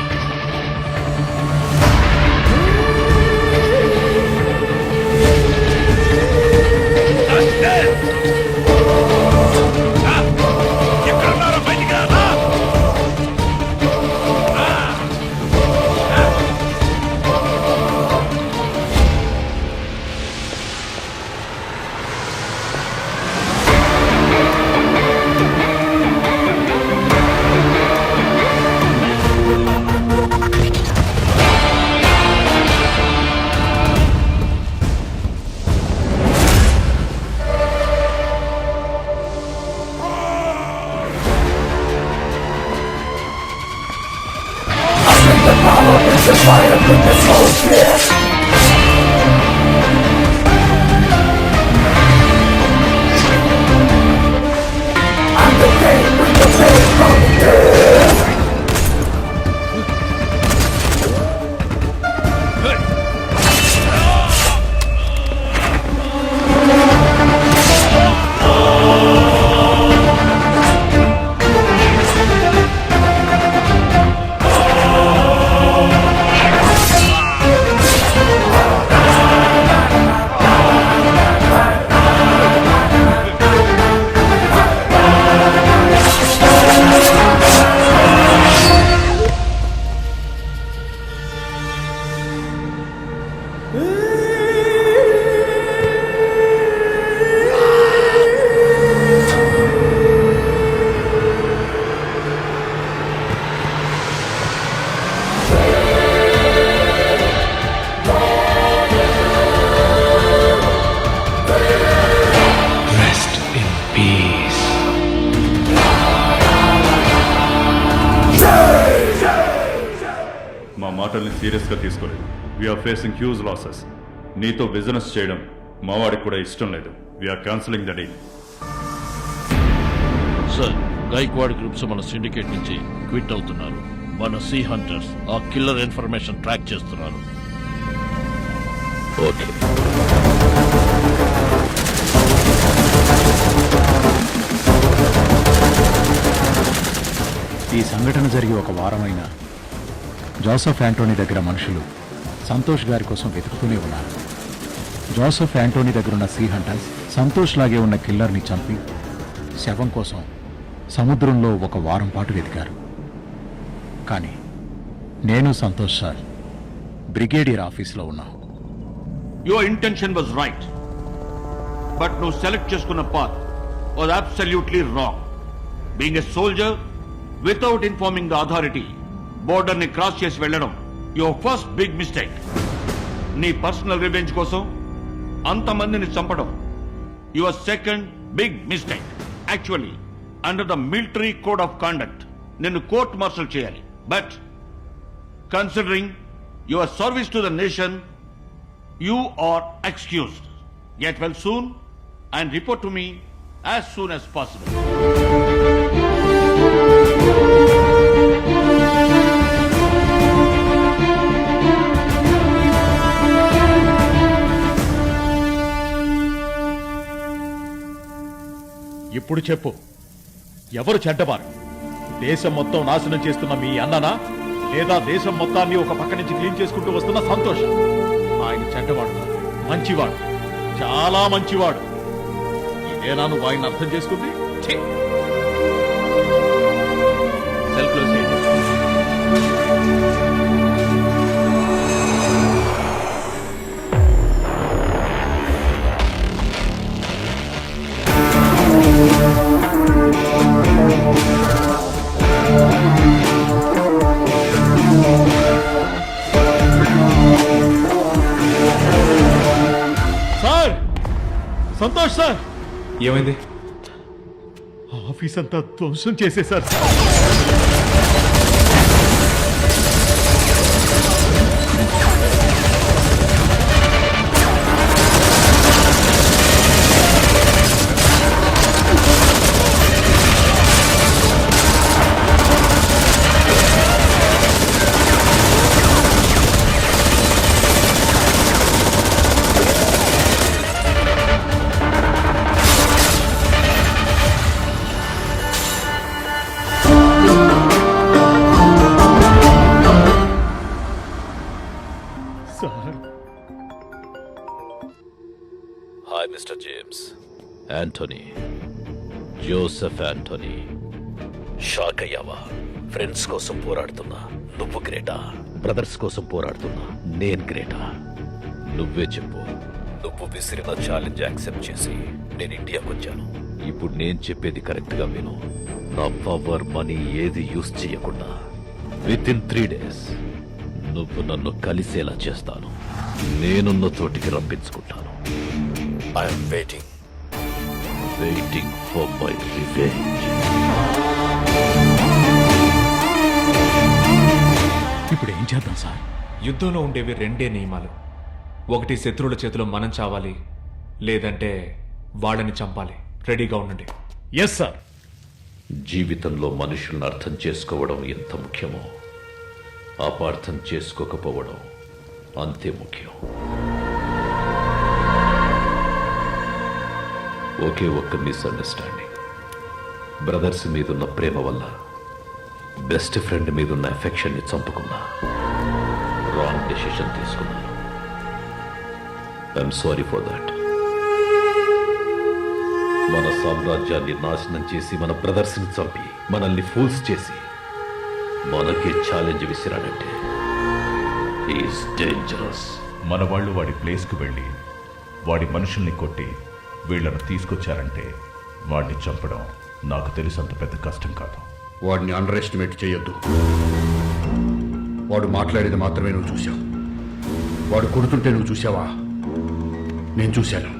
Serious గా తీసుకోలేదు. We're facing huge losses. నీతో బిజినెస్ చేయడం మా వాడికి కూడా ఇష్టం లేదు. We're cancelling the deal. Sir, Gaikwad groups మన సిండికేట్ నుంచి క్విట్ అవుతున్నారు. మన సీ హంటర్స్ ఆ కిల్లర్ ఇన్ఫర్మేషన్ ట్రాక్ చేస్తున్నారు. ఓకే. ఈ సంఘటన జరిగి ఒక వారమైన జోసెఫ్ యాంటోనీ దగ్గర మనుషులు సంతోష్ గారి కోసం వెతుకుతూనే ఉన్నారు. జోసెఫ్ యాంటోనీ దగ్గరున్న సీ హంటర్స్ సంతోష్ లాగే ఉన్న కిల్లర్ని చంపి శవం కోసం సముద్రంలో ఒక వారం పాటు వెతికారు. కానీ నేను సంతోష్ సార్ బ్రిగేడియర్ ఆఫీస్లో ఉన్నాం. Your intention was right, but నువ్వు సెలెక్ట్ చేసుకున్న path was absolutely wrong. Being a soldier without informing the authority border ని క్రాస్ చేసి వెళ్లడం యువర్ ఫస్ట్ బిగ్ మిస్టేక్. నీ పర్సనల్ రివెంజ్ కోసం అంతమందిని చంపడం your second big mistake. Actually under the military code of conduct నిన్ను కోర్ట్ మార్షల్ చేయాలి. But considering your service to the nation you are excused. Get well soon and report to me as soon as possible. ఇప్పుడు చెప్పు, ఎవరు చెడ్డవారు? దేశం మొత్తం నాశనం చేస్తున్న మీ అన్ననా, లేదా దేశం మొత్తాన్ని ఒక పక్క నుంచి క్లీన్ చేసుకుంటూ వస్తున్న సంతోషం? ఆయన చెడ్డవాడు, మంచివాడు, చాలా మంచివాడు. ఇదేనా నువ్వు ఆయన అర్థం చేసుకుంది? సెల్ క్లోజ్ చేయండి. సార్, సంతోష్ సార్, ఏమైంది? ఆఫీస్ అంతా ధ్వంసం చేసేశారు. Hi mister James. Anthony, Joseph Anthony. Shock అయ్యావా? ఫ్రెండ్స్ కోసం పోరాడుతున్నా నువ్వు గ్రేటా, బ్రదర్స్ కోసం పోరాడుతున్నా నేను గ్రేటా? నువ్వే చెప్పు. నువ్వు విసిరిన ఛాలెంజ్ యాక్సెప్ట్ చేసి నేను ఇండియాకి వచ్చాను. ఇప్పుడు నేను చెప్పేది కరెక్ట్ గా విను. నా పవర్, మనీ ఏది యూజ్ చేయకుండా విత్ ఇన్ 3 days నువ్వు నన్ను కలిసేలా చేస్తాను. నేనున్న చోటికి రప్పించుకుంటాను. I'm waiting for my revenge. ఇప్పుడు ఏం చేద్దాం సార్? యుద్ధంలో ఉండేవి 2 నియమాలు. ఒకటి, శత్రువుల చేతిలో మనం చావాలి, లేదంటే వాళ్ళని చంపాలి. రెడీగా ఉండండి. Yes sir. జీవితంలో మనుషులను అర్థం చేసుకోవడం ఎంత ముఖ్యమో అపార్థం చేసుకోకపోవడం అంతే ముఖ్యం. ఒకే ఒక్క మిస్అండర్స్టాండింగ్. బ్రదర్స్ మీదున్న ప్రేమ వల్ల బెస్ట్ ఫ్రెండ్ మీదున్న ఎఫెక్షన్ని చంపుకున్నా. రాంగ్ డెసిషన్ తీసుకున్నాను. I'm sorry for that. మన సామ్రాజ్యాన్ని నాశనం చేసి మన బ్రదర్స్ని చంపి మనల్ని ఫూల్స్ చేసి మనకే ఛాలెంజ్ విసిరాడంటే ఈజ్ డేంజరస్. మన వాళ్ళు వాడి ప్లేస్కి వెళ్ళి వాడి మనుషుల్ని కొట్టి వీళ్ళను తీసుకొచ్చారంటే వాడిని చంపడం నాకు తెలిసినంత పెద్ద కష్టం కాదు. వాడిని అండర్ ఎస్టిమేట్ చేయొద్దు. వాడు మాట్లాడేది మాత్రమే నువ్వు చూశావు. వాడు కొడుతుంటే నువ్వు చూసావా? నేను చూశాను.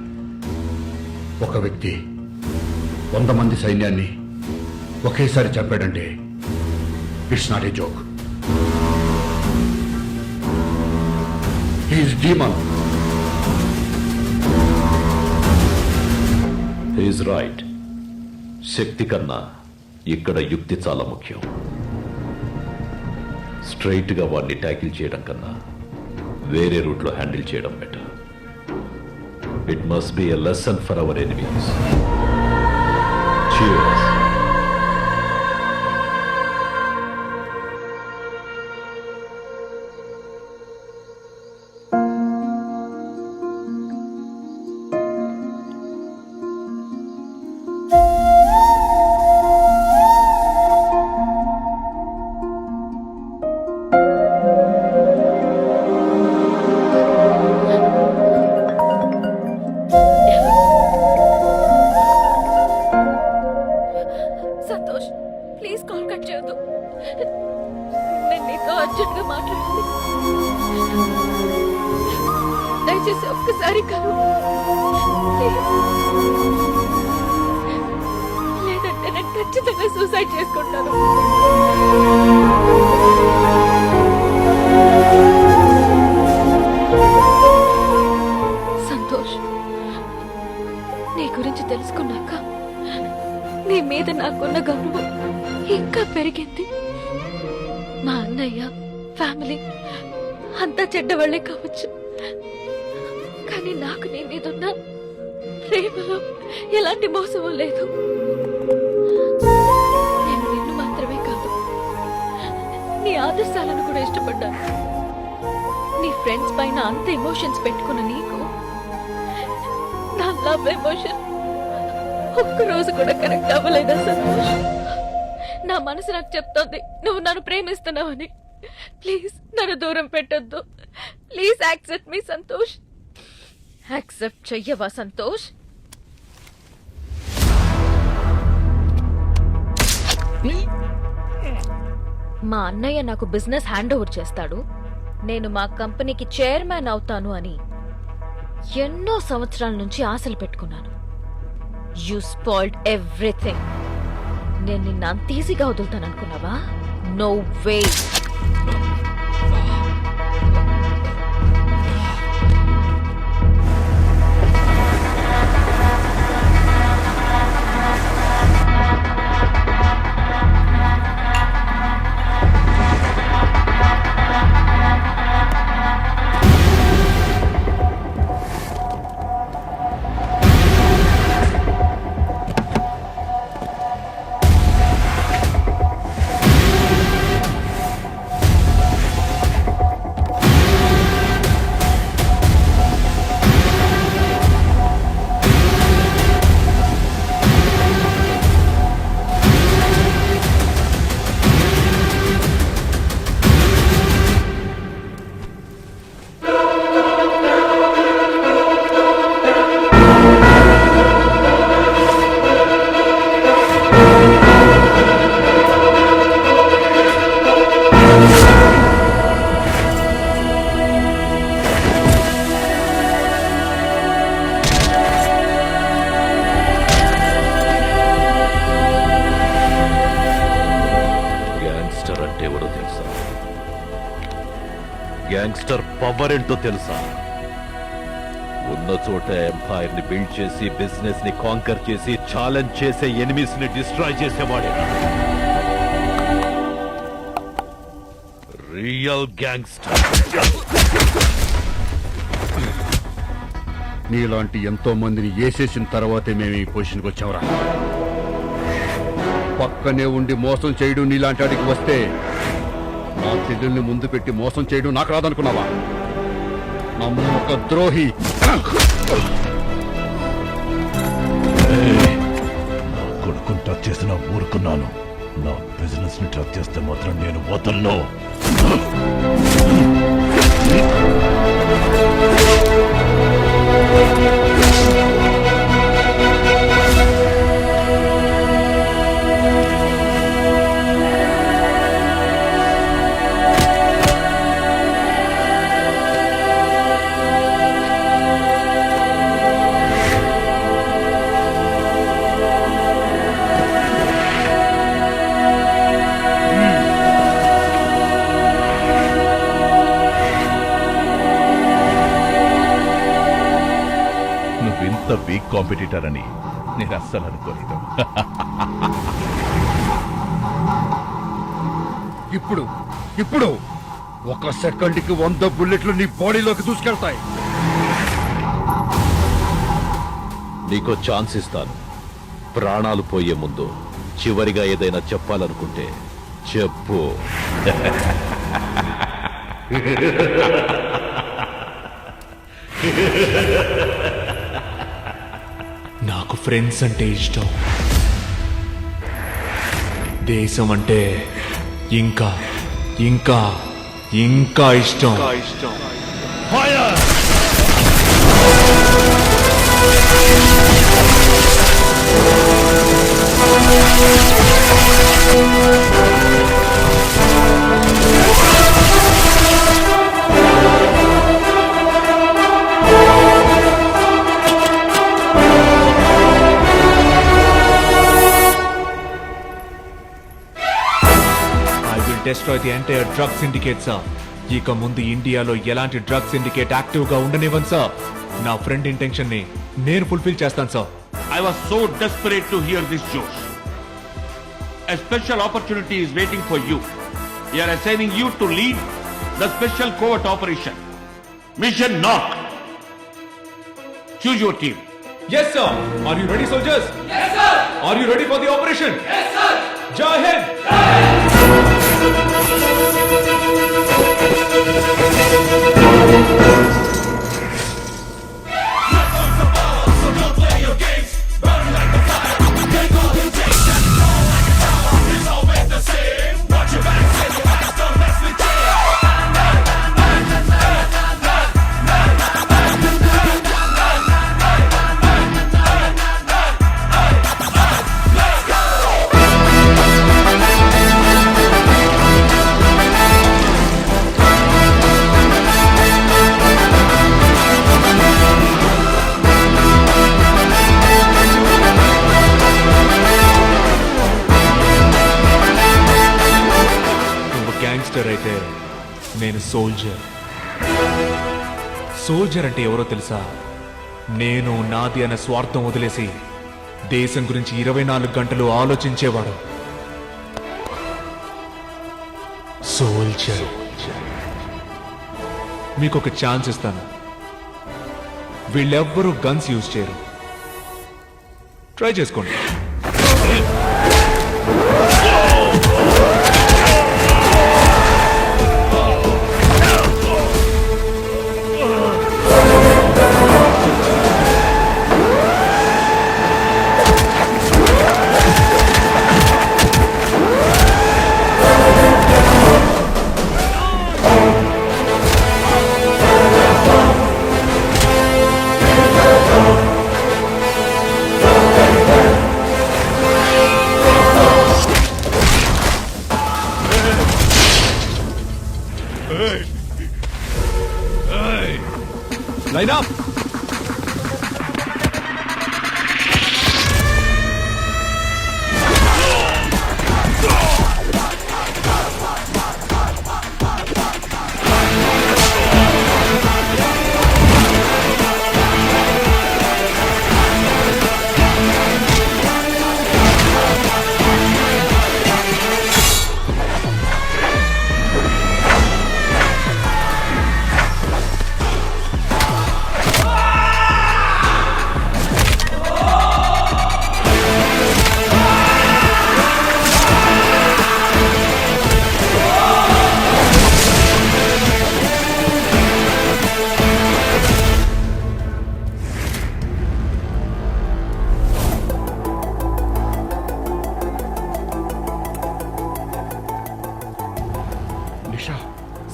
ఒక వ్యక్తి 100 మంది సైన్యాన్ని ఒకేసారి చంపాడంటే it's not a joke. He's demon. He's right. శక్తి కన్నా ఇక్కడ యుక్తి చాలా ముఖ్యం. స్ట్రైట్ గా వాడిని ట్యాకిల్ చేయడం కన్నా వేరే రూట్లో హ్యాండిల్ చేయడం better. It must be a lesson for our enemies. Cheers. Santosh, please call cut చేయొద్దు. నేను నీతో అర్జెంట్గా మాట్లాడాలి. దయచేసి ఒక్కసారి కలు. లేదంటే నేను ఖచ్చితంగా సూసైడ్ చేసుకుంటాను. సంతోష్, నీ గురించి తెలుసుకున్నాక నీ మీద నాకున్న గౌరవం ఇంకా పెరిగింది. మా అన్నయ్య, ఫ్యామిలీ అంతా చెడ్డవాళ్లే కావచ్చు, కానీ నాకు నీ మీదున్న ప్రేమలో ఎలాంటి మోసము లేదు. నేను నిన్ను మాత్రమే కాదు, నీ ఆదర్శాలను కూడా ఇష్టపడ్డాను. నీ ఫ్రెండ్స్ పైన అంత ఎమోషన్స్ పెట్టుకున్న నీకు నా లవ్ ఎమోషన్ ఒక్కరోజు కూడా కనెక్ట్ అవ్వలేదా సంతోష్? నా మనసు నాకు చెప్తోంది నువ్వు నన్ను ప్రేమిస్తున్నావని. ప్లీజ్ నన్ను దూరం పెట్టొద్దు. Please accept me Santosh. Accept చెయ్యవా సంతోష్? మా అన్నయ్య నాకు బిజినెస్ హ్యాండ్ ఓవర్ చేస్తాడు, నేను మా కంపెనీకి చైర్మన్ అవుతాను అని ఎన్నో సంవత్సరాల నుంచి ఆశలు పెట్టుకున్నాను. You spoiled everything. నేను నిన్ను అంత ఈజీగా వదులుతాను అనుకున్నావా? No way. గ్యాంగ్స్టర్ పవర్ ఏంటో తెలుసా? ఉన్న చోట ఎంపైర్ ని బిల్డ్ చేసి బిజినెస్ ని కాంకర్ చేసి ఛాలెంజ్ చేసే ఎనిమీస్ ని డిస్ట్రాయ్ చేసేవాడే రియల్ గ్యాంగ్స్టర్. నీలాంటి ఎంతో మందిని వేసేసిన తర్వాతే మేము ఈ పొజిషన్కి వచ్చావురా. పక్కనే ఉండి మోసం చేయడం నీలాంటి వాడికి వస్తే నా చెల్లెల్ని ముందు పెట్టి మోసం చేయడం నాకు రాదనుకున్నావా? నమ్మక ద్రోహి. నా కొడుకుని టచ్ చేసిన ఊరుకున్నాను. నా బిజినెస్ ని టచ్ చేస్తే మాత్రం నేను వదలను. ఇంత వీక్ కాంపిటీటర్ అని నేను అస్సలు అనుకోలేదు. ఇప్పుడు ఒక సెకండ్కి 100 బుల్లెట్లు నీ బాడీలోకి దూసుకెళ్తాయి. నీకో ఛాన్స్ ఇస్తాను. ప్రాణాలు పోయే ముందు చివరిగా ఏదైనా చెప్పాలనుకుంటే చెప్పు. నాకు ఫ్రెండ్స్ అంటే ఇష్టం, దేశం అంటే ఇంకా ఇంకా ఇంకా ఇష్టం. Destroy the entire drug syndicate, sir. ఇక ముందు ఇండియాలో ఎలాంటి డ్రగ్ సిండికేట్ యాక్టివ్ గా ఉండనివ్వను సార్. నా ఫ్రెండ్ ఇంటెన్షన్ ని నేను ఫుల్ఫిల్ చేస్తాను sir. I was so desperate to hear this, Josh. A special opportunity is waiting for you. We are assigning you to lead the special covert operation. Mission Knock. Choose your team. Yes, sir. Are you ready, soldiers? Yes, sir. Are you ready for the operation? Yes, sir. Jai Hind. Burn like a fire, take all you take, that's all I can tell. It's always soldier. Soldier అంటే ఎవరో తెలుసా? నేను నాది అనే స్వార్థం వదిలేసి దేశం గురించి 24 గంటలు ఆలోచించేవాడు. సోల్జర్. మీకు ఒక ఛాన్స్ ఇస్తాను. వీళ్ళెవ్వరూ గన్స్ యూజ్ చేయరు. ట్రై చేసుకోండి. Line up!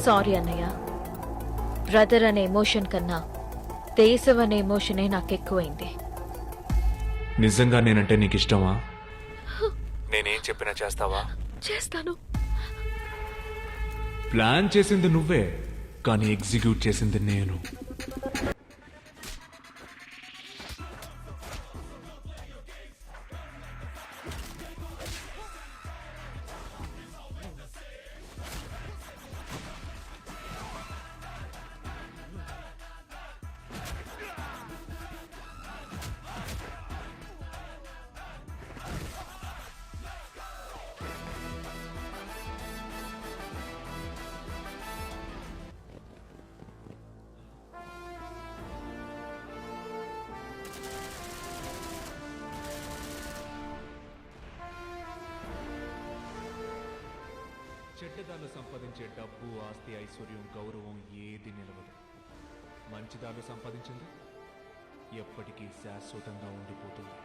సారీ అన్నయ్య. బ్రదర్ అనే ఎమోషన్ కన్నా దేశం అనే ఎమోషనే నాకు ఎక్కువైంది. నిజంగా నేనంటే నీకు ఇష్టమా? నేనేం చెప్పినా చేస్తావా? చేస్తాను. ప్లాన్ చేసింది నువ్వే, కానీ ఎగ్జిక్యూట్ చేసింది నేను. చెడ్డదాన్ని సంపాదించే డబ్బు, ఆస్తి, ఐశ్వర్యం, గౌరవం ఏది నిలవదు. మంచిదాన్ని సంపాదించింది ఎప్పటికీ శాశ్వతంగా ఉండిపోతుంది.